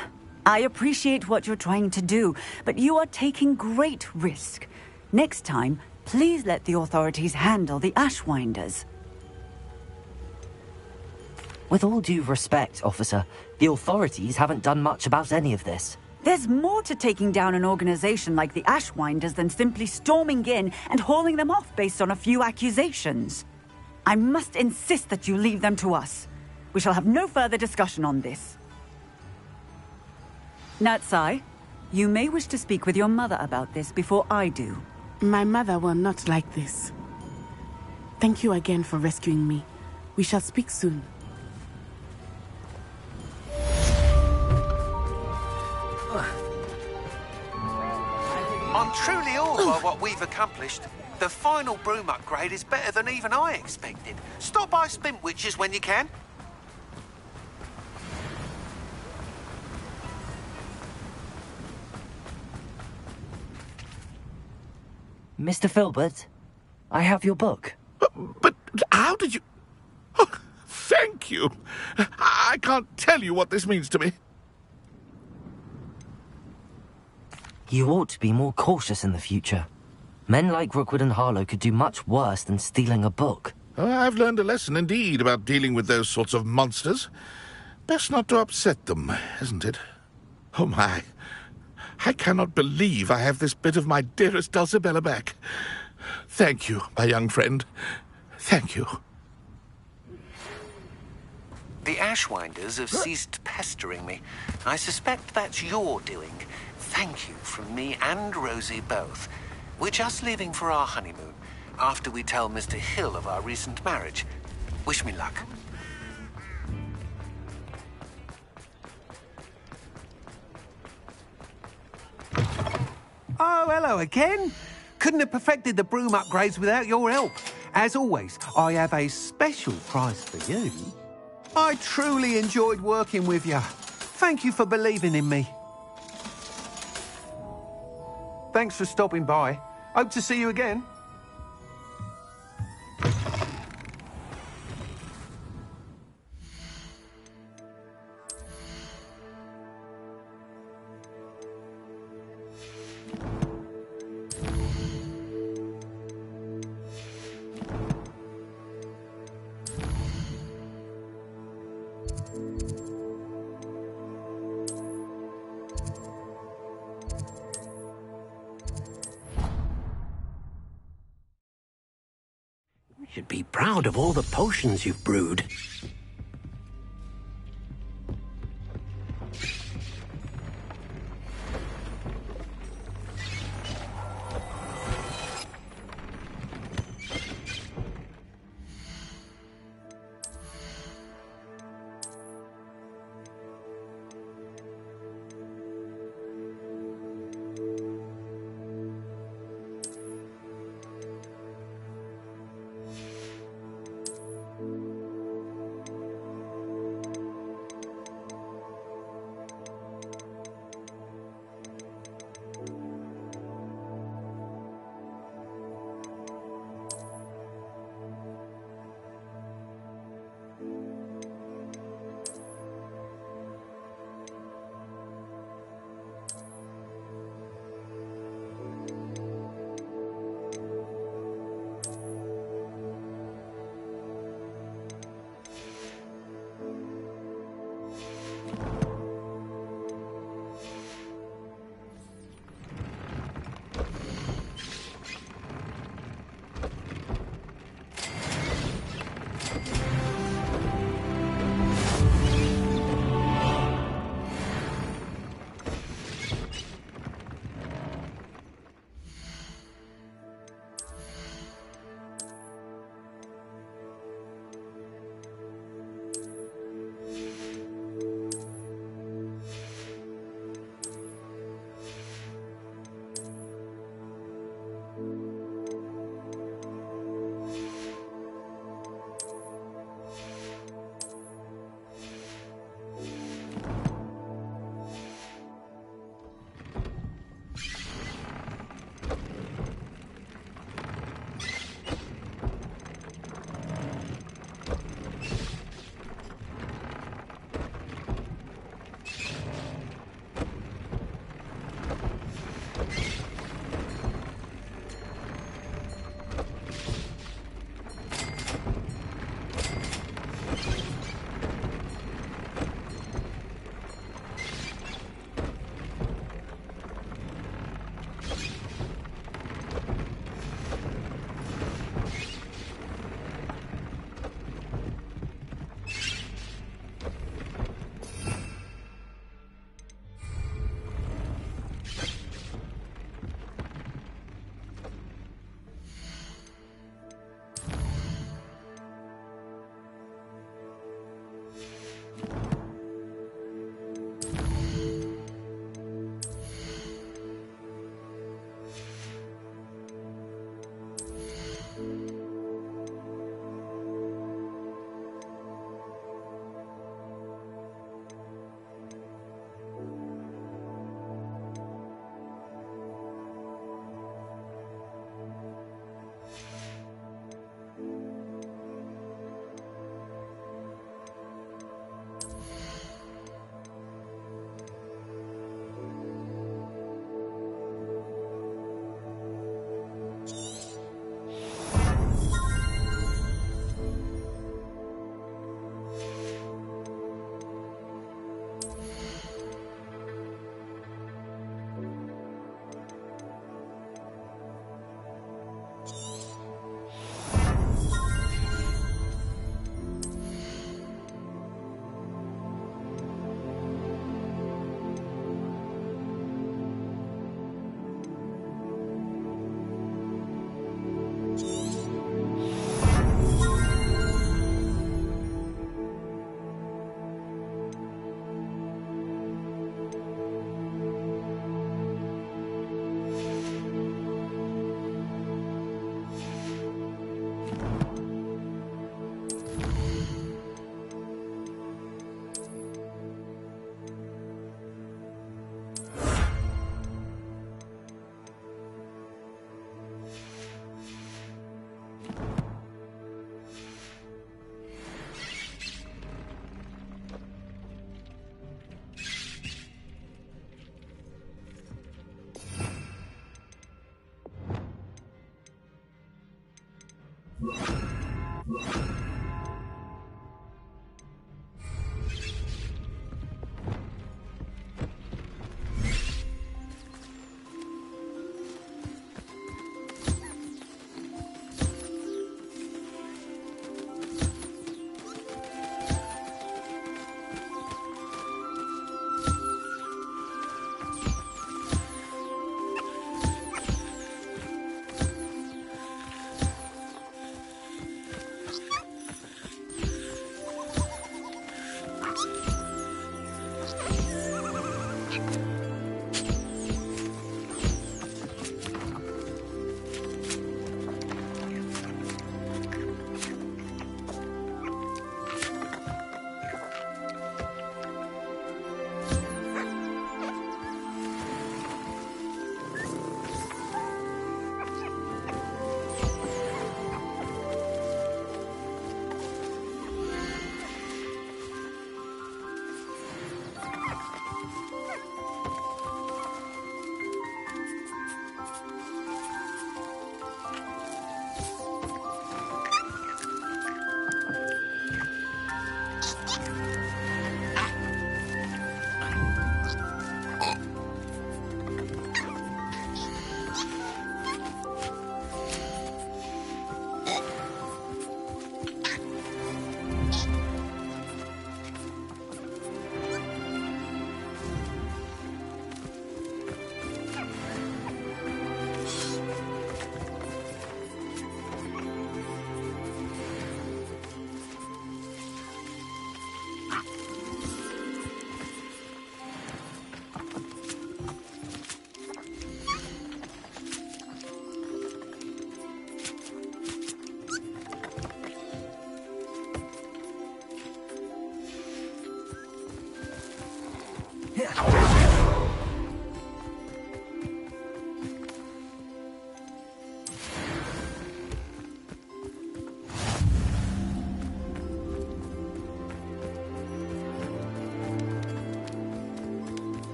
[SPEAKER 21] I appreciate what you're trying to do, but you are taking great risk. Next time, please let the authorities handle the Ashwinders.
[SPEAKER 2] With all due respect, officer, the authorities haven't done much about any of this.
[SPEAKER 21] There's more to taking down an organization like the Ashwinders than simply storming in and hauling them off based on a few accusations. I must insist that you leave them to us. We shall have no further discussion on this. Natsai, You may wish to speak with your mother about this before I do.
[SPEAKER 14] My mother will not like this. Thank you again for rescuing me. We shall speak soon.
[SPEAKER 12] I'm truly awed by what we've accomplished. The final broom upgrade is better than even I expected. Stop by Spintwitches when you can.
[SPEAKER 2] Mr. Filbert, I have your book.
[SPEAKER 11] But how did you... Oh, thank you. I can't tell you what this means to me.
[SPEAKER 2] You ought to be more cautious in the future. Men like Rookwood and Harlow could do much worse than stealing a book.
[SPEAKER 11] Oh, I've learned a lesson indeed about dealing with those sorts of monsters. Best not to upset them, isn't it? Oh, my. I cannot believe I have this bit of my dearest Dulcibella back. Thank you, my young friend. Thank you.
[SPEAKER 12] The Ashwinders have ceased pestering me. I suspect that's your doing. Thank you from me and Rosie both. We're just leaving for our honeymoon, after we tell Mr. Hill of our recent marriage. Wish me luck.
[SPEAKER 3] Oh, hello again. Couldn't have perfected the broom upgrades without your help. As always, I have a special prize for you. I truly enjoyed working with you. Thank you for believing in me. Thanks for stopping by. Hope to see you again.
[SPEAKER 18] You should be proud of all the potions you've brewed.
[SPEAKER 14] You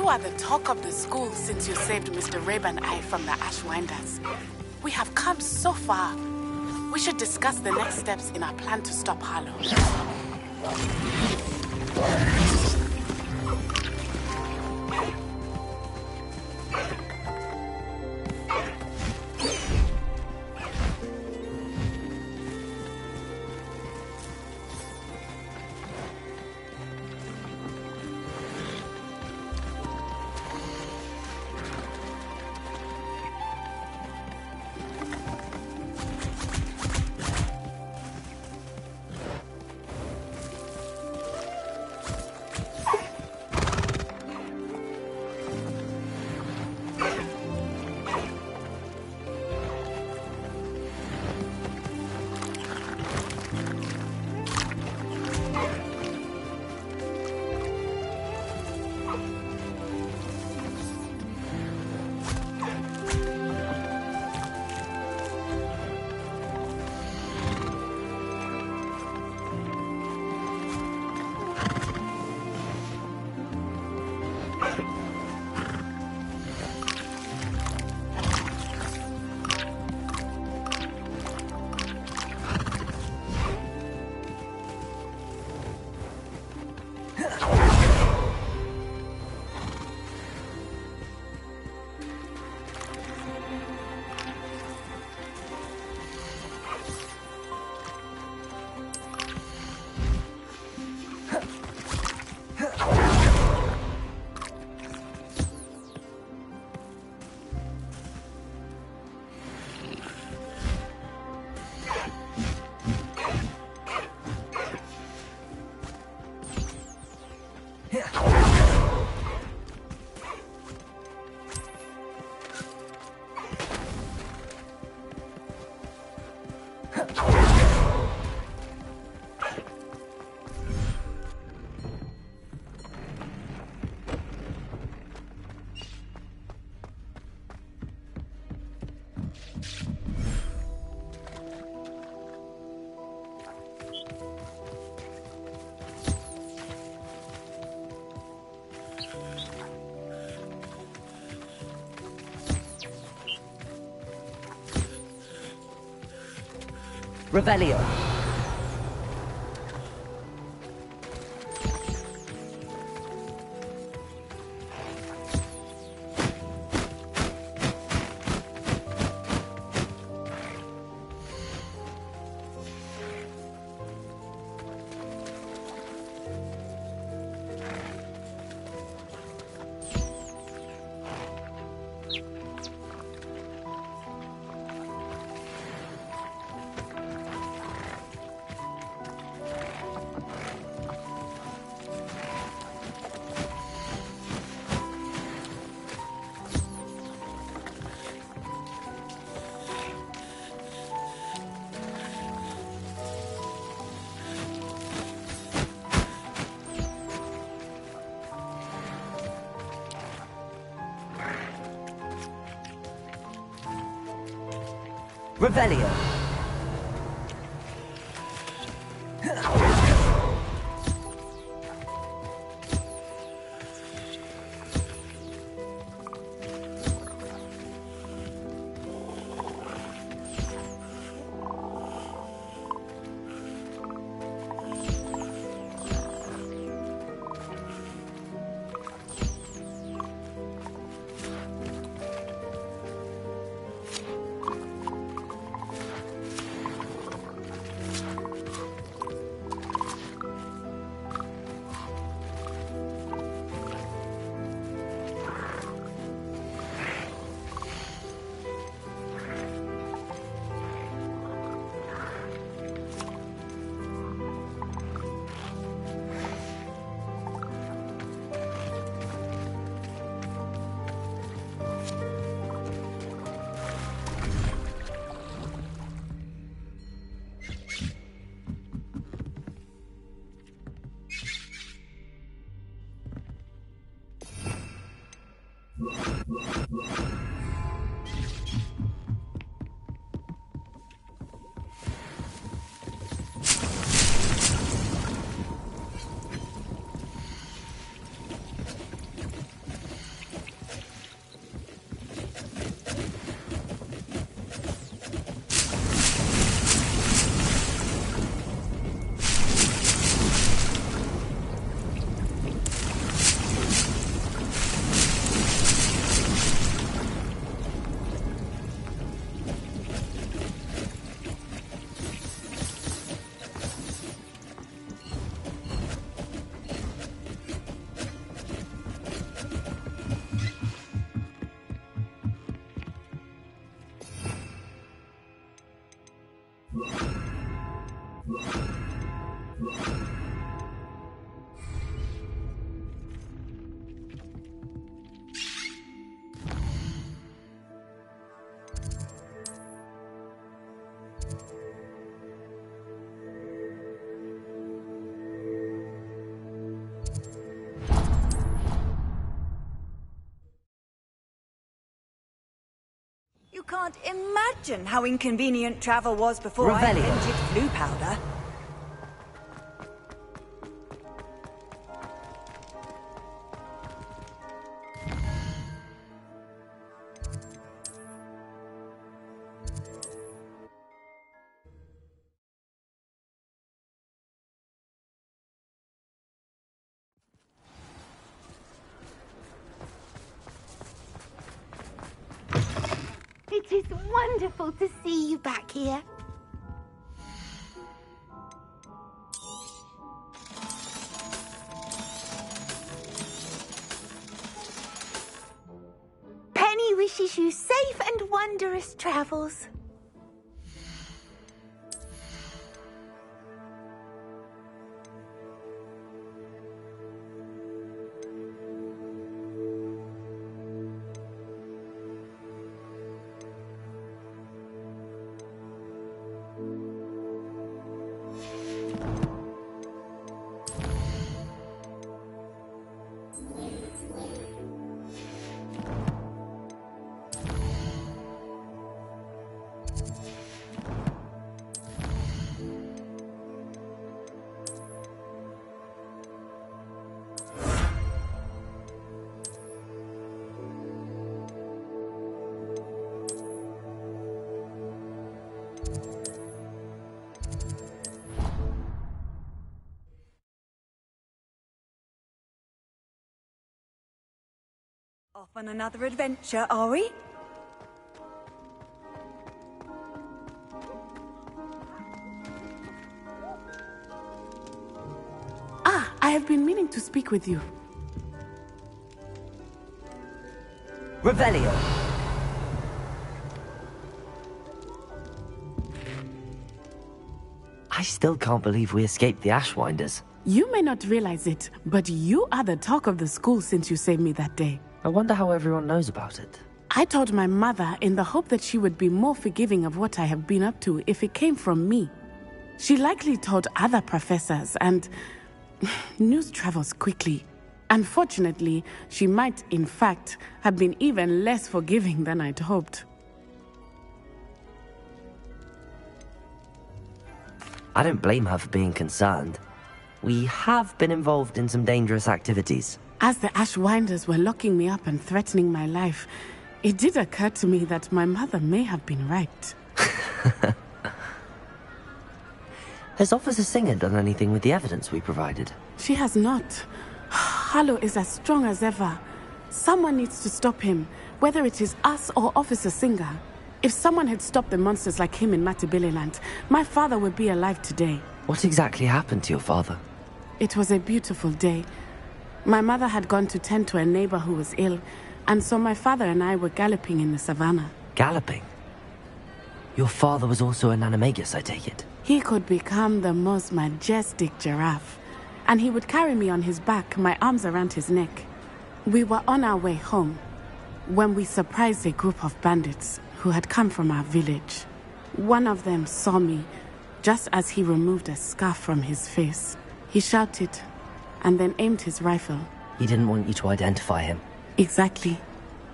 [SPEAKER 14] are the talk of the school since you saved Mr. Rabe and I from the Ashwinders. We have come so far. We should discuss the next steps in our plan to stop Harlow.
[SPEAKER 2] Revelio. Revelio.
[SPEAKER 21] You can't imagine how inconvenient travel was before I invented blue powder.
[SPEAKER 7] It is wonderful to see you back here. Penny wishes you safe and wondrous travels.
[SPEAKER 21] Off on another adventure, are we?
[SPEAKER 14] Ah, I have been meaning to speak with you.
[SPEAKER 2] Revelio. I still can't believe we escaped the Ashwinders.
[SPEAKER 14] You may not realize it, but you are the talk of the school since you saved me that day.
[SPEAKER 2] I wonder how everyone knows about it.
[SPEAKER 14] I told my mother in the hope that she would be more forgiving of what I have been up to if it came from me. She likely told other professors, and news travels quickly. Unfortunately, she might, in fact, have been even less forgiving than I'd hoped.
[SPEAKER 2] I don't blame her for being concerned. We have been involved in some dangerous activities.
[SPEAKER 14] As the Ashwinders were locking me up and threatening my life, it did occur to me that my mother may have been right.
[SPEAKER 2] Has Officer Singer done anything with the evidence we provided?
[SPEAKER 14] She has not. Harlow is as strong as ever. Someone needs to stop him, whether it is us or Officer Singer. If someone had stopped the monsters like him in Matabeleland, my father would be alive today.
[SPEAKER 2] What exactly happened to your father?
[SPEAKER 14] It was a beautiful day. My mother had gone to tend to a neighbor who was ill, and so my father and I were galloping in the savannah.
[SPEAKER 2] Galloping? Your father was also an animagus, I take it?
[SPEAKER 14] He could become the most majestic giraffe, and he would carry me on his back, my arms around his neck. We were on our way home when we surprised a group of bandits who had come from our village. One of them saw me just as he removed a scarf from his face. He shouted and then aimed his rifle.
[SPEAKER 2] He didn't want you to identify him.
[SPEAKER 14] Exactly.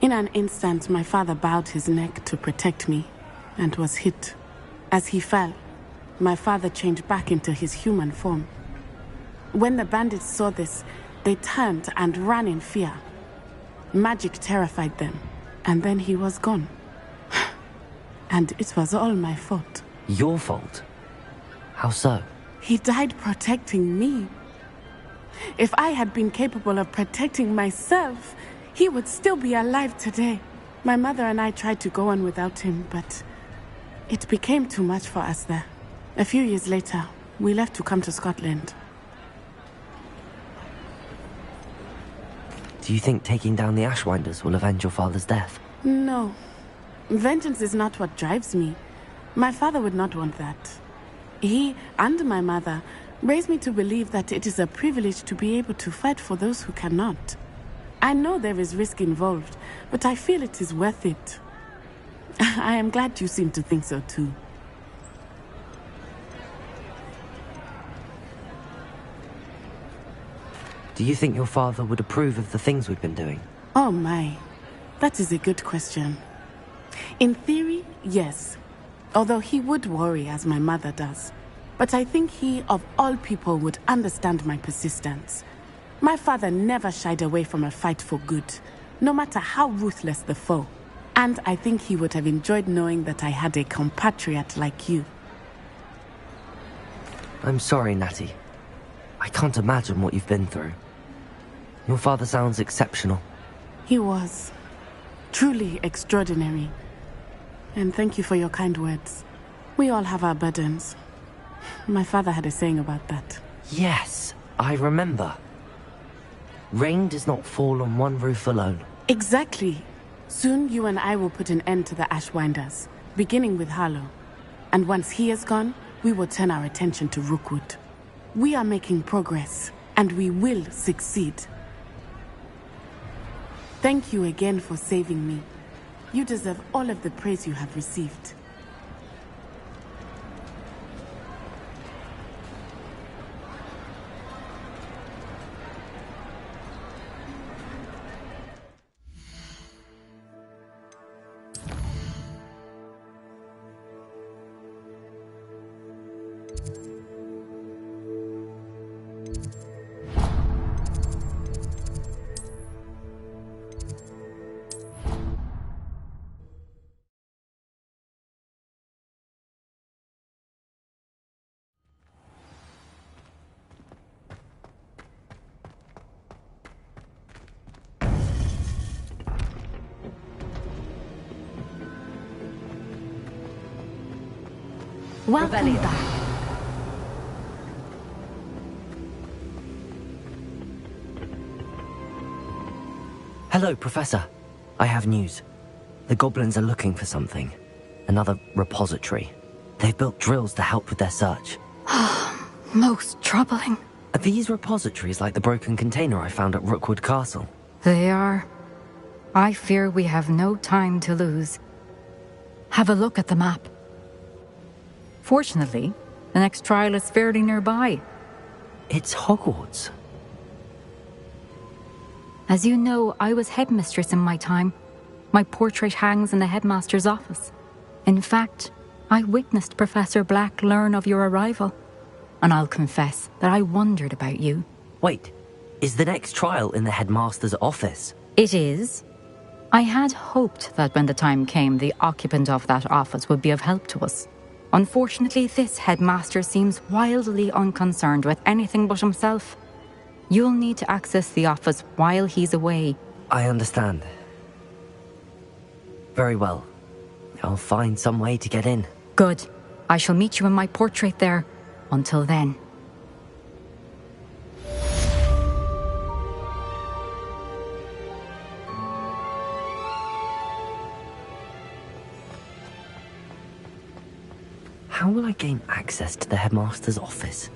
[SPEAKER 14] In an instant, my father bowed his neck to protect me and was hit. As he fell, my father changed back into his human form. When the bandits saw this, they turned and ran in fear. Magic terrified them, and then he was gone. And it was all my fault.
[SPEAKER 2] Your fault? How so?
[SPEAKER 14] He died protecting me. If I had been capable of protecting myself, he would still be alive today. My mother and I tried to go on without him, but it became too much for us there. A few years later, we left to come to Scotland.
[SPEAKER 2] Do you think taking down the Ashwinders will avenge your father's death?
[SPEAKER 14] No. Vengeance is not what drives me. My father would not want that. He and my mother raised me to believe that it is a privilege to be able to fight for those who cannot. I know there is risk involved, but I feel it is worth it. I am glad you seem to think so too.
[SPEAKER 2] Do you think your father would approve of the things we've been doing?
[SPEAKER 14] Oh my, that is a good question. In theory, yes. Although he would worry as my mother does. But I think he, of all people, would understand my persistence. My father never shied away from a fight for good, no matter how ruthless the foe. And I think he would have enjoyed knowing that I had a compatriot like you.
[SPEAKER 2] I'm sorry, Natty. I can't imagine what you've been through. Your father sounds exceptional.
[SPEAKER 14] He was. Truly extraordinary. And thank you for your kind words. We all have our burdens. My father had a saying about that.
[SPEAKER 2] Yes, I remember. Rain does not fall on one roof alone.
[SPEAKER 14] Exactly. Soon you and I will put an end to the Ashwinders, beginning with Harlow. And once he is gone, we will turn our attention to Rookwood. We are making progress, and we will succeed. Thank you again for saving me. You deserve all of the praise you have received.
[SPEAKER 8] Welcome back.
[SPEAKER 2] Hello, Professor. I have news. The goblins are looking for something. Another repository. They've built drills to help with their search.
[SPEAKER 8] Most troubling.
[SPEAKER 2] Are these repositories like the broken container I found at Rookwood Castle?
[SPEAKER 8] They are. I fear we have no time to lose. Have a look at the map. Fortunately, the next trial is fairly nearby.
[SPEAKER 2] It's Hogwarts.
[SPEAKER 8] As you know, I was headmistress in my time. My portrait hangs in the headmaster's office. In fact, I witnessed Professor Black learn of your arrival. And I'll confess that I wondered about you.
[SPEAKER 2] Wait, is the next trial in the headmaster's office?
[SPEAKER 8] It is. I had hoped that when the time came, the occupant of that office would be of help to us. Unfortunately, this headmaster seems wildly unconcerned with anything but himself. You'll need to access the office while he's away.
[SPEAKER 2] I understand. Very well. I'll find some way to get in.
[SPEAKER 8] Good. I shall meet you in my portrait there. Until then.
[SPEAKER 2] How will I gain access to the headmaster's office?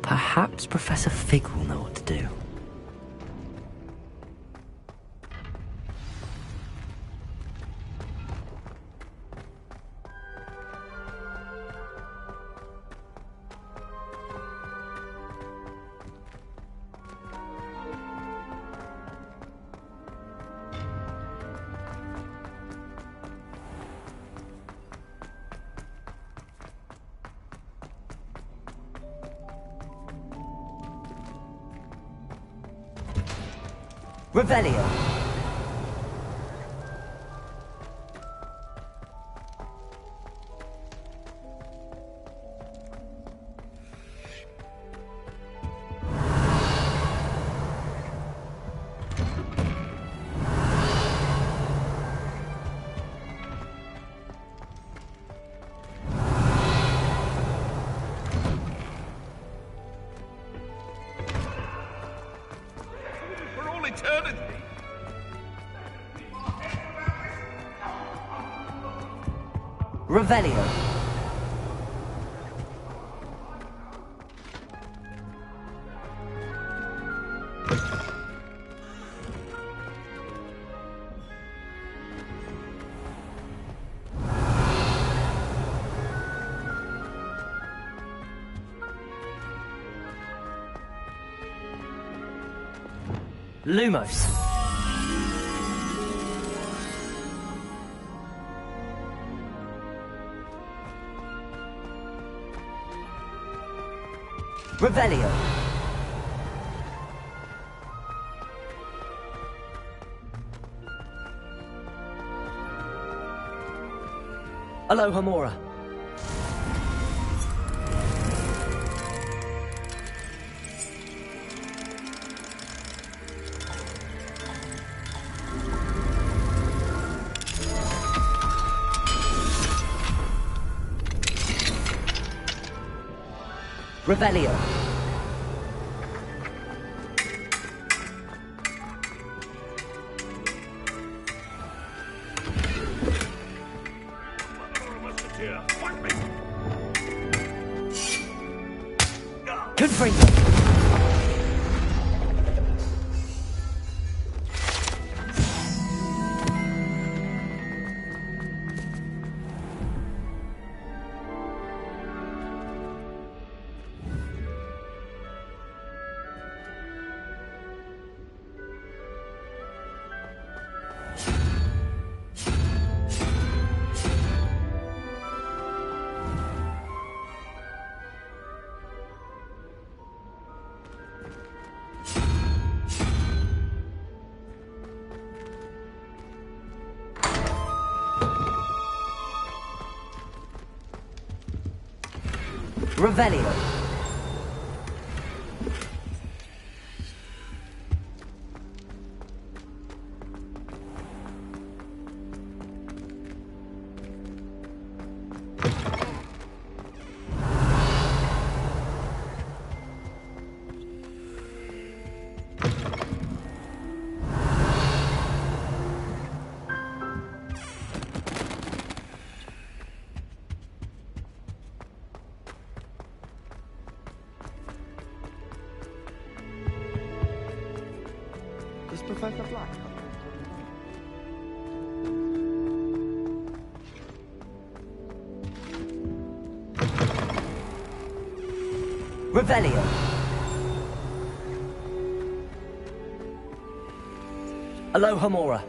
[SPEAKER 2] Perhaps Professor Fig will know what to do. Revelio.
[SPEAKER 11] For all eternity.
[SPEAKER 2] Revelio. Lumos. Revelio. Alohomora. Revelio. Confringo. Revelio.
[SPEAKER 20] Professor Black.
[SPEAKER 2] Revelio. Aloha Mora.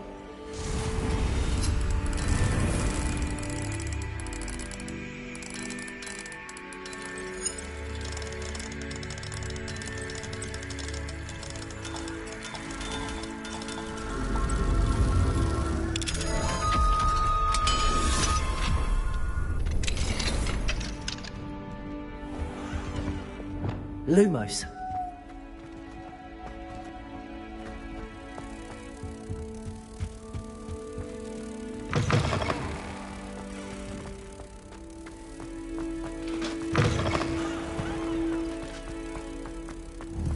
[SPEAKER 2] Lumos.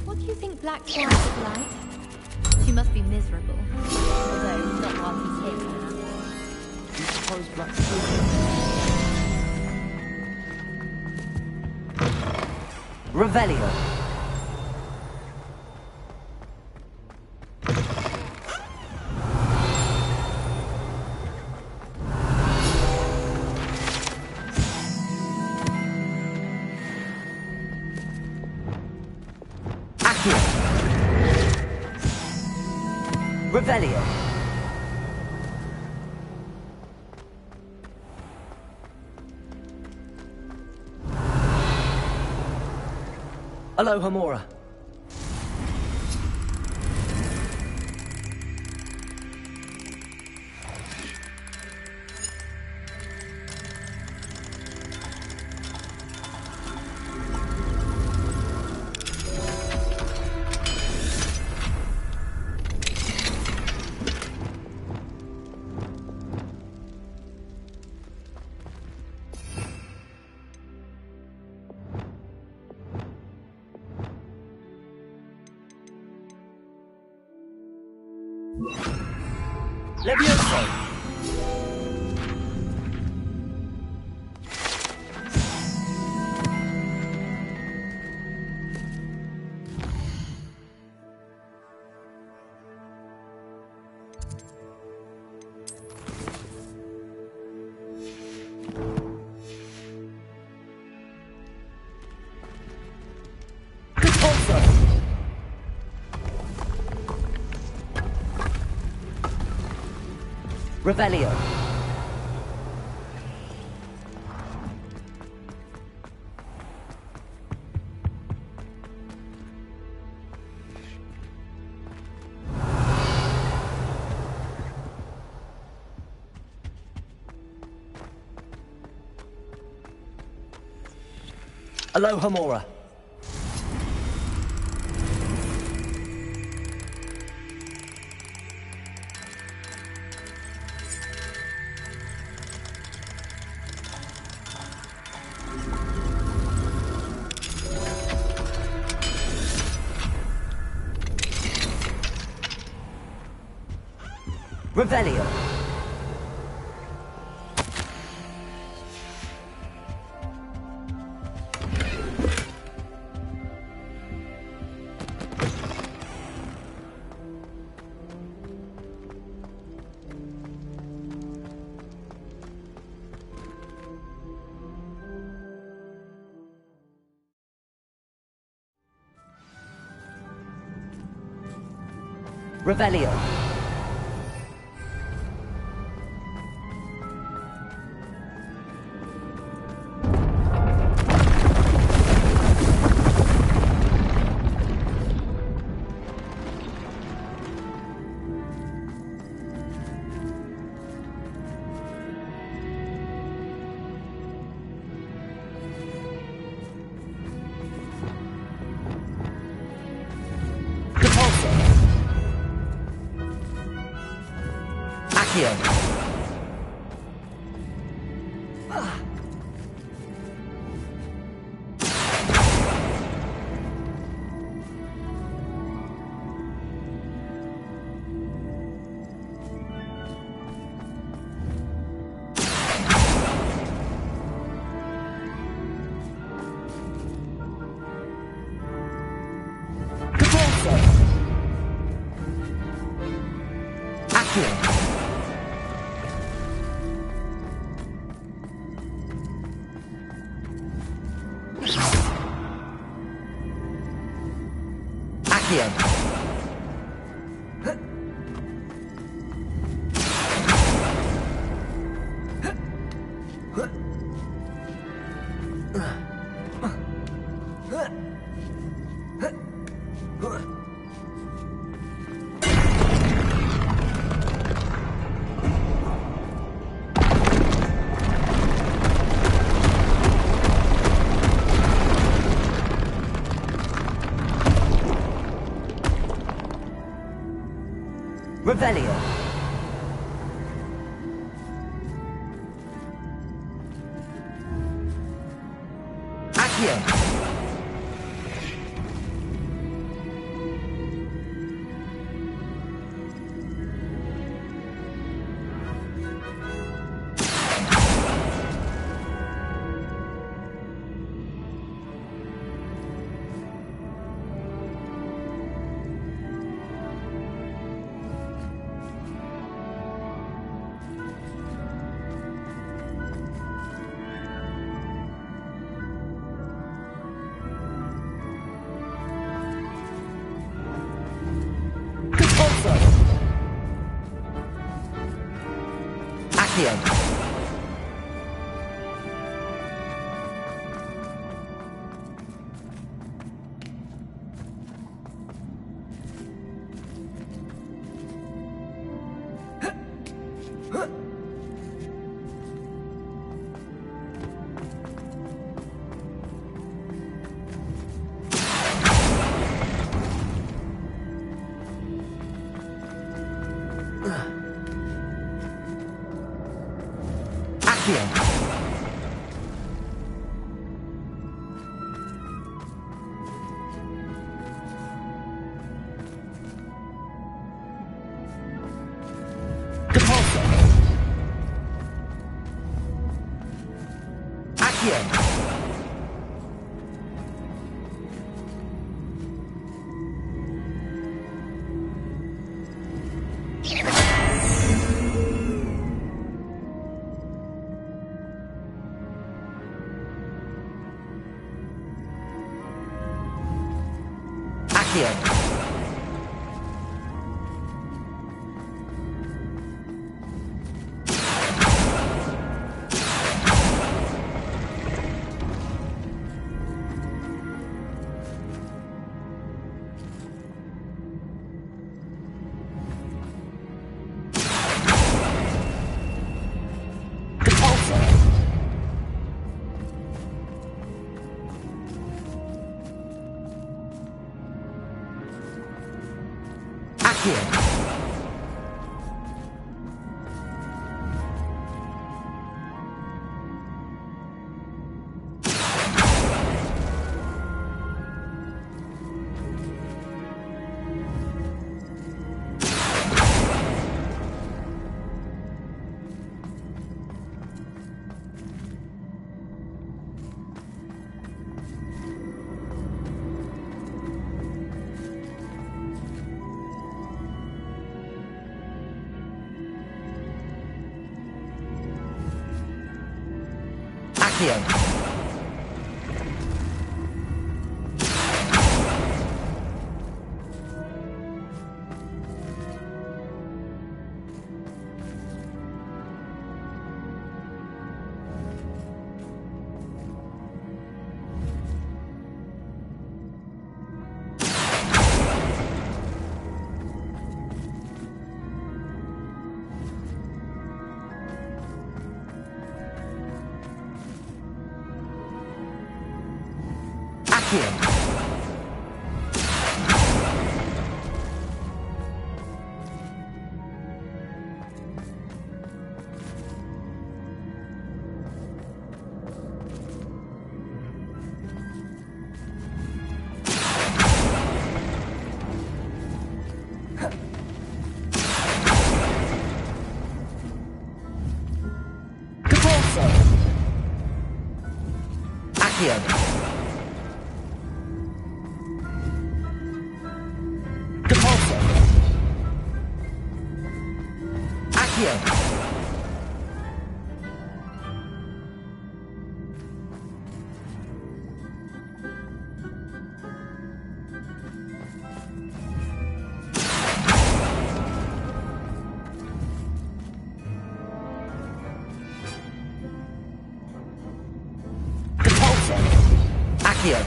[SPEAKER 15] What do you think Black's wife is like? She must be miserable. Although, not while he's here, perhaps.
[SPEAKER 20] Do you suppose Black's
[SPEAKER 2] Revelio. Accio. Revelio. Aloha Mora. Levioso. Revelio. Aloha Mora. Revelio. Revelio. Accio. Revelio. Accio. Accio. Accio.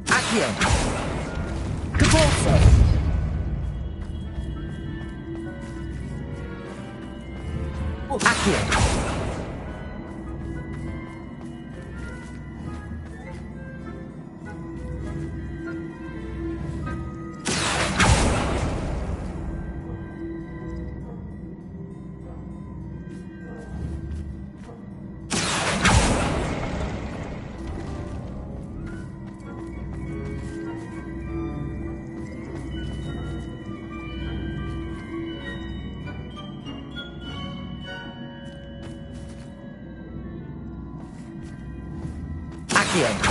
[SPEAKER 2] Accio. Caborso. Accio. Accio.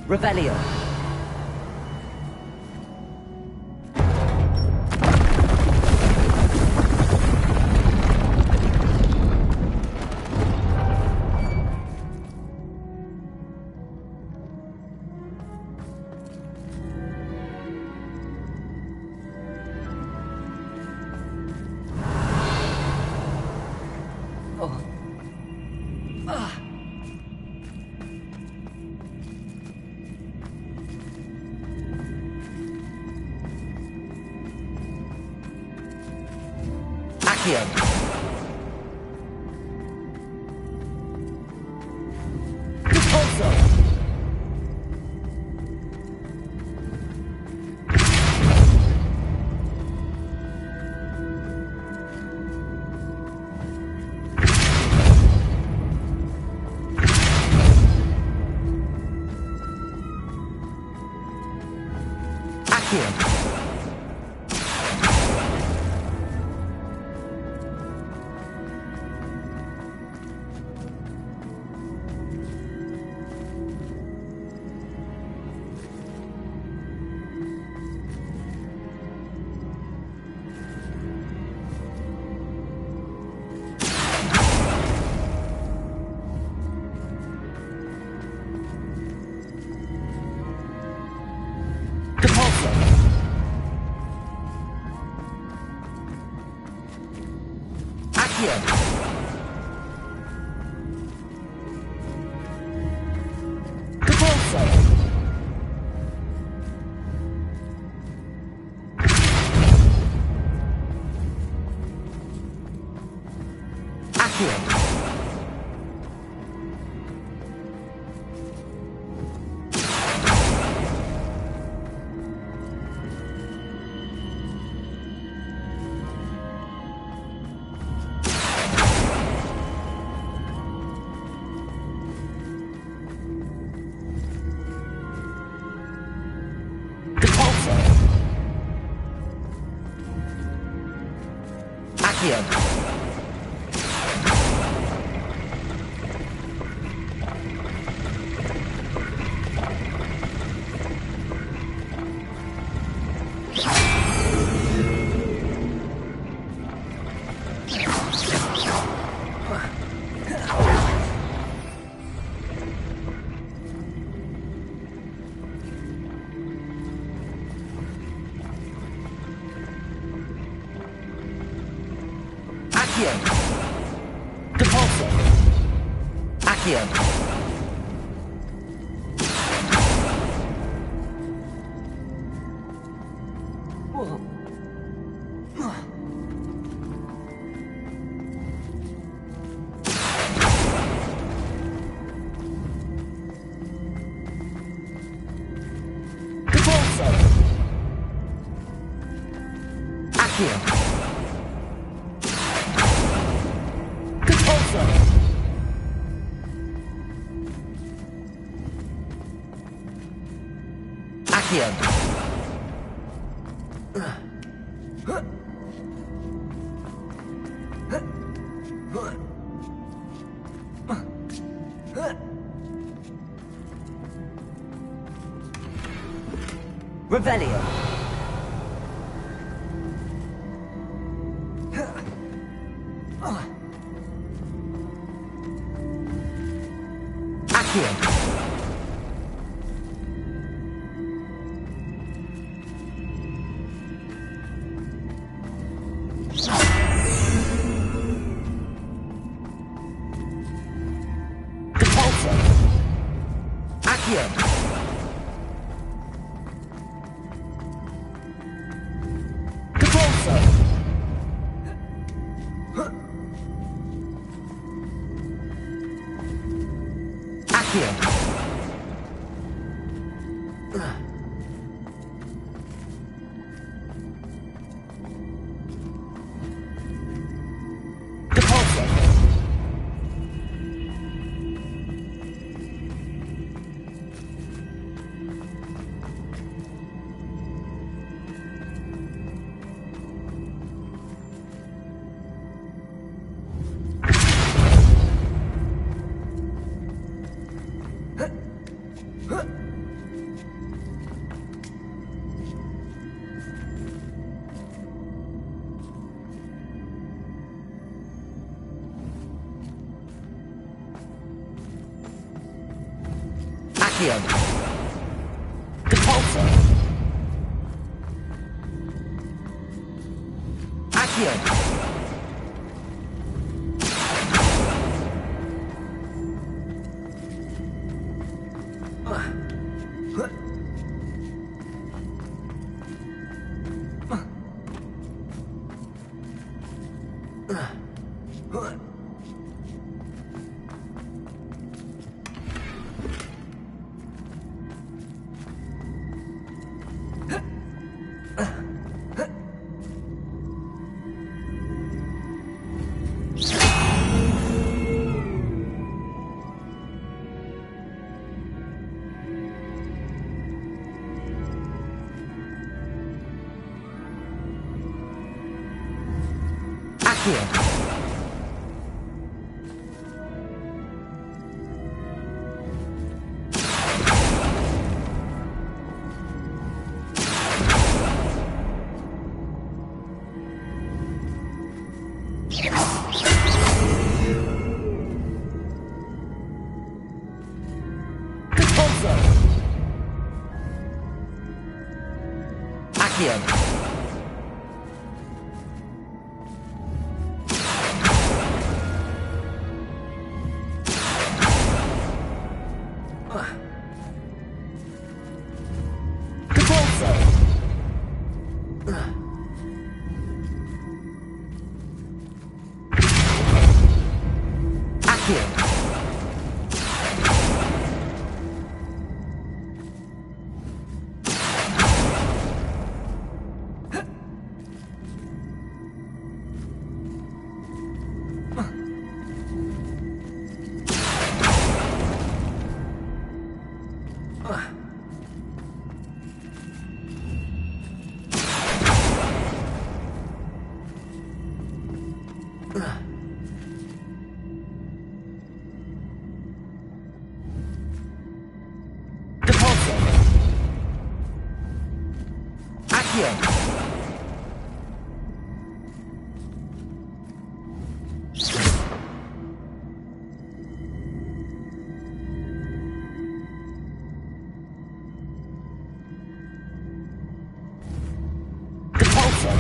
[SPEAKER 2] Revelio. Accio. Depulso. Accio. Depulso. Accio. Depulso. Accio. Revelio. Accio. Depulso. Accio. Depulso. Accio. Depulso. Accio. Depulso. Accio. Accio. Depulso. Accio. Depulso. Accio. Depulso. Accio. Depulso.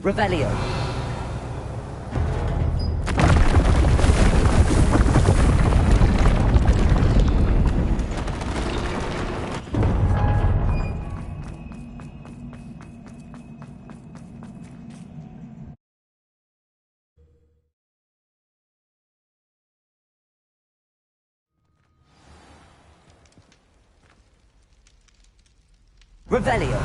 [SPEAKER 2] Revelio. Revelio.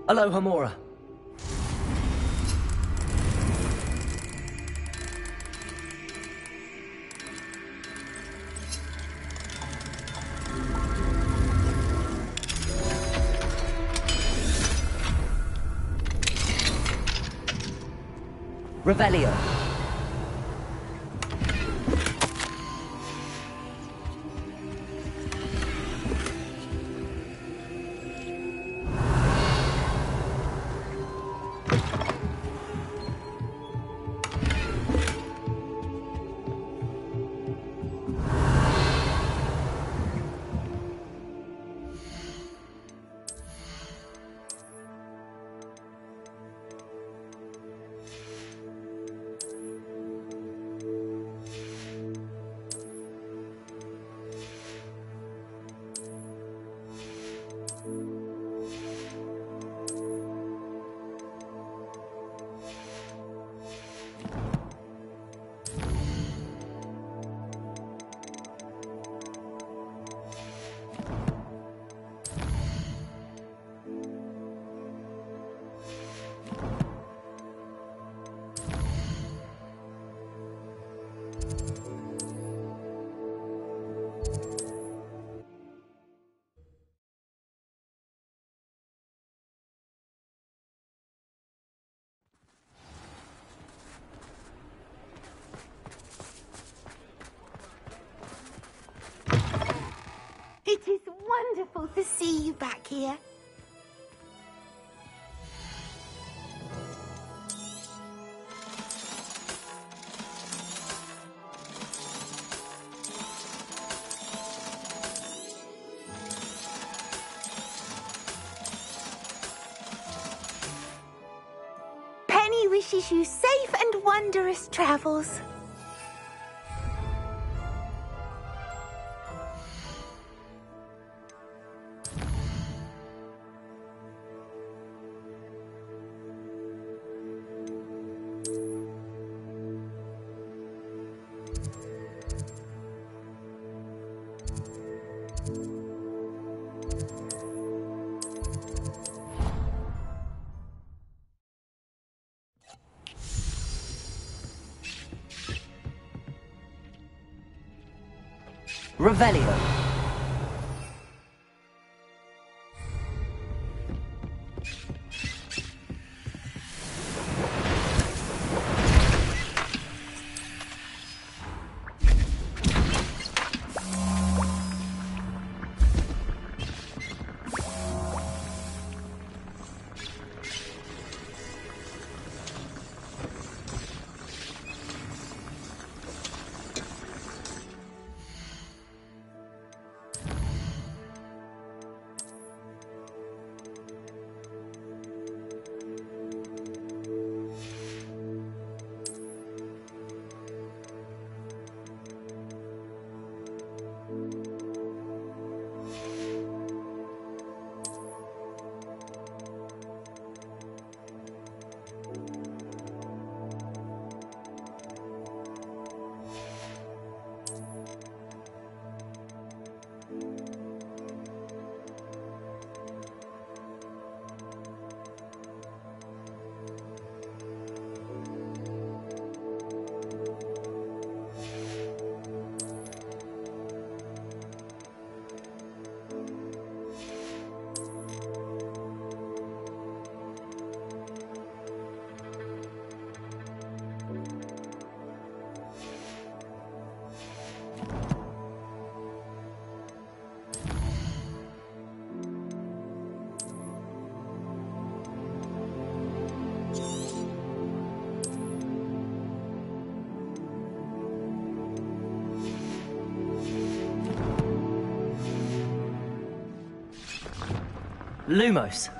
[SPEAKER 2] Aloha Mora. Revelio.
[SPEAKER 7] It is wonderful to see you back here. Penny wishes you safe and wondrous travels.
[SPEAKER 2] Revelio. Lumos.